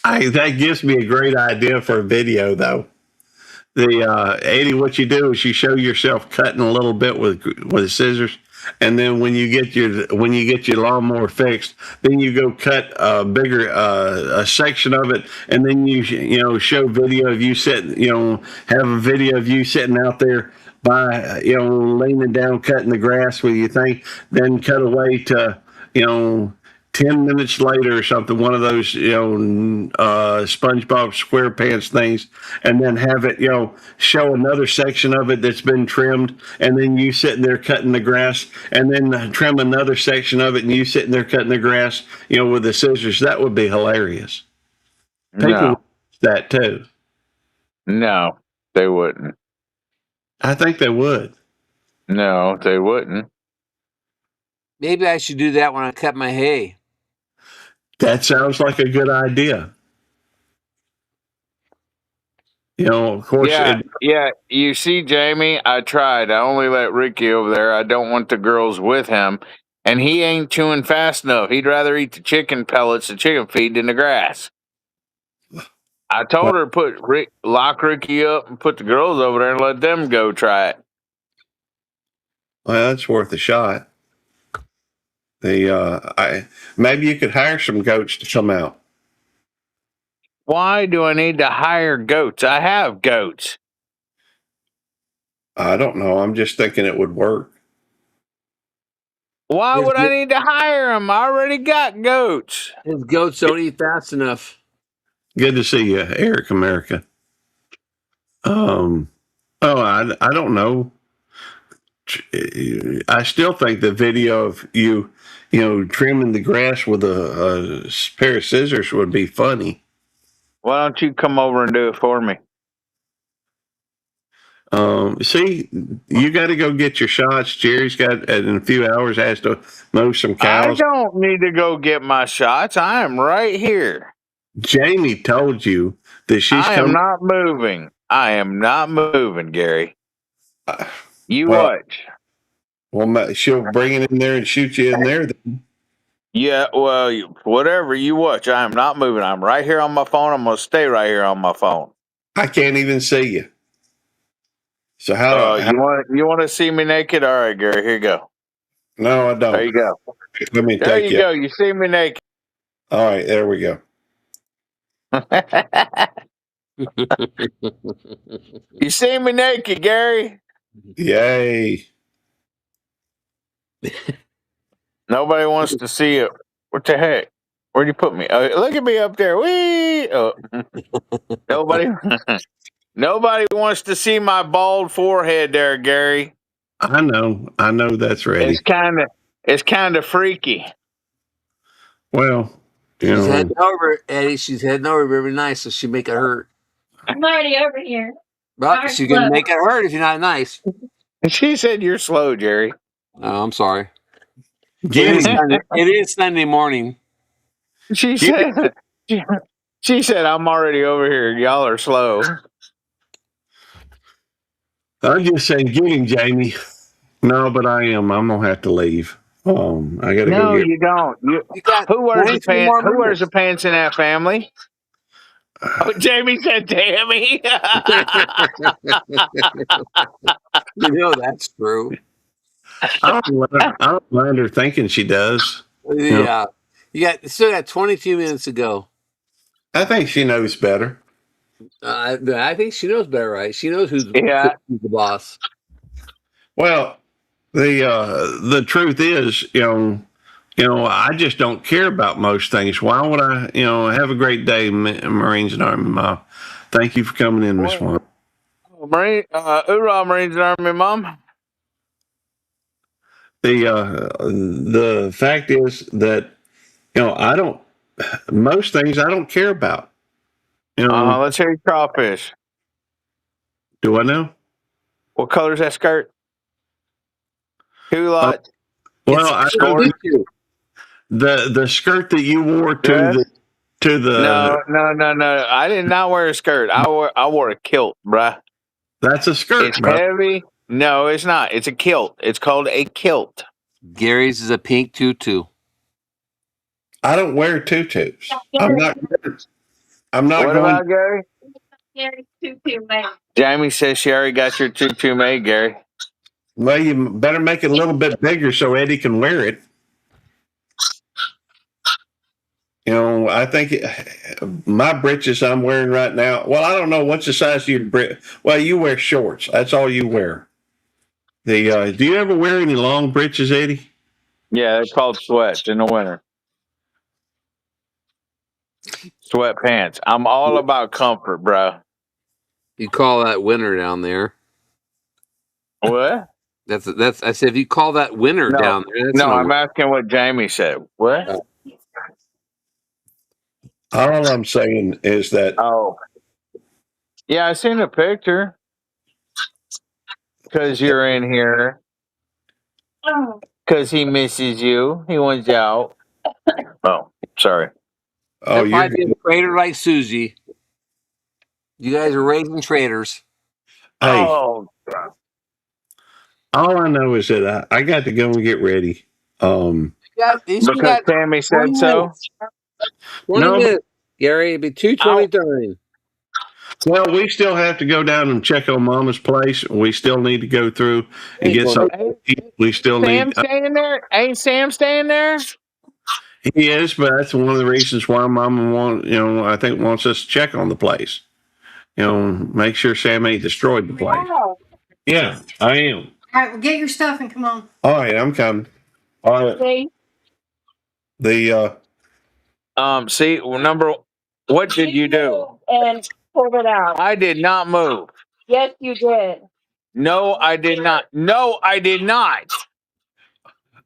that gives me a great idea for a video, though. Eddie, what you do is you show yourself cutting a little bit with scissors, and then when you get your lawnmower fixed, then you go cut a bigger a section of it, and then you show video of you sitting, have a video of you sitting out there by leaning down cutting the grass with your thing, then cut away to 10 minutes later or something, one of those, SpongeBob SquarePants things, and then have it, show another section of it that's been trimmed, and then you sitting there cutting the grass, and then trim another section of it, and you sitting there cutting the grass, with the scissors. That would be hilarious. People would No. watch that too. No, they wouldn't. I think they would. No, they wouldn't. Maybe I should do that when I cut my hay. That sounds like a good idea. Of course. Yeah. You see, Jamie, I tried. I only let Ricky over there. I don't want the girls with him. And he ain't chewing fast enough. He'd rather eat the chicken pellets, the chicken feed, than the grass. I told her to lock Ricky up and put the girls over there and let them go try it. Well, that's worth a shot. Maybe you could hire some goats to come out. Why do I need to hire goats? I have goats. I don't know. I'm just thinking it would work. Why His, would I need to hire him? I already got goats. his goats don't eat fast enough. Good to see you, Eric America. Um, oh, I don't know. I still think the video of you trimming the grass with a pair of scissors would be funny. Why don't you come over and do it for me? See, you got to go get your shots. Jerry's got in a few hours has to mow some I cows. don't need to go get my shots. I am right here. Jamie told you that she's I am coming. not moving. I am not moving, Gary. You Well, watch. well, she'll bring it in there and shoot you in there. Yeah, well, whatever. You watch. I am not moving. I'm right here on my phone. I'm gonna stay right here on my phone. I can't even see you. So how? You want to see me naked? All right, Gary. Here you go. No, I There don't. you go. Let me There take you you. go. You see me naked. All right, there we go. You see me naked, Gary. Yay! Nobody wants to see it. What the heck? Where'd you put me? Look at me up there. Wee! Oh. Nobody. Nobody wants to see my bald forehead there, Gary. I know that's ready. It's kind of freaky. Well, She's heading over, Eddie. She's heading over very nice, so she make it hurt. I'm already over here. But she's gonna make it hurt if you're not nice. She said you're slow, Jerry. Oh, I'm sorry. It is Sunday morning. She said I'm already over here. Y'all are slow. I'm just saying, get him, Jamie. No, but I am. I'm gonna have to leave. I gotta No, go get. you don't. You got Who wears the 22 pants? more Who wears the minutes. pants in that family? Oh, Jamie said, "Tammy." You know that's true. I don't mind her thinking she does. Yeah. You still got 22 minutes to go. I think she knows better. I think she knows better, right? She knows who's Yeah. the boss. Well, the truth is, I just don't care about most things. Why would I? Have a great day, Marines and Army Mom. Thank you for coming in, Miss Juan. Hoorah, Marines and Army Mom. The fact is that I don't. Most things I don't care about. Let's hear your crawfish. Do I know? What color's that skirt? Culotte. Well, I know the skirt that you wore to the. No. I did not wear a skirt. I wore a kilt, bruh. That's a skirt, It's bro. heavy. No, it's not. It's a kilt. It's called a kilt. Gary's is a pink tutu. I don't wear tutus. I'm not What going. about Gary? Gary's tutu made. Jamie says she already got your tutu made, Gary. Well, you better make it a little bit bigger so Eddie can wear it. I think my breeches I'm wearing right now. Well, I don't know what's the size of your brit. Well, you wear shorts. That's all you wear. Do you ever wear any long breeches, Eddie? Yeah, they're called sweats in the winter. Sweatpants. I'm all about comfort, bro. You call that winter down there. What? That's. I said if you call that winter down there. That's I'm asking what Jamie said. What? All I'm saying is that. Oh. Yeah, I seen a picture. Because you're in here. Because he misses you. He wants out. Oh, sorry. Oh, that might be a trader like Susie. You guys are raising traders. Hey, Oh. all I know is that I got to go and get ready. Because Tammy said so? 20 minutes, Gary. It'd be 2:29. Well, we still have to go down and check on Mama's place. We still need to go through and get something. We still Sam need. staying there? Ain't Sam staying there? He is, but that's one of the reasons why Mama wants us to check on the place. Make sure Sam ain't destroyed the place. Yeah, I am. All right, well, get your stuff and come on. All right, I'm coming. All right. See? The See, what did you do? And pulled it out. I did not move. Yes, you did. No, I did not. No, I did not.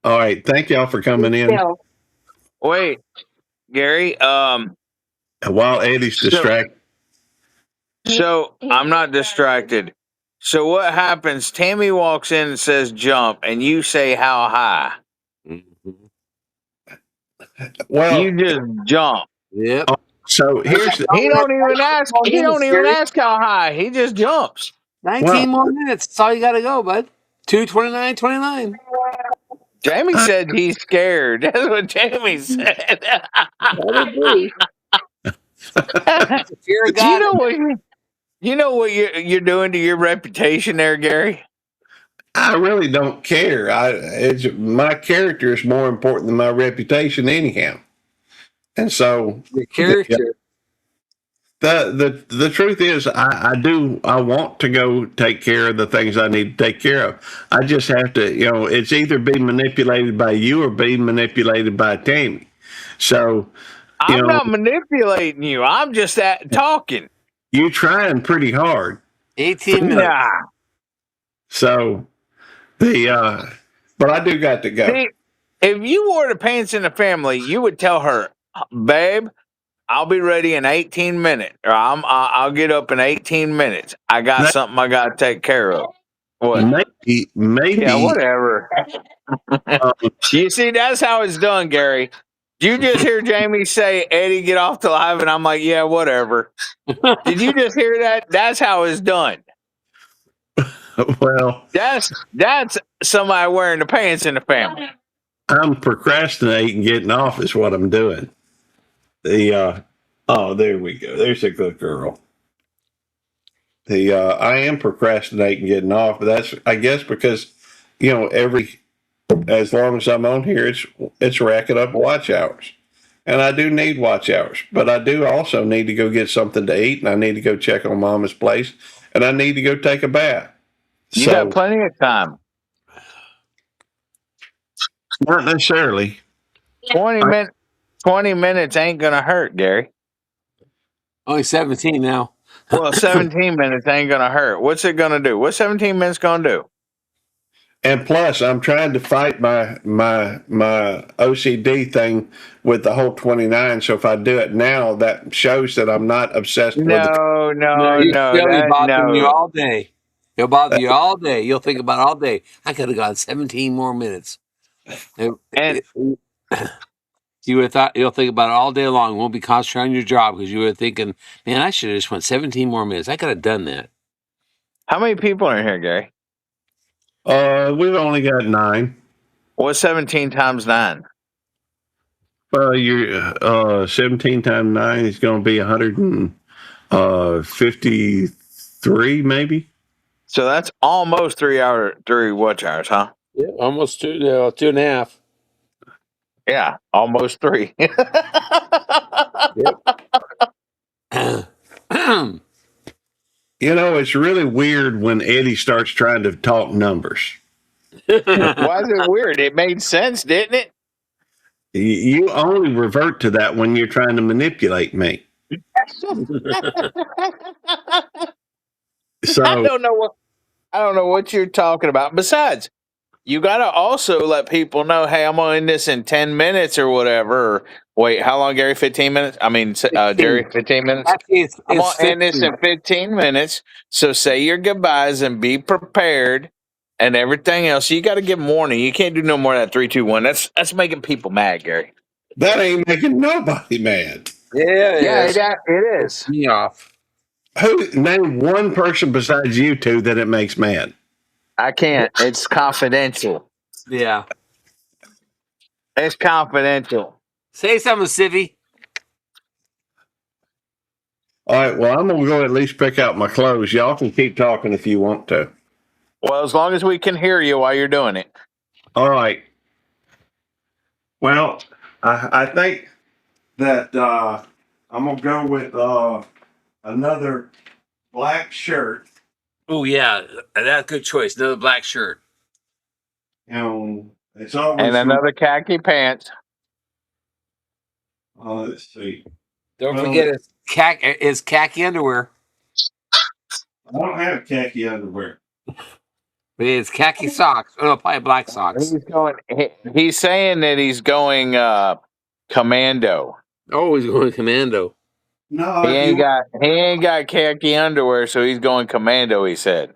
all right. Thank y'all for coming in. Still. Wait, Gary. While Eddie's So, distracted, so I'm not distracted. So what happens? Tammy walks in and says jump, and you say how high? well, You just jump. Yep. so here's the, He don't even ask. More He minutes, don't even Gary. ask how high. He just jumps. 19 more minutes. That's all you got to go, bud. 2:29:29. Jamie said he's scared. That's what Jamie said. I would agree. Fear of Do you God. know what you're doing to your reputation there, Gary? I really don't care. It's my character is more important than my reputation, anyhow. And so, Your character. the truth is, I want to go take care of the things I need to take care of. I just have to, it's either being manipulated by you or being manipulated by Tammy. So, I'm not manipulating you. I'm just talking. you trying pretty hard. 18 minutes. Nah. So but I do got to go. See, if you wore the pants in the family, you would tell her, babe, I'll be ready in 18 minutes. Or I'll get up in 18 minutes. I got something I got to take care of. What? Maybe. Yeah, whatever. You see, that's how it's done, Gary. Did you just hear Jamie say, Eddie, get off the live? And I'm like, yeah, whatever. Did you just hear that? That's how it's done. Well, that's somebody wearing the pants in the family. I'm procrastinating getting off is what I'm doing. There we go. There's a good girl. I am procrastinating getting off, but that's, I guess, because as long as I'm on here, it's racking up watch hours, and I do need watch hours, but I do also need to go get something to eat, and I need to go check on Mama's place, and I need to go take a bath. You got plenty of time. Not necessarily. 20 minutes ain't gonna hurt, Gary. Only 17 now. Well, 17 minutes ain't gonna hurt. What's it gonna do? What's 17 minutes gonna do? And plus, I'm trying to fight my OCD thing with the whole 29. So if I do it now, that shows that I'm not obsessed with it. No. It'll bother you all day. It'll bother you all day. You'll think about it all day. I could have gone 17 more minutes. And you would have thought you'll think about it all day long. Won't be concentrating on your job because you were thinking, man, I should have just went 17 more minutes. I could have done that. how many people are in here, Gary? We've only got 9. What's 17 times 9? Well, you're 17 times 9 is going to be 153, maybe. So that's almost 3 watch hours, huh? Yeah, almost 2.5. Yeah, almost 3. It's really weird when Eddie starts trying to talk numbers. Why is it weird? It made sense, didn't it? You only revert to that when you're trying to manipulate me. So I don't know what you're talking about. Besides, you got to also let people know, hey, I'm going to end this in 10 minutes or whatever. Or, wait, how long, Gary? 15 minutes? I mean, Jerry, 15 minutes? Actually, I'm going to end this in 15 minutes. So say your goodbyes and be prepared and everything else. You got to give them warning. You can't do no more than that 3, 2, 1. That's making people mad, Gary. that ain't making nobody mad. Yeah, it is. Me off. Name one person besides you two that it makes mad. I can't. It's confidential. Yeah. It's confidential. Say something, Civvy. All right, well, I'm going to go at least pick out my clothes. Y'all can keep talking if you want to. Well, as long as we can hear you while you're doing it. All right. Well, I think that I'm going to go with another black shirt. Oh yeah, that's a good choice. Another black shirt. It's always And another khaki pants. let's see. Don't Well, forget it's khaki underwear. I don't have khaki underwear. But it's khaki socks. Oh, no, probably black socks. He's saying that he's going commando. Oh, he's going commando. No, He if ain't you got khaki underwear, so he's going commando, he said.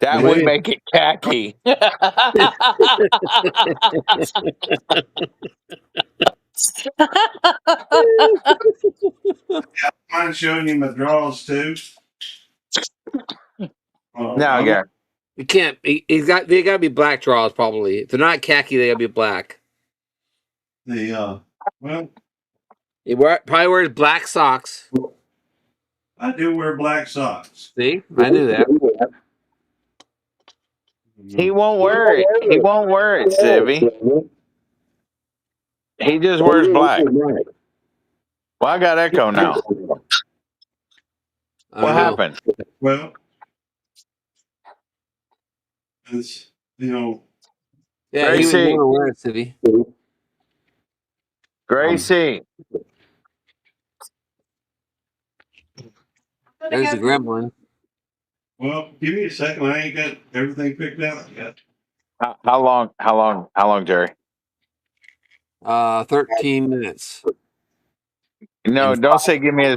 That would Maybe. make it khaki. mind showing you my drawers too. No, Gary. You can't. They got to be black drawers probably. If they're not khaki, they got to be black. Well, He probably wears black socks. I do wear black socks. See, I knew that. He won't wear it. He won't wear it, Civvy. He just wears black. Well, I got echo now. What happened? Well, it's Yeah, he was Gracie. going to wear it, Civvy. Gracie. There's a gremlin. Well, give me a second. I ain't got everything picked out yet. How long, Jerry? 13 minutes. No, And don't say give me a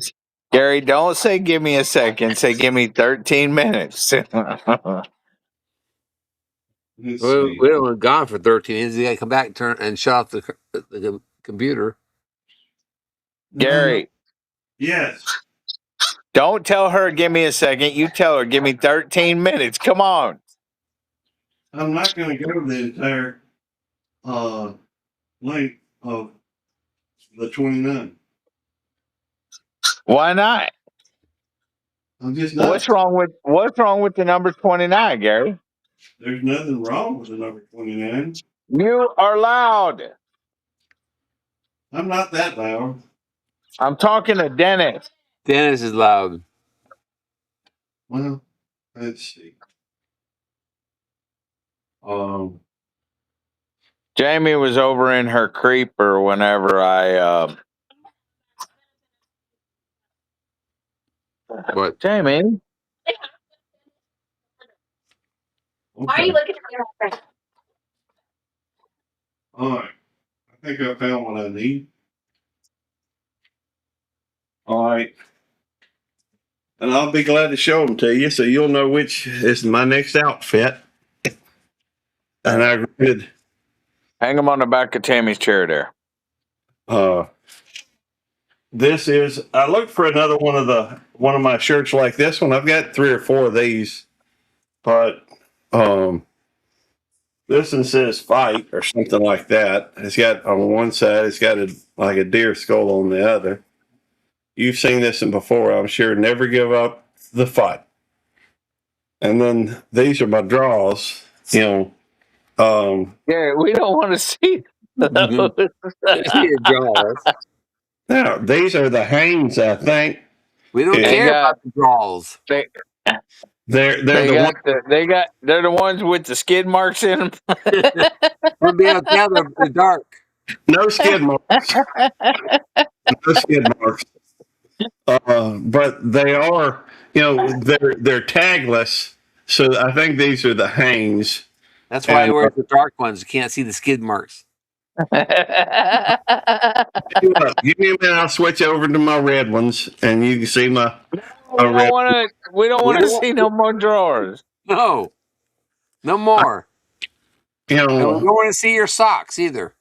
Gary, don't say give me a second. Say give me 13 minutes. Let's we see. only gone for 13 minutes. You got to come back and turn and shut off the computer. Gary, Yes. don't tell her give me a second. You tell her give me 13 minutes. Come on. I'm not going to go the entire length of the 29. Why not? I'm just not. What's wrong with the number 29, Gary? There's nothing wrong with the number 29. You are loud. I'm not that loud. I'm talking to Dennis. Dennis is loud. Well, let's see. Jamie was over in her creeper whenever I What? Jamie. Why are you looking at me like that? All right. I think I found what I need. All right. And I'll be glad to show them to you so you'll know which is my next outfit. And I did. Hang them on the back of Tammy's chair there. This is. I looked for another one of my shirts like this one. I've got 3 or 4 of these, but this one says "fight" or something like that. It's got on one side. It's got like a deer skull on the other. You've seen this one before, I'm sure. Never give up the fight. And then these are my draws. Yeah, we don't want to see those. Your jaws. Now these are the Hanes, I think. We don't care about the draws. They're the ones. They're the ones with the skid marks in them. We'll be able to tell they're dark. No skid marks. No skid marks. But they are, they're tagless. So I think these are the Hanes. That's why he wears the dark ones. You can't see the skid marks. Give me a minute. I'll switch over to my red ones, and you can see my. We don't want to see no more drawers. No, no more. And we don't want to see your socks either.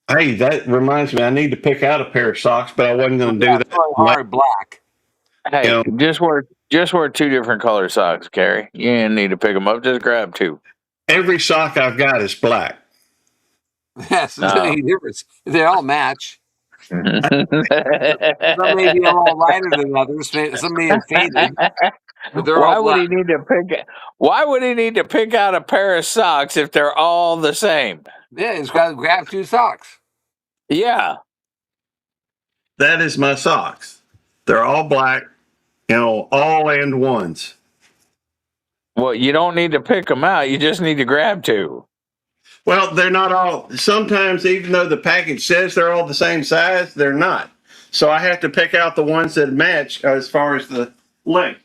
Hey, that reminds me. I need to pick out a pair of socks, but I wasn't going to do that. Hard black. Hey, just wear 2 different color socks, Carrie. You didn't need to pick them up. Just grab 2. Every sock I've got is black. Yes, there's any difference. They all match. Some may be a little lighter than others. Some may have faded. But they're all black. Why would he need to pick out a pair of socks if they're all the same? Yeah, he's got to grab 2 socks. Yeah. That is my socks. They're all black, all and ones. Well, you don't need to pick them out. You just need to grab two. Well, they're not all. Sometimes, even though the package says they're all the same size, they're not. So I have to pick out the ones that match as far as the length.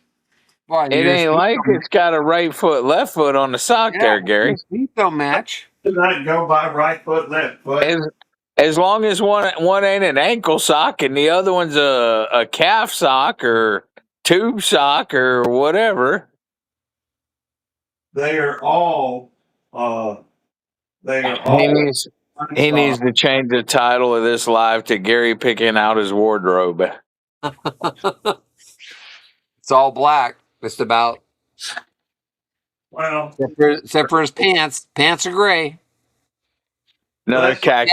Boy, It ain't like it's got a right foot, left foot on the sock there, Gary. Your feet don't match. Do not go by right foot, left foot. As long as one ain't an ankle sock and the other one's a calf sock or tube sock or whatever. They are all. They are He all. needs to change the title of this live to Gary picking out his wardrobe. It's all black, just about. Well, Except for his pants. Pants are gray. No, they're khaki.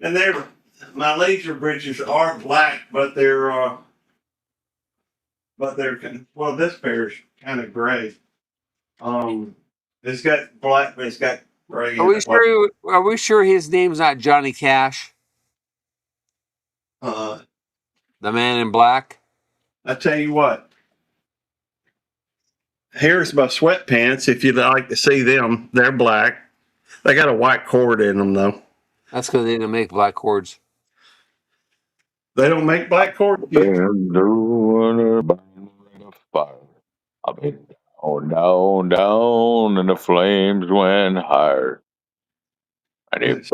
And my laser bridges are black, but they're well, this pair's kind of gray. It's got black, but it's got gray. Are we sure his name's not Johnny Cash? The man in black? I tell you what. Here's my sweatpants. If you'd like to see them, they're black. They got a white cord in them, though. That's because they don't make black cords. They don't make black cords. I've been doing a fire. I've been down, and the flames went higher. And it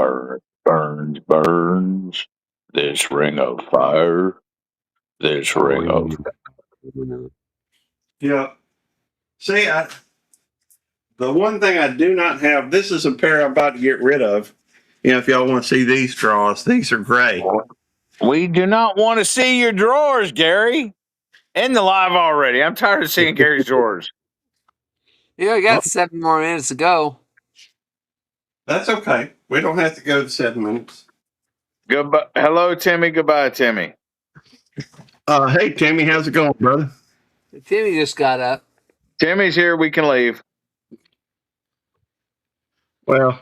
burns. This ring of fire. This ring of fire. Yeah. See, the one thing I do not have, this is a pair I'm about to get rid of. You know, if y'all want to see these draws, these are gray. We do not want to see your drawers, Gary. In the live already. I'm tired of seeing Gary's drawers. Yeah, we got 7 more minutes to go. That's okay. We don't have to go to 7 minutes. Goodbye. Hello, Timmy. Goodbye, Timmy. Hey, Timmy, how's it going, brother? Timmy just got up. Timmy's here. We can leave. Well,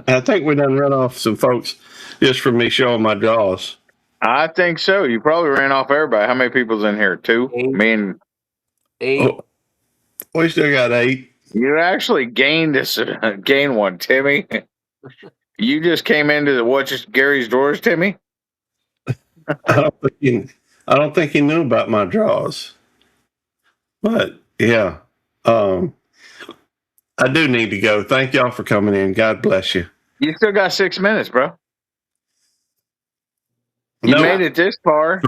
I think we done run off some folks just from me showing my jaws. I think so. You probably ran off everybody. How many people's in here? 2? 8. Me and 8. Oh, we still got 8. You actually gained one, Timmy. You just came into watch Gary's drawers, Timmy. I don't think he knew about my draws. But yeah, I do need to go. Thank y'all for coming in. God bless you. You still got 6 minutes, bro. You made it this far.